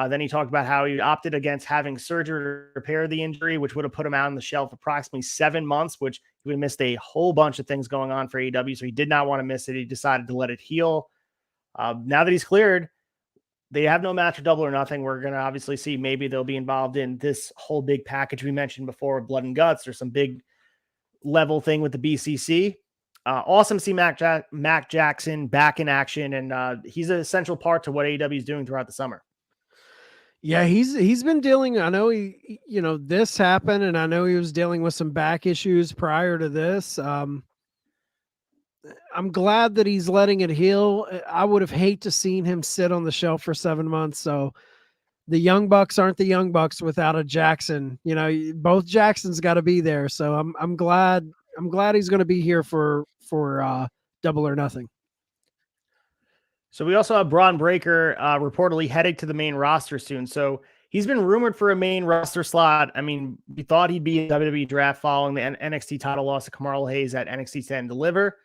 [SPEAKER 1] Then he talked about how he opted against having surgery to repair the injury, which would have put him out on the shelf approximately 7 months, which he would have missed a whole bunch of things going on for AEW. So he did not want to miss it. He decided to let it heal. Now that he's cleared, they have no match or Double or Nothing. We're going to obviously see maybe they'll be involved in this whole big package we mentioned before with Blood and Guts or some big level thing with the BCC. Awesome to see Mac Jackson back in action, and he's an essential part to what AEW is doing throughout the summer.
[SPEAKER 2] Yeah, he's been dealing. I know this happened, and I know he was dealing with some back issues prior to this. I'm glad that he's letting it heal. I would have hated to seen him sit on the shelf for 7 months. So the Young Bucks aren't the Young Bucks without a Jackson. You know, both Jacksons got to be there. So I'm glad he's going to be here for Double or Nothing.
[SPEAKER 1] So we also have Braun Breaker reportedly heading to the main roster soon. So he's been rumored for a main roster slot. I mean, we thought he'd be in the WWE draft following the NXT title loss to Carmelo Hayes at NXT Stand and Deliver.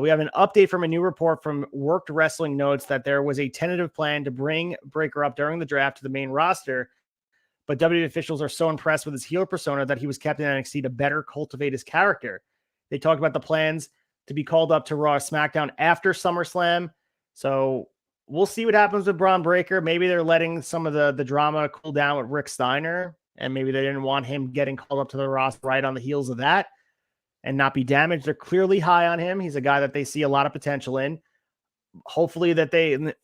[SPEAKER 1] We have an update from a new report from Worked Wrestling Notes that there was a tentative plan to bring Breaker up during the draft to the main roster, but WWE officials are so impressed with his heel persona that he was kept in NXT to better cultivate his character. They talked about the plans to be called up to Raw or SmackDown after SummerSlam. So we'll see what happens with Braun Breaker. Maybe they're letting some of the drama cool down with Rick Steiner, and maybe they didn't want him getting called up to the roster right on the heels of that and not be damaged. They're clearly high on him. He's a guy that they see a lot of potential in. Hopefully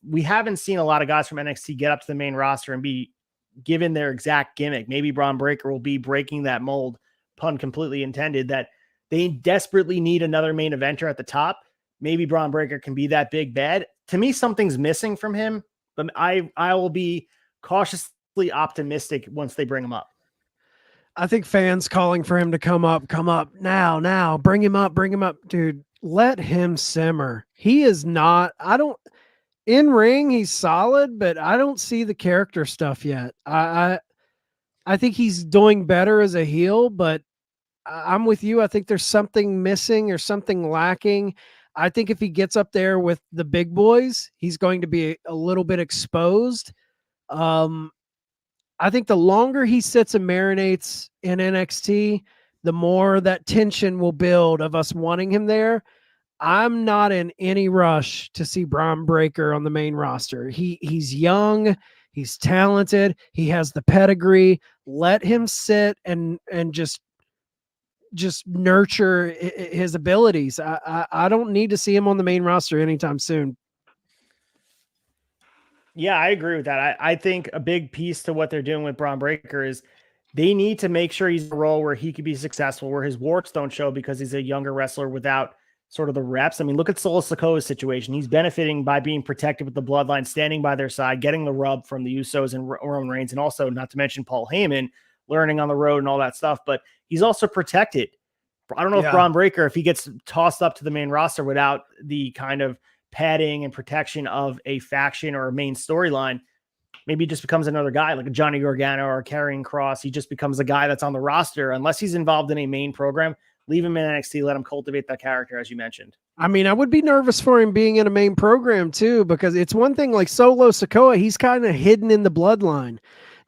[SPEAKER 1] we haven't seen a lot of guys from NXT get up to the main roster and be given their exact gimmick. Maybe Braun Breaker will be breaking that mold, pun completely intended, that they desperately need another main eventer at the top. Maybe Braun Breaker can be that big bad. To me, something's missing from him, but I will be cautiously optimistic once they bring him up.
[SPEAKER 2] I think fans calling for him to come up now, bring him up, dude, let him simmer. He is not, in ring, he's solid, but I don't see the character stuff yet. I think he's doing better as a heel, but I'm with you. I think there's something missing or something lacking. I think if he gets up there with the big boys, he's going to be a little bit exposed. I think the longer he sits and marinates in NXT, the more that tension will build of us wanting him there. I'm not in any rush to see Braun Breaker on the main roster. He's young, he's talented, he has the pedigree. Let him sit and just nurture his abilities. I don't need to see him on the main roster anytime soon.
[SPEAKER 1] Yeah, I agree with that. I think a big piece to what they're doing with Braun Breaker is they need to make sure he's in a role where he could be successful, where his warts don't show because he's a younger wrestler without sort of the reps. I mean, look at Solo Sikoa's situation. He's benefiting by being protected with the bloodline, standing by their side, getting the rub from the Usos and Roman Reigns, and also not to mention Paul Heyman, learning on the road and all that stuff. But he's also protected. I don't know if Braun Breaker, if he gets tossed up to the main roster without the kind of padding and protection of a faction or a main storyline, maybe he just becomes another guy like a Johnny Gargano or a Karrion Kross. He just becomes a guy that's on the roster. Unless he's involved in a main program, leave him in NXT, let him cultivate that character, as you mentioned.
[SPEAKER 2] I mean, I would be nervous for him being in a main program too, because it's one thing like Solo Sikoa, he's kind of hidden in the bloodline.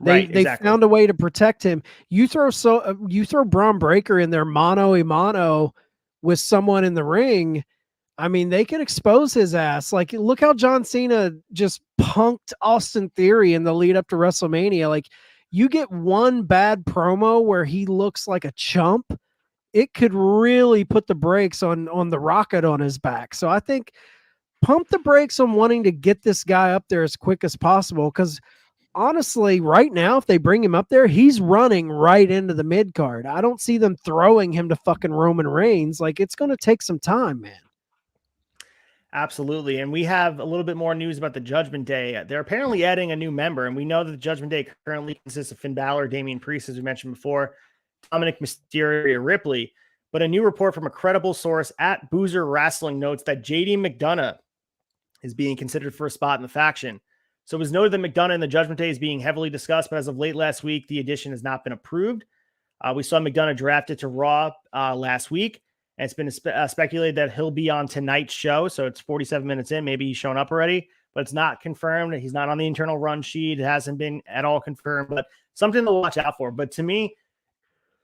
[SPEAKER 2] They found a way to protect him. You throw Braun Breaker in there mano a mano with someone in the ring. I mean, they could expose his ass. Like, look how John Cena just punked Austin Theory in the lead up to WrestleMania. Like, you get one bad promo where he looks like a chump, it could really put the brakes on the rocket on his back. So I think pump the brakes on wanting to get this guy up there as quick as possible, because honestly, right now, if they bring him up there, he's running right into the mid card. I don't see them throwing him to fucking Roman Reigns. Like, it's going to take some time, man.
[SPEAKER 1] Absolutely. And we have a little bit more news about the Judgment Day. They're apparently adding a new member, and we know that the Judgment Day currently consists of Finn Balor, Damian Priest, as we mentioned before, Dominic Mysterio, Ripley. But a new report from a credible source at Boozer Wrestling notes that JD McDonough is being considered for a spot in the faction. So it was noted that McDonough and the Judgment Day is being heavily discussed, but as of late last week, the addition has not been approved. We saw McDonough drafted to Raw last week. And it's been speculated that he'll be on tonight's show. So it's 47 minutes in. Maybe he's shown up already, but it's not confirmed. He's not on the internal run sheet. It hasn't been at all confirmed, but something to watch out for. But to me,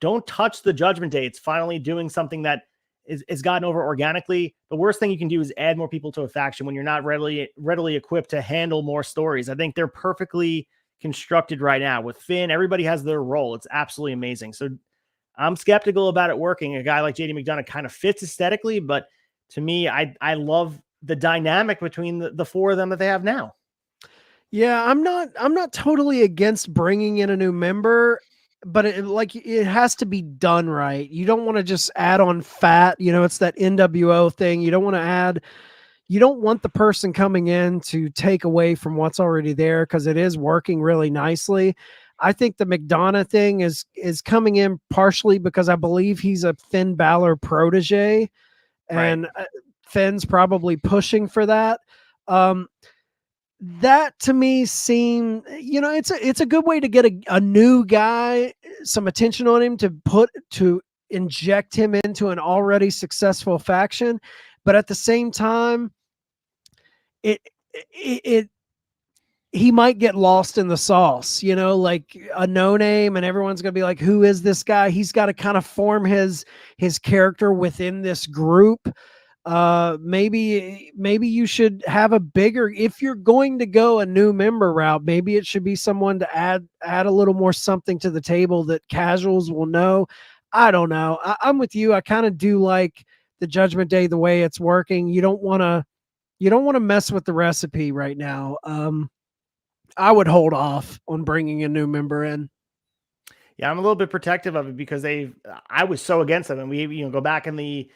[SPEAKER 1] don't touch the Judgment Day. It's finally doing something that is gotten over organically. The worst thing you can do is add more people to a faction when you're not readily equipped to handle more stories. I think they're perfectly constructed right now with Finn. Everybody has their role. It's absolutely amazing. So I'm skeptical about it working. A guy like JD McDonough kind of fits aesthetically, but to me, I love the dynamic between the four of them that they have now.
[SPEAKER 2] Yeah, I'm not totally against bringing in a new member, but it has to be done right. You don't want to just add on fat. It's that NWO thing. You don't want the person coming in to take away from what's already there, because it is working really nicely. I think the McDonough thing is coming in partially because I believe he's a Finn Balor protege, and Finn's probably pushing for that. That to me seemed, it's a good way to get a new guy, some attention on him, to inject him into an already successful faction. But at the same time, he might get lost in the sauce, like a no name, and everyone's going to be like, who is this guy? He's got to kind of form his character within this group. Maybe you should have if you're going to go a new member route, maybe it should be someone to add a little more something to the table that casuals will know. I don't know. I'm with you. I kind of do like the Judgment Day the way it's working. You don't want to mess with the recipe right now. I would hold off on bringing a new member in.
[SPEAKER 1] Yeah, I'm a little bit protective of it because I was so against them. And we, go back in the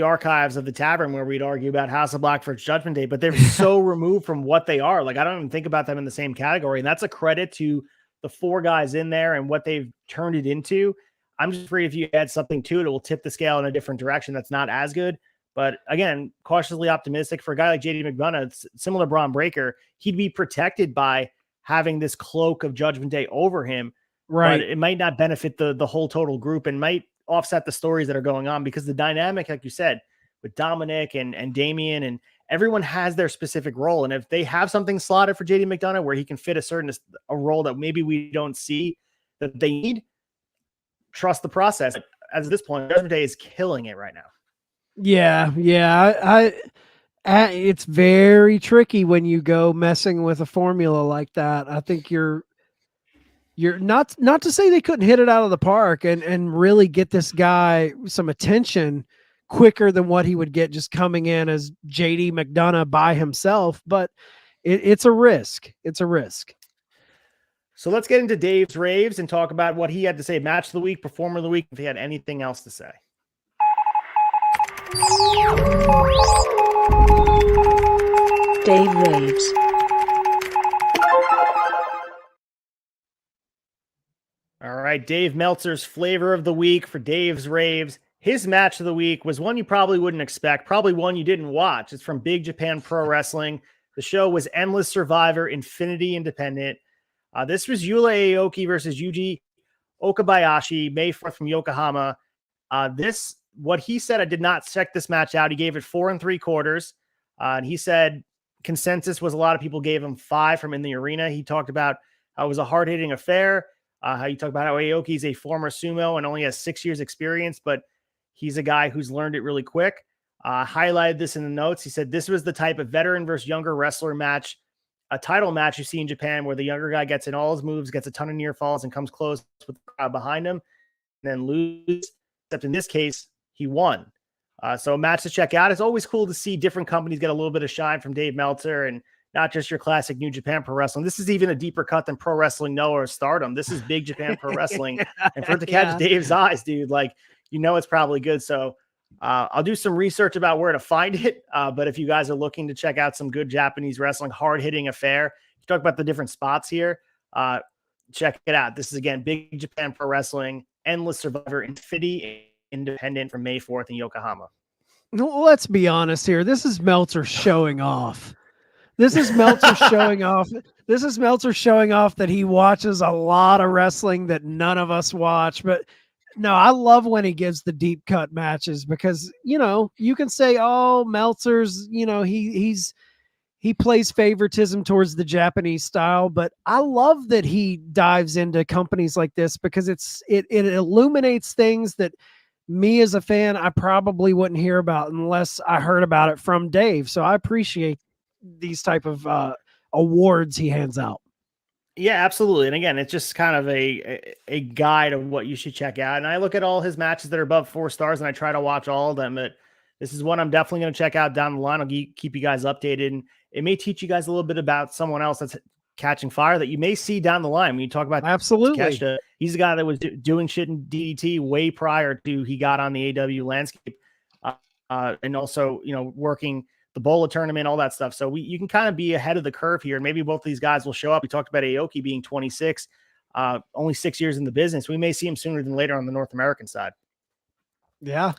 [SPEAKER 1] archives of the tavern where we'd argue about House of Black versus Judgment Day, but they're so removed from what they are. Like, I don't even think about them in the same category. And that's a credit to the four guys in there and what they've turned it into. I'm just afraid if you add something to it, it will tip the scale in a different direction that's not as good. But again, cautiously optimistic for a guy like JD McDonough, it's similar to Braun Breaker. He'd be protected by having this cloak of Judgment Day over him.
[SPEAKER 2] Right.
[SPEAKER 1] But it might not benefit the whole total group and might offset the stories that are going on, because the dynamic, like you said, with Dominic and Damian, and everyone has their specific role. And if they have something slotted for JD McDonough where he can fit a role that maybe we don't see that they need, trust the process. At this point, Judgment Day is killing it right now.
[SPEAKER 2] Yeah. It's very tricky when you go messing with a formula like that. I think you're not to say they couldn't hit it out of the park and really get this guy some attention quicker than what he would get just coming in as JD McDonough by himself, but it's a risk. It's a risk.
[SPEAKER 1] So let's get into Dave's raves and talk about what he had to say. Match of the week, performer of the week, if he had anything else to say.
[SPEAKER 3] Dave raves.
[SPEAKER 1] All right, Dave Meltzer's flavor of the week for Dave's raves. His match of the week was one you probably wouldn't expect, probably one you didn't watch. It's from Big Japan Pro Wrestling. The show was Endless Survivor Infinity Independent. This was Yula Aoki versus Yuji Okabayashi, May 4th from Yokohama. What he said, I did not check this match out. He gave it 4 3/4. And he said consensus was a lot of people gave him 5 from In the Arena. He talked about how it was a hard-hitting affair. How you talk about how Aoki is a former sumo and only has 6 years experience, but he's a guy who's learned it really quick. Highlighted this in the notes. He said this was the type of veteran versus younger wrestler match, a title match you see in Japan, where the younger guy gets in all his moves, gets a ton of near falls, and comes close with the crowd behind him, and then lose. Except in this case, he won. So a match to check out. It's always cool to see different companies get a little bit of shine from Dave Meltzer, and not just your classic New Japan Pro Wrestling. This is even a deeper cut than Pro Wrestling Noah or Stardom. This is Big Japan Pro Wrestling. And for it to catch Dave's eyes, dude, like, it's probably good. So I'll do some research about where to find it. But if you guys are looking to check out some good Japanese wrestling, hard-hitting affair, you talk about the different spots here, check it out. This is, again, Big Japan Pro Wrestling, Endless Survivor Infinity Independent from May 4th in Yokohama.
[SPEAKER 2] Well, let's be honest here. This is Meltzer showing off. This is Meltzer showing off. This is Meltzer showing off that he watches a lot of wrestling that none of us watch. But no, I love when he gives the deep cut matches, because, you can say, oh, Meltzer's, he plays favoritism towards the Japanese style, but I love that he dives into companies like this, because it illuminates things that me as a fan, I probably wouldn't hear about unless I heard about it from Dave. So I appreciate these type of awards he hands out.
[SPEAKER 1] Yeah, absolutely. And again, it's just kind of a guide of what you should check out. And I look at all his matches that are above 4 stars, and I try to watch all of them. But this is one I'm definitely going to check out down the line. I'll keep you guys updated. And it may teach you guys a little bit about someone else that's catching fire that you may see down the line. When you talk about
[SPEAKER 2] absolutely,
[SPEAKER 1] Takeshita, he's a guy that was doing shit in DDT way prior to he got on the AEW landscape, and also working the Bola tournament, all that stuff. So you can kind of be ahead of the curve here. And maybe both of these guys will show up. We talked about Aoki being 26, only 6 years in the business. We may see him sooner than later on the North American side.
[SPEAKER 2] Yeah.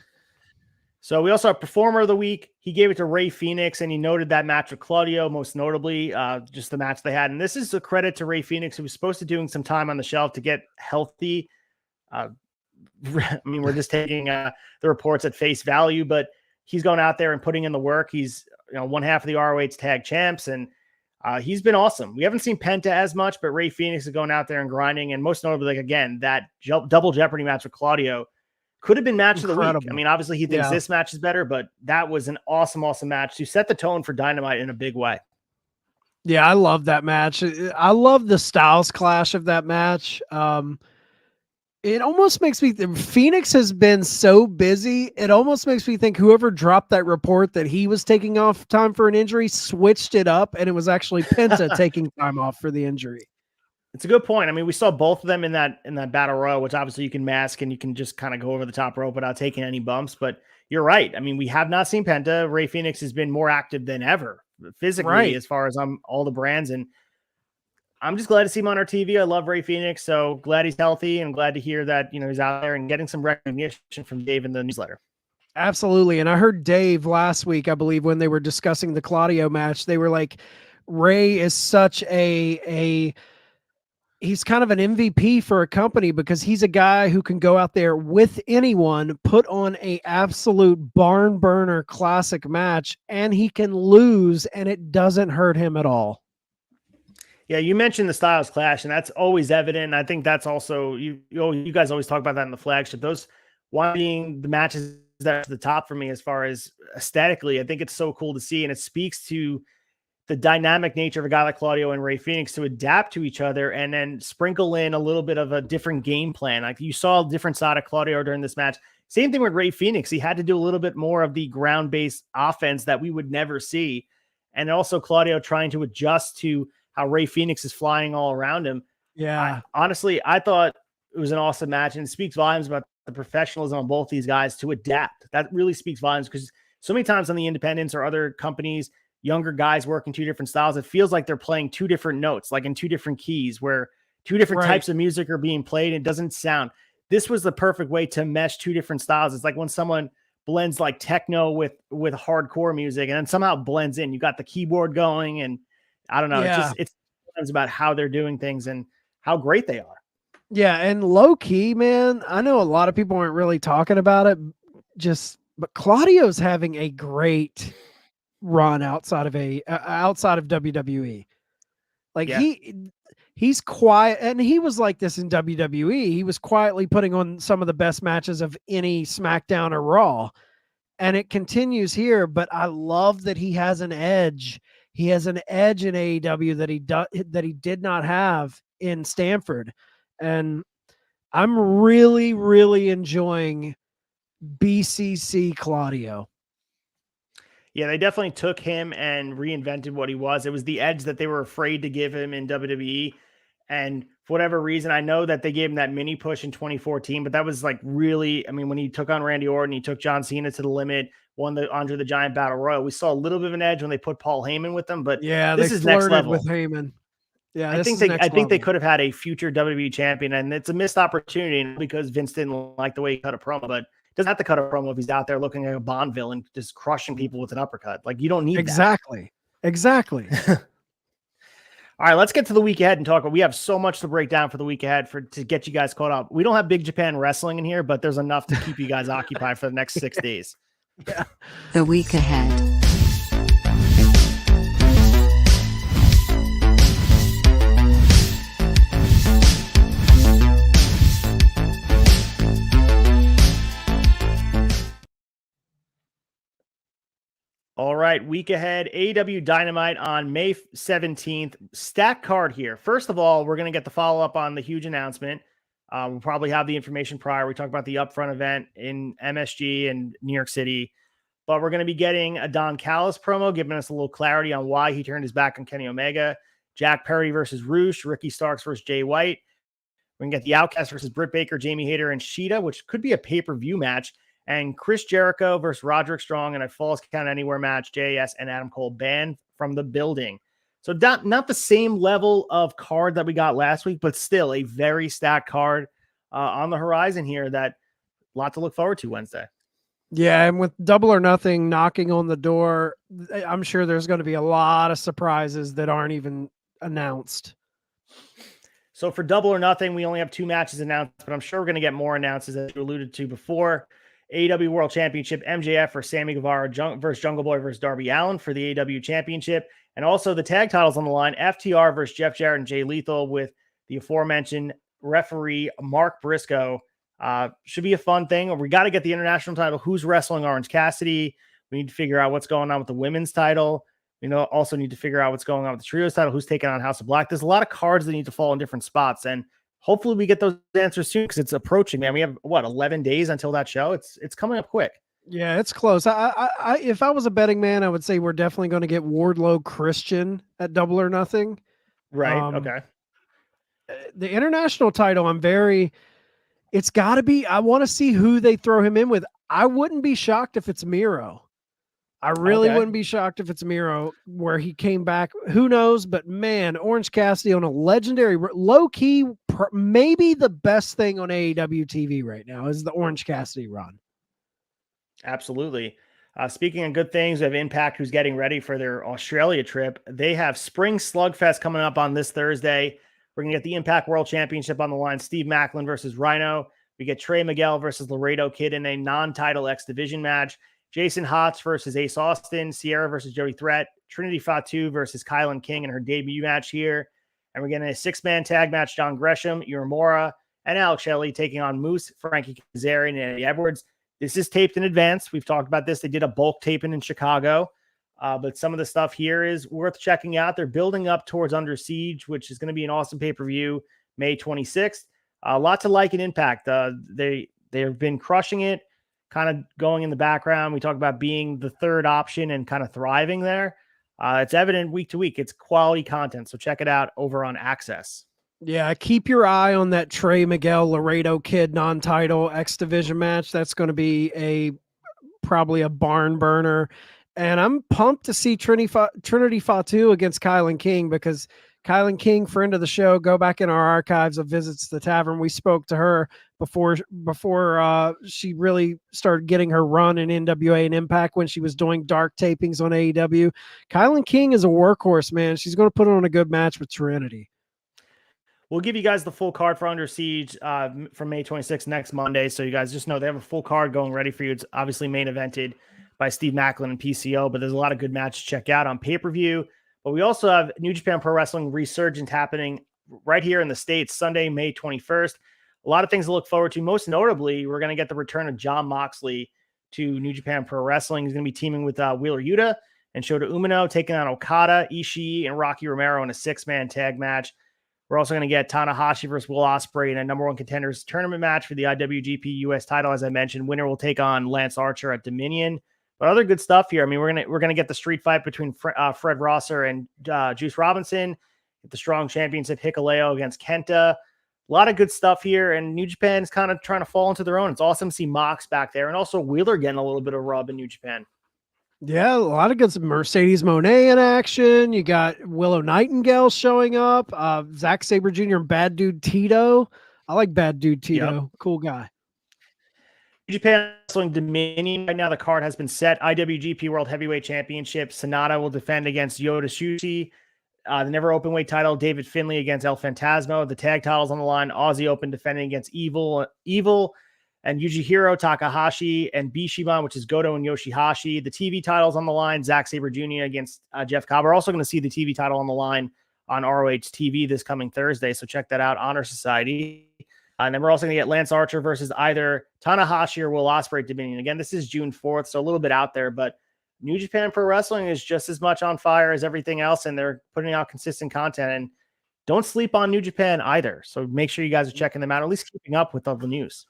[SPEAKER 1] So we also have performer of the week. He gave it to Ray Phoenix, and he noted that match with Claudio, most notably, just the match they had. And this is a credit to Ray Phoenix, who was supposed to doing some time on the shelf to get healthy. I mean, we're just taking the reports at face value, but he's going out there and putting in the work. He's one half of the ROH tag champs, and he's been awesome. We haven't seen Penta as much, but Ray Phoenix is going out there and grinding. And most notably, again, that double Jeopardy match with Claudio could have been match of the week. I mean, obviously he thinks this match is better, but that was an awesome match to set the tone for Dynamite in a big way.
[SPEAKER 2] Yeah, I love that match. I love the styles clash of that match. It almost makes me Phoenix has been so busy. It almost makes me think whoever dropped that report that he was taking off time for an injury switched it up, and it was actually Penta taking time off for the injury.
[SPEAKER 1] It's a good point. I mean, we saw both of them in that battle royal, which obviously you can mask and you can just kind of go over the top rope without taking any bumps. But you're right. I mean, we have not seen Penta. Ray Phoenix has been more active than ever physically, as far as all the brands. And I'm just glad to see him on our TV. I love Ray Phoenix. So glad he's healthy, and glad to hear that, he's out there and getting some recognition from Dave in the newsletter.
[SPEAKER 2] Absolutely. And I heard Dave last week, I believe, when they were discussing the Claudio match, they were like, Ray is such he's kind of an MVP for a company because he's a guy who can go out there with anyone, put on a absolute barn burner classic match, and he can lose and it doesn't hurt him at all.
[SPEAKER 1] Yeah, you mentioned the styles clash, and that's always evident. I think that's also you guys always talk about that in the flagship. Those one being the matches that are the top for me as far as aesthetically. I think it's so cool to see, and it speaks to the dynamic nature of a guy like Claudio and Ray Phoenix to adapt to each other and then sprinkle in a little bit of a different game plan. Like you saw a different side of Claudio during this match. Same thing with Ray Phoenix. He had to do a little bit more of the ground-based offense that we would never see. And also Claudio trying to adjust to how Ray Phoenix is flying all around him.
[SPEAKER 2] Yeah.
[SPEAKER 1] Honestly, I thought it was an awesome match, and it speaks volumes about the professionalism on both these guys to adapt. That really speaks volumes because so many times on the independents or other companies, younger guys working two different styles, it feels like they're playing two different notes, like in two different keys, where two different types of music are being played. And it doesn't sound. This was the perfect way to mesh two different styles. It's like when someone blends like techno with hardcore music and then somehow blends in. You got the keyboard going, and I don't know.
[SPEAKER 2] Yeah.
[SPEAKER 1] It's about how they're doing things and how great they are.
[SPEAKER 2] Yeah, and low key, man, I know a lot of people aren't really talking about it, but Claudio's having a great run outside of WWE. Like he's quiet, and he was like this in WWE. He was quietly putting on some of the best matches of any SmackDown or Raw, and it continues here. But I love that he has an edge. He has an edge in AEW that he did not have in Stamford, and I'm really, really enjoying BCC Claudio.
[SPEAKER 1] Yeah, they definitely took him and reinvented what he was. It was the edge that they were afraid to give him in WWE. And for whatever reason, I know that they gave him that mini push in 2014, but that was like really, I mean, when he took on Randy Orton, he took John Cena to the limit, won the Andre the Giant Battle Royal. We saw a little bit of an edge when they put Paul Heyman with them, but
[SPEAKER 2] yeah,
[SPEAKER 1] this is next level
[SPEAKER 2] with Heyman. Yeah,
[SPEAKER 1] I think they could have had a future WWE champion, and it's a missed opportunity because Vince didn't like the way he cut a promo, but doesn't have to cut a promo if he's out there looking like a Bond villain, just crushing people with an uppercut. Like, you don't need
[SPEAKER 2] Exactly.
[SPEAKER 1] All right, let's get to the week ahead and talk. We have so much to break down for the week ahead to get you guys caught up. We don't have Big Japan Wrestling in here, but there's enough to keep you guys occupied for the next 6 days.
[SPEAKER 2] Yeah.
[SPEAKER 3] The week ahead.
[SPEAKER 1] All right, week ahead, AEW Dynamite on May 17th. Stack card here. First of all, we're going to get the follow-up on the huge announcement. We'll probably have the information prior. We talked about the upfront event in MSG and New York City. But we're going to be getting a Don Callis promo, giving us a little clarity on why he turned his back on Kenny Omega. Jack Perry versus Roosh, Ricky Starks versus Jay White. We're going to get the Outcast versus Britt Baker, Jamie Hayter, and Sheeta, which could be a pay-per-view match. And Chris Jericho versus Roderick Strong in a Falls Count Anywhere match, JS and Adam Cole banned from the building. So not the same level of card that we got last week, but still a very stacked card on the horizon here that a lot to look forward to Wednesday.
[SPEAKER 2] Yeah, and with Double or Nothing knocking on the door, I'm sure there's going to be a lot of surprises that aren't even announced.
[SPEAKER 1] So for Double or Nothing, we only have 2 matches announced, but I'm sure we're going to get more announced, as you alluded to before. AEW World Championship, MJF for Sammy Guevara versus Jungle Boy versus Darby Allin for the AEW Championship. And also the tag titles on the line, FTR versus Jeff Jarrett and Jay Lethal with the aforementioned referee Mark Briscoe. Should be a fun thing. We got to get the international title. Who's wrestling Orange Cassidy? We need to figure out what's going on with the women's title. Also need to figure out what's going on with the trios title. Who's taking on House of Black? There's a lot of cards that need to fall in different spots. And hopefully we get those answers soon because it's approaching, man. We have 11 days until that show. It's coming up quick.
[SPEAKER 2] Yeah, it's close. I if I was a betting man, I would say we're definitely going to get Wardlow Christian at Double or Nothing.
[SPEAKER 1] Right. Okay.
[SPEAKER 2] The international title, it's got to be, I want to see who they throw him in with. I wouldn't be shocked if it's Miro. I really wouldn't be shocked if it's Miro where he came back. Who knows? But man, Orange Cassidy on a legendary, low-key, maybe the best thing on AEW TV right now is the Orange Cassidy run.
[SPEAKER 1] Absolutely. Speaking of good things, we have Impact, who's getting ready for their Australia trip. They have Spring Slugfest coming up on this Thursday. We're going to get the Impact World Championship on the line. Steve Macklin versus Rhino. We get Trey Miguel versus Laredo Kid in a non-title X Division match. Jason Hotz versus Ace Austin. Sierra versus Jody Threat. Trinity Fatu versus Kylan King in her debut match here. And we're getting a six-man tag match. John Gresham, Uemura, and Alex Shelley taking on Moose, Frankie Kazarian, and Eddie Edwards. This is taped in advance. We've talked about this. They did a bulk taping in Chicago. But some of the stuff here is worth checking out. They're building up towards Under Siege, which is going to be an awesome pay-per-view May 26th. A lot to like in Impact. They've been crushing it, kind of going in the background. We talk about being the third option and kind of thriving there. It's evident week to week. It's quality content. So check it out over on Access.
[SPEAKER 2] Yeah, keep your eye on that Trey Miguel Laredo Kid non-title X Division match. That's going to be probably a barn burner. And I'm pumped to see Trinity Fatu against Kylan King, because Kylan King, friend of the show, go back in our archives of Visits to the Tavern. We spoke to her before she really started getting her run in NWA and Impact when she was doing dark tapings on AEW. Kylan King is a workhorse, man. She's going to put on a good match with Trinity.
[SPEAKER 1] We'll give you guys the full card for Under Siege from May 26th next Monday. So you guys just know they have a full card going ready for you. It's obviously main evented by Steve Macklin and PCO, but there's a lot of good matches to check out on pay-per-view. But we also have New Japan Pro Wrestling Resurgence happening right here in the States, Sunday, May 21st. A lot of things to look forward to. Most notably, we're going to get the return of Jon Moxley to New Japan Pro Wrestling. He's going to be teaming with Wheeler Yuta and Shota Umino, taking on Okada, Ishii, and Rocky Romero in a six-man tag match. We're also going to get Tanahashi versus Will Ospreay in a number one contenders tournament match for the IWGP US title. As I mentioned, winner will take on Lance Archer at Dominion. But other good stuff here. I mean, we're gonna get the street fight between Fred Rosser and Juice Robinson. Get the strong championship Hikuleo against Kenta. A lot of good stuff here, and New Japan is kind of trying to fall into their own. It's awesome to see Mox back there, and also Wheeler getting a little bit of rub in New Japan.
[SPEAKER 2] Yeah, a lot of good Mercedes Moné in action. You got Willow Nightingale showing up. Zack Sabre Jr. and Bad Dude Tito. I like Bad Dude Tito. Yep. Cool guy.
[SPEAKER 1] New Japan Wrestling Dominion. Right now, the card has been set. IWGP World Heavyweight Championship. Sonata will defend against Yota Tsuji. The never open weight title, David Finlay against El Phantasmo. The tag titles on the line, Aussie Open defending against Evil, and Yujihiro Takahashi and Bishiban, which is Goto and Yoshihashi. The TV titles on the line, Zack Sabre Jr. against Jeff Cobb. We're also going to see the TV title on the line on ROH TV this coming Thursday, so check that out, Honor Society. And then we're also going to get Lance Archer versus either Tanahashi or Will Ospreay at Dominion. Again, this is June 4th, so a little bit out there, but New Japan Pro Wrestling is just as much on fire as everything else, and they're putting out consistent content. And don't sleep on New Japan either. So make sure you guys are checking them out, at least keeping up with all the news.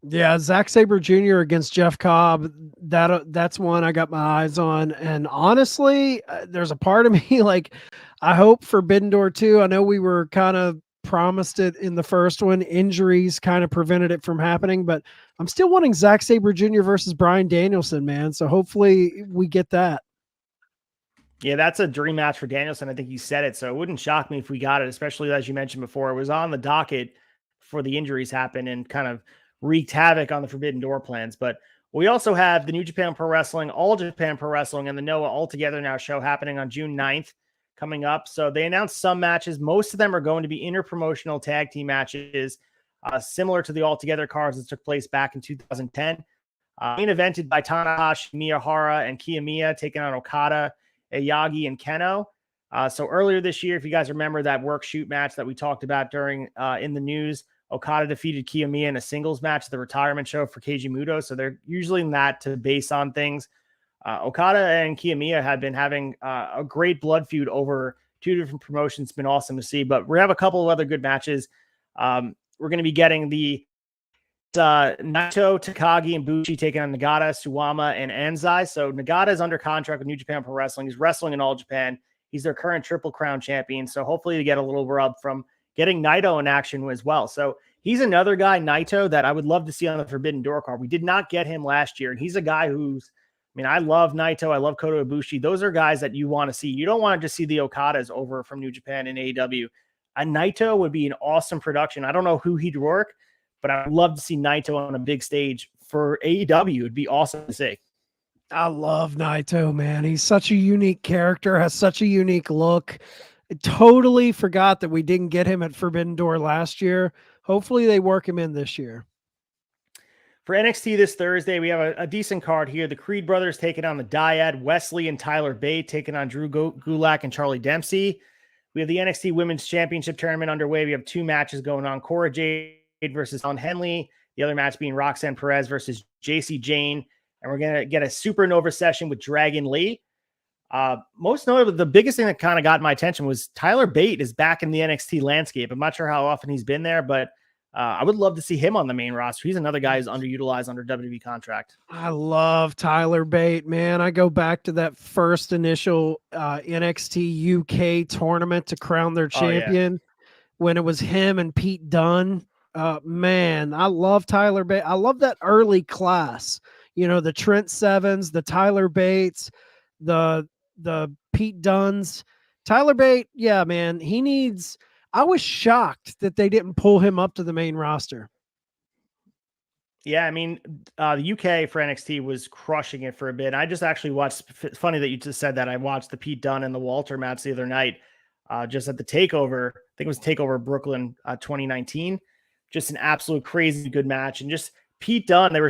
[SPEAKER 2] Yeah, Zack Sabre Jr. against Jeff Cobb. That's one I got my eyes on. And honestly, there's a part of me like I hope Forbidden Door 2. I know we were kind of promised it in the first one. Injuries kind of prevented it from happening, but I'm still wanting Zack Sabre Jr. versus Bryan Danielson, man. So hopefully we get that.
[SPEAKER 1] Yeah, that's a dream match for Danielson. I think you said it. So it wouldn't shock me if we got it, especially as you mentioned before. It was on the docket before the injuries happened and kind of wreaked havoc on the Forbidden Door plans. But we also have the New Japan Pro Wrestling, All Japan Pro Wrestling, and the Noah All Together Now show happening on June 9th coming up. So they announced some matches. Most of them are going to be interpromotional tag team matches, similar to the All Together cards that took place back in 2010. Main evented by Tanahashi, Miyahara, and Kiyomiya, taking on Okada, Yagi, and Keno. So earlier this year, if you guys remember that work shoot match that we talked about during in the news, Okada defeated Kiyomiya in a singles match at the retirement show for Keiji Muto. So they're usually in that to base on things. Okada and Kiyomiya have been having a great blood feud over two different promotions. It's been awesome to see, but we have a couple of other good matches. We're going to be getting the Naito, Takagi, and Bushi taking on Nagata, Suwama, and Anzai. So Nagata is under contract with New Japan Pro Wrestling. He's wrestling in All Japan. He's their current Triple Crown champion. So hopefully to get a little rub from getting Naito in action as well. So he's another guy, Naito, that I would love to see on the Forbidden Door card. We did not get him last year, and he's a guy who's, I mean, I love Naito. I love Kota Ibushi. Those are guys that you want to see. You don't want to just see the Okadas over from New Japan and AEW. A Naito would be an awesome production. I don't know who he'd work, but I'd love to see Naito on a big stage for AEW. It'd be awesome to see.
[SPEAKER 2] I love Naito, man. He's such a unique character, has such a unique look. I totally forgot that we didn't get him at Forbidden Door last year. Hopefully they work him in this year.
[SPEAKER 1] For NXT this Thursday, we have a decent card here. The Creed brothers taking on the Dyad, Wesley and Tyler Bate taking on Drew Gulak and Charlie Dempsey. We have the NXT Women's Championship Tournament underway. We have 2 matches going on. Cora Jade versus Ellen Henley. The other match being Roxanne Perez versus JC Jane. And we're going to get a Supernova session with Dragon Lee. Most notably, the biggest thing that kind of got my attention was Tyler Bate is back in the NXT landscape. I'm not sure how often he's been there, but I would love to see him on the main roster. He's another guy who's underutilized under WWE contract.
[SPEAKER 2] I love Tyler Bate, man. I go back to that first initial NXT UK tournament to crown their champion when it was him and Pete Dunne. Man, I love Tyler Bate. I love that early class. You know, the Trent Sevens, the Tyler Bates, the Pete Dunnes. Tyler Bate, yeah, man, I was shocked that they didn't pull him up to the main roster.
[SPEAKER 1] Yeah, I mean, the UK for NXT was crushing it for a bit. I just actually watched, funny that you just said that. I watched the Pete Dunne and the Walter match the other night, just at the TakeOver. I think it was TakeOver Brooklyn 2019. Just an absolute crazy good match. And just Pete Dunne, they were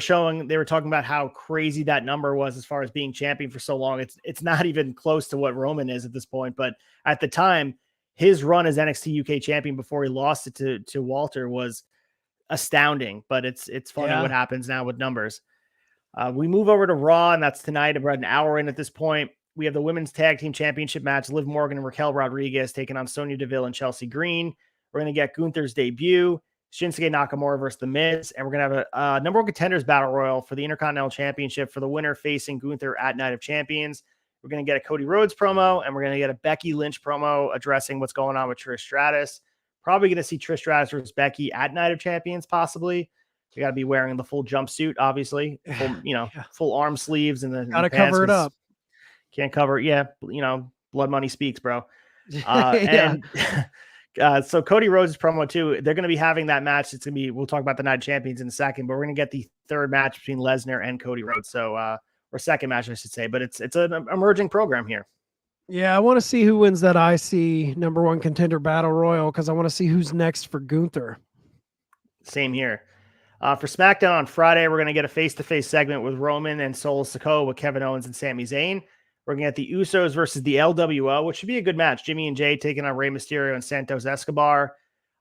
[SPEAKER 1] talking about how crazy that number was as far as being champion for so long. It's not even close to what Roman is at this point. But at the time, his run as NXT UK champion before he lost it to Walter was astounding. But it's funny what happens now with numbers. We move over to Raw, and that's tonight. We're an hour in at this point. We have the Women's Tag Team Championship match. Liv Morgan and Raquel Rodriguez taking on Sonya Deville and Chelsea Green. We're going to get Gunther's debut, Shinsuke Nakamura versus The Miz, and we're going to have a number one contenders battle royal for the Intercontinental Championship for the winner facing Gunther at Night of Champions. We're going to get a Cody Rhodes promo, and we're going to get a Becky Lynch promo addressing what's going on with Trish Stratus. Probably going to see Trish Stratus versus Becky at Night of Champions, possibly. You got to be wearing the full jumpsuit, obviously, full, full arm sleeves, and then
[SPEAKER 2] got to cover it up.
[SPEAKER 1] Can't cover it. Yeah, blood money speaks, bro. So Cody Rhodes' promo too. They're going to be having that match. It's going to be. We'll talk about the Night of Champions in a second, but we're going to get the third match between Lesnar and Cody Rhodes. So, or second match, I should say. But it's an emerging program here.
[SPEAKER 2] Yeah, I want to see who wins that IC number one contender battle royal because I want to see who's next for Gunther.
[SPEAKER 1] Same here. For SmackDown on Friday, we're going to get a face-to-face segment with Roman and Solo Sikoa with Kevin Owens and Sami Zayn. We're going to get the Usos versus the LWO, which should be a good match. Jimmy and Jay taking on Rey Mysterio and Santos Escobar.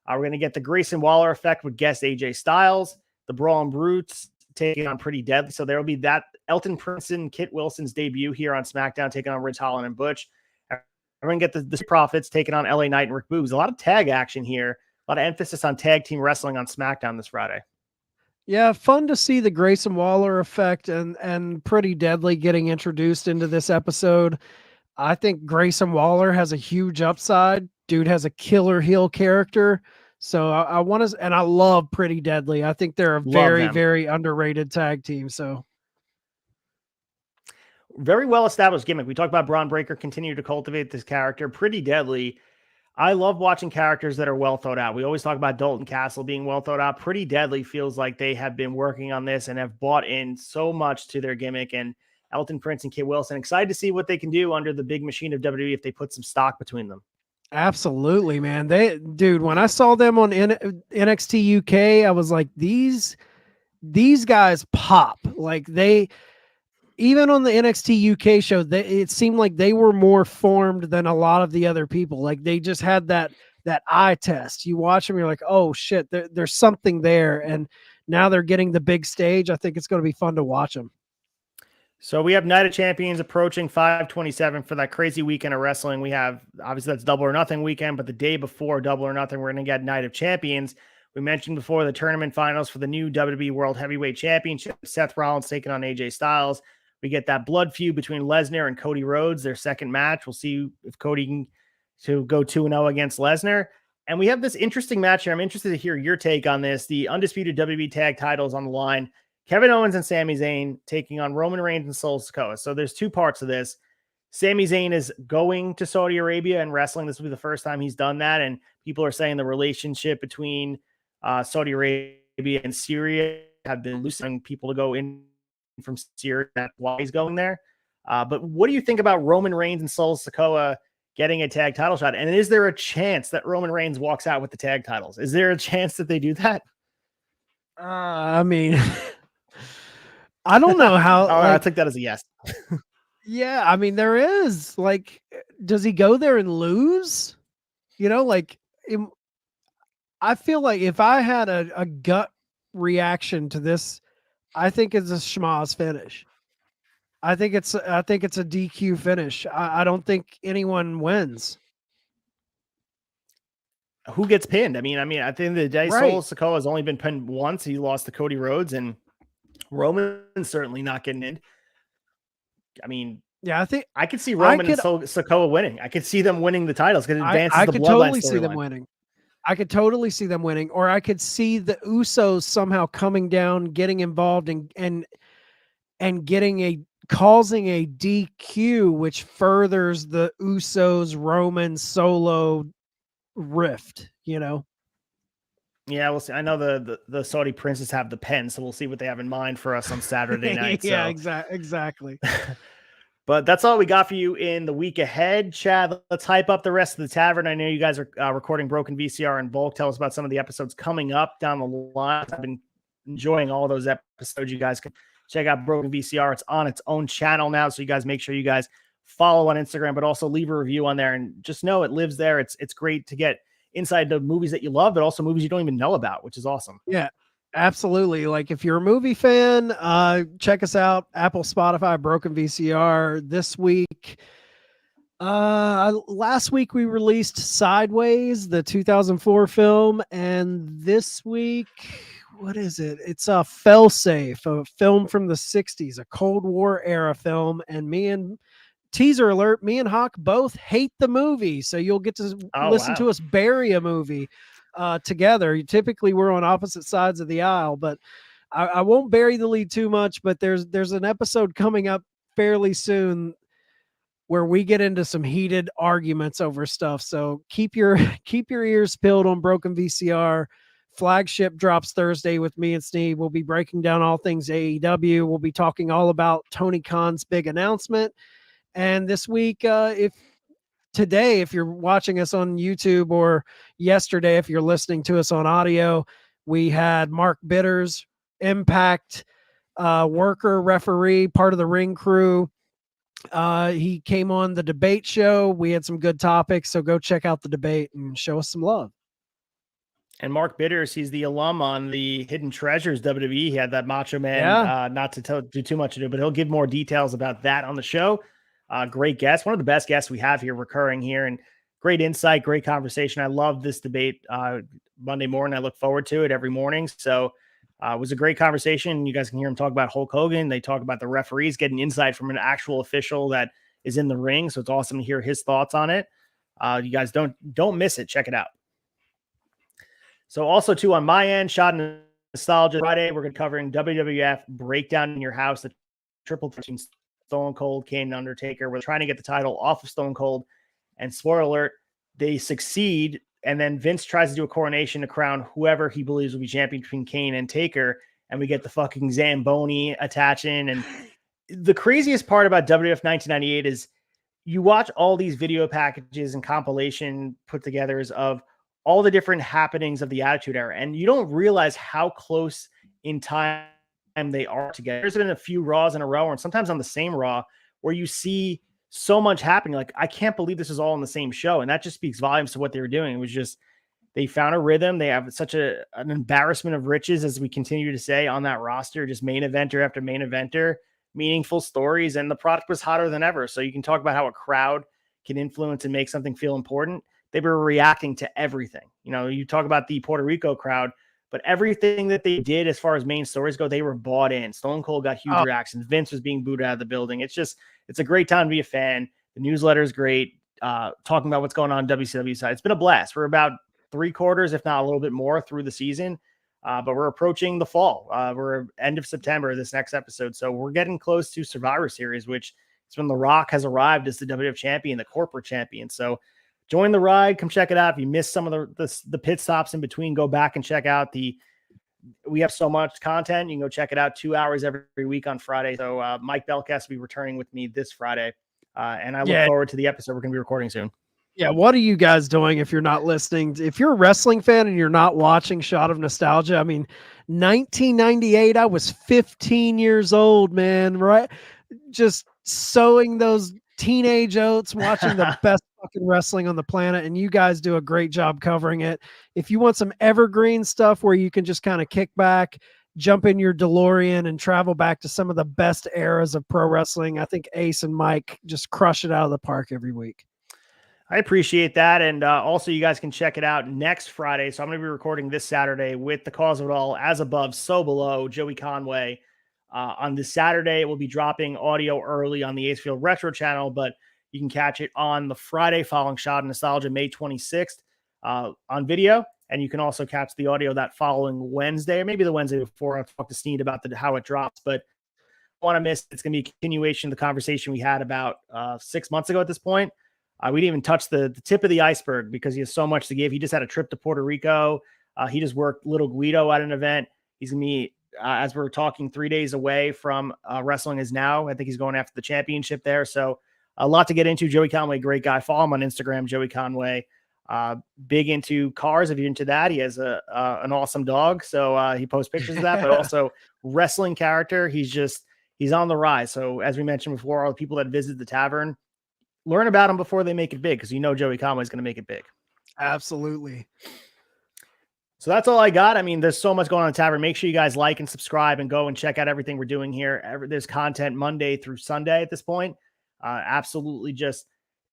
[SPEAKER 1] We're going to get the Grayson Waller effect with guest AJ Styles. The Brawl and Brutes taking on Pretty Deadly. So there will be that Elton Prince and Kit Wilson's debut here on SmackDown, taking on Ridge Holland and Butch. We're going to get the Profits taking on LA Knight and Rick Boogs. A lot of tag action here. A lot of emphasis on tag team wrestling on SmackDown this Friday.
[SPEAKER 2] Yeah, fun to see the Grayson Waller effect and Pretty Deadly getting introduced into this episode. I think Grayson Waller has a huge upside. Dude has a killer heel character. So I want to, and I love Pretty Deadly. I think they're a very, very underrated tag team. So
[SPEAKER 1] very well established gimmick. We talked about Braun Breaker continue to cultivate this character. Pretty Deadly. I love watching characters that are well thought out. We always talk about Dalton Castle being well thought out. Pretty Deadly feels like they have been working on this and have bought in so much to their gimmick. And Elton Prince and Kit Wilson, excited to see what they can do under the big machine of WWE if they put some stock between them.
[SPEAKER 2] Absolutely, man. Dude, when I saw them on NXT UK, I was like, these guys pop. Like even on the NXT UK show, it seemed like they were more formed than a lot of the other people. Like they just had that eye test. You watch them, you're like, oh shit, there's something there. And now they're getting the big stage. I think it's going to be fun to watch them.
[SPEAKER 1] So we have Night of Champions approaching 5/27 for that crazy weekend of wrestling. We have, obviously that's Double or Nothing weekend, but the day before Double or Nothing, we're going to get Night of Champions. We mentioned before the tournament finals for the new WWE World Heavyweight Championship. Seth Rollins taking on AJ Styles. We get that blood feud between Lesnar and Cody Rhodes, their second match. We'll see if Cody can to go 2-0 against Lesnar. And we have this interesting match here. I'm interested to hear your take on this. The undisputed WWE tag titles on the line. Kevin Owens and Sami Zayn taking on Roman Reigns and Solo Sikoa. So there's two parts of this. Sami Zayn is going to Saudi Arabia and wrestling. This will be the first time he's done that. And people are saying the relationship between Saudi Arabia and Syria have been loosening people to go in from Syria. That's why he's going there. But what do you think about Roman Reigns and Solo Sikoa getting a tag title shot? And is there a chance that Roman Reigns walks out with the tag titles? Is there a chance that they do that?
[SPEAKER 2] I mean, I don't know how.
[SPEAKER 1] I take that as a yes.
[SPEAKER 2] Yeah, I mean, there is like, does he go there and lose? You know, like, I feel like if I had a gut reaction to this, I think it's a schmoz finish. I think it's a DQ finish. I don't think anyone wins.
[SPEAKER 1] Who gets pinned? I mean, at the end of the day,
[SPEAKER 2] Right.
[SPEAKER 1] Solo Sikoa has only been pinned once. He lost to Cody Rhodes, and Roman's certainly not getting in. I mean,
[SPEAKER 2] Yeah, I think
[SPEAKER 1] I could see Roman and Sikoa winning. I could see them winning the titles because it advances
[SPEAKER 2] I
[SPEAKER 1] the
[SPEAKER 2] could
[SPEAKER 1] bloodline
[SPEAKER 2] totally see them
[SPEAKER 1] storyline.
[SPEAKER 2] winning. I could totally see them winning, or I could see the Usos somehow coming down, getting involved, and causing a DQ, which furthers the Usos Roman Solo rift. You know.
[SPEAKER 1] Yeah, we'll see. I know the Saudi princes have the pen, so we'll see what they have in mind for us on Saturday night.
[SPEAKER 2] Yeah,
[SPEAKER 1] so.
[SPEAKER 2] exactly.
[SPEAKER 1] But that's all we got for you in the week ahead. Chad, let's hype up the rest of the tavern. I know you guys are recording Broken VCR in bulk. Tell us about some of the episodes coming up down the line. I've been enjoying all those episodes. You guys can check out Broken VCR. It's on its own channel now, so you guys make sure you guys follow on Instagram, but also leave a review on there. And just know it lives there. It's great to get inside the movies that you love, but also movies you don't even know about, which is awesome.
[SPEAKER 2] Yeah. Absolutely. Like if you're a movie fan, check us out. Apple, Spotify, Broken VCR this week. Last week we released Sideways, the 2004 film. And this week, what is it? It's a Failsafe, a film from the 60s, a Cold War era film. Teaser alert, me and Hawk both hate the movie. So you'll get to listen to us bury a movie together. Typically we're on opposite sides of the aisle, but I won't bury the lead too much, but there's an episode coming up fairly soon where we get into some heated arguments over stuff. So keep your ears peeled on Broken VCR. Flagship drops Thursday with me and Steve. We'll be breaking down all things AEW. We'll be talking all about Tony Khan's big announcement. And this week, if you're watching us on YouTube, or yesterday, if you're listening to us on audio, we had Mark Bitters, Impact worker, referee, part of the ring crew. He came on the debate show. We had some good topics, so go check out the debate and show us some love.
[SPEAKER 1] And Mark Bitters, he's the alum on the Hidden Treasures WWE. He had that Macho Man, not to do too much to do, but he'll give more details about that on the show. Great guest, one of the best guests we have here recurring here, and great insight, great conversation. I love this debate Monday morning. I look forward to it every morning. So it was a great conversation. You guys can hear him talk about Hulk Hogan. They talk about the referees, getting insight from an actual official that is in the ring. So it's awesome to hear his thoughts on it. You guys don't miss it. Check it out. So also too, on my end, Shot and Nostalgia Friday, we're going to be covering WWF Breakdown in Your House, the triple threat Stone Cold, Kane, and Undertaker. We're trying to get the title off of Stone Cold, and spoiler alert, they succeed. And then Vince tries to do a coronation to crown whoever he believes will be champion between Kane and Taker. And we get the fucking Zamboni attaching. And the craziest part about WWF 1998 is you watch all these video packages and compilation put togethers of all the different happenings of the Attitude Era. And you don't realize how close in time they are together. There's been a few Raws in a row, and sometimes on the same Raw, where you see so much happening. Like, I can't believe this is all in the same show. And that just speaks volumes to what they were doing. It was just, they found a rhythm. They have such an embarrassment of riches, as we continue to say, on that roster, just main eventer after main eventer, meaningful stories. And the product was hotter than ever. So you can talk about how a crowd can influence and make something feel important. They were reacting to everything. You know, you talk about the Puerto Rico crowd, but everything that they did as far as main stories go, they were bought in. Stone Cold got huge reactions. Vince was being booed out of the building. It's a great time to be a fan. The newsletter is great. Talking about what's going on WCW side. It's been a blast. We're about 3/4, if not a little bit more, through the season. But we're approaching the fall. We're end of September, this next episode. So we're getting close to Survivor Series, which is when The Rock has arrived as the WWF champion, the corporate champion. So join the ride. Come check it out. If you missed some of the pit stops in between, go back and check out the we have so much content. You can go check it out 2 hours every week on Friday. So Mike Belkast will be returning with me this Friday. And I look forward to the episode we're going to be recording soon.
[SPEAKER 2] Yeah, what are you guys doing if you're not listening? If you're a wrestling fan and you're not watching Shot of Nostalgia, I mean, 1998, I was 15 years old, man, right? Just sowing those teenage oats, watching the best fucking wrestling on the planet, and you guys do a great job covering it. If you want some evergreen stuff where you can just kind of kick back, jump in your DeLorean and travel back to some of the best eras of pro wrestling, I think Ace and Mike just crush it out of the park every week.
[SPEAKER 1] I appreciate that. And also, you guys can check it out next Friday. So I'm going to be recording this Saturday with The Cause of It All, As Above, So Below, Joey Conway. On this Saturday, it will be dropping audio early on the Acefield Retro channel, but you can catch it on the Friday following Shot of Nostalgia, May 26th, on video. And you can also catch the audio that following Wednesday, or maybe the Wednesday before. I'll talk to Sneed about how it drops. But I want to miss, it's going to be a continuation of the conversation we had about 6 months ago at this point. We didn't even touch the tip of the iceberg because he has so much to give. He just had a trip to Puerto Rico. He just worked Little Guido at an event. He's going to be, as we're talking, 3 days away from Wrestling Is Now. I think he's going after the championship there. So a lot to get into. Joey Conway, great guy. Follow him on Instagram, Joey Conway. Big into cars. If you're into that, he has an awesome dog. So he posts pictures of that, but also wrestling character. He's on the rise. So as we mentioned before, all the people that visit the tavern, learn about them before they make it big, because Joey Conway is going to make it big.
[SPEAKER 2] Absolutely.
[SPEAKER 1] So that's all I got. I mean, there's so much going on in the tavern. Make sure you guys like and subscribe and go and check out everything we're doing here. There's content Monday through Sunday at this point. Absolutely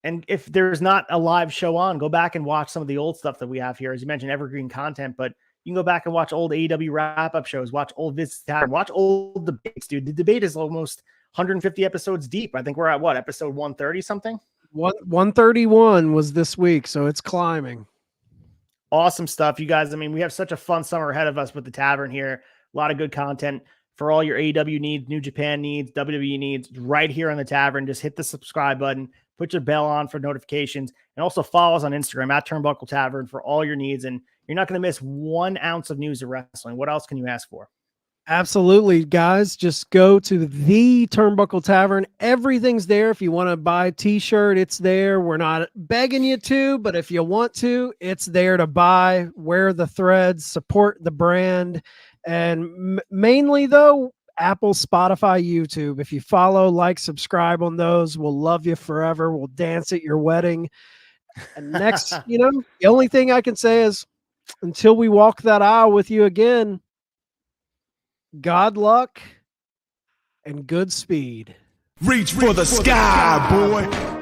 [SPEAKER 1] and if there's not a live show on, go back and watch some of the old stuff that we have here. As you mentioned, evergreen content, but you can go back and watch old AEW wrap-up shows, watch old Visits Tavern, watch old debates, dude. The debate is almost 150 episodes deep. I think we're at episode 130 something?
[SPEAKER 2] 131 was this week, so it's climbing.
[SPEAKER 1] Awesome stuff, you guys. I mean, we have such a fun summer ahead of us with the tavern here. A lot of good content for all your AEW needs, New Japan needs, WWE needs, right here on the tavern. Just hit the subscribe button, put your bell on for notifications, and also follow us on Instagram at Turnbuckle Tavern for all your needs. And you're not going to miss 1 ounce of news of wrestling. What else can you ask for?
[SPEAKER 2] Absolutely, guys. Just go to the Turnbuckle Tavern. Everything's there. If you want to buy a t-shirt, it's there. We're not begging you to, but if you want to, it's there to buy. Wear the threads, support the brand. And mainly, though, Apple, Spotify, YouTube. If you follow, like, subscribe on those, we'll love you forever. We'll dance at your wedding. And next, the only thing I can say is until we walk that aisle with you again, God luck and good speed.
[SPEAKER 5] Reach for the sky, boy.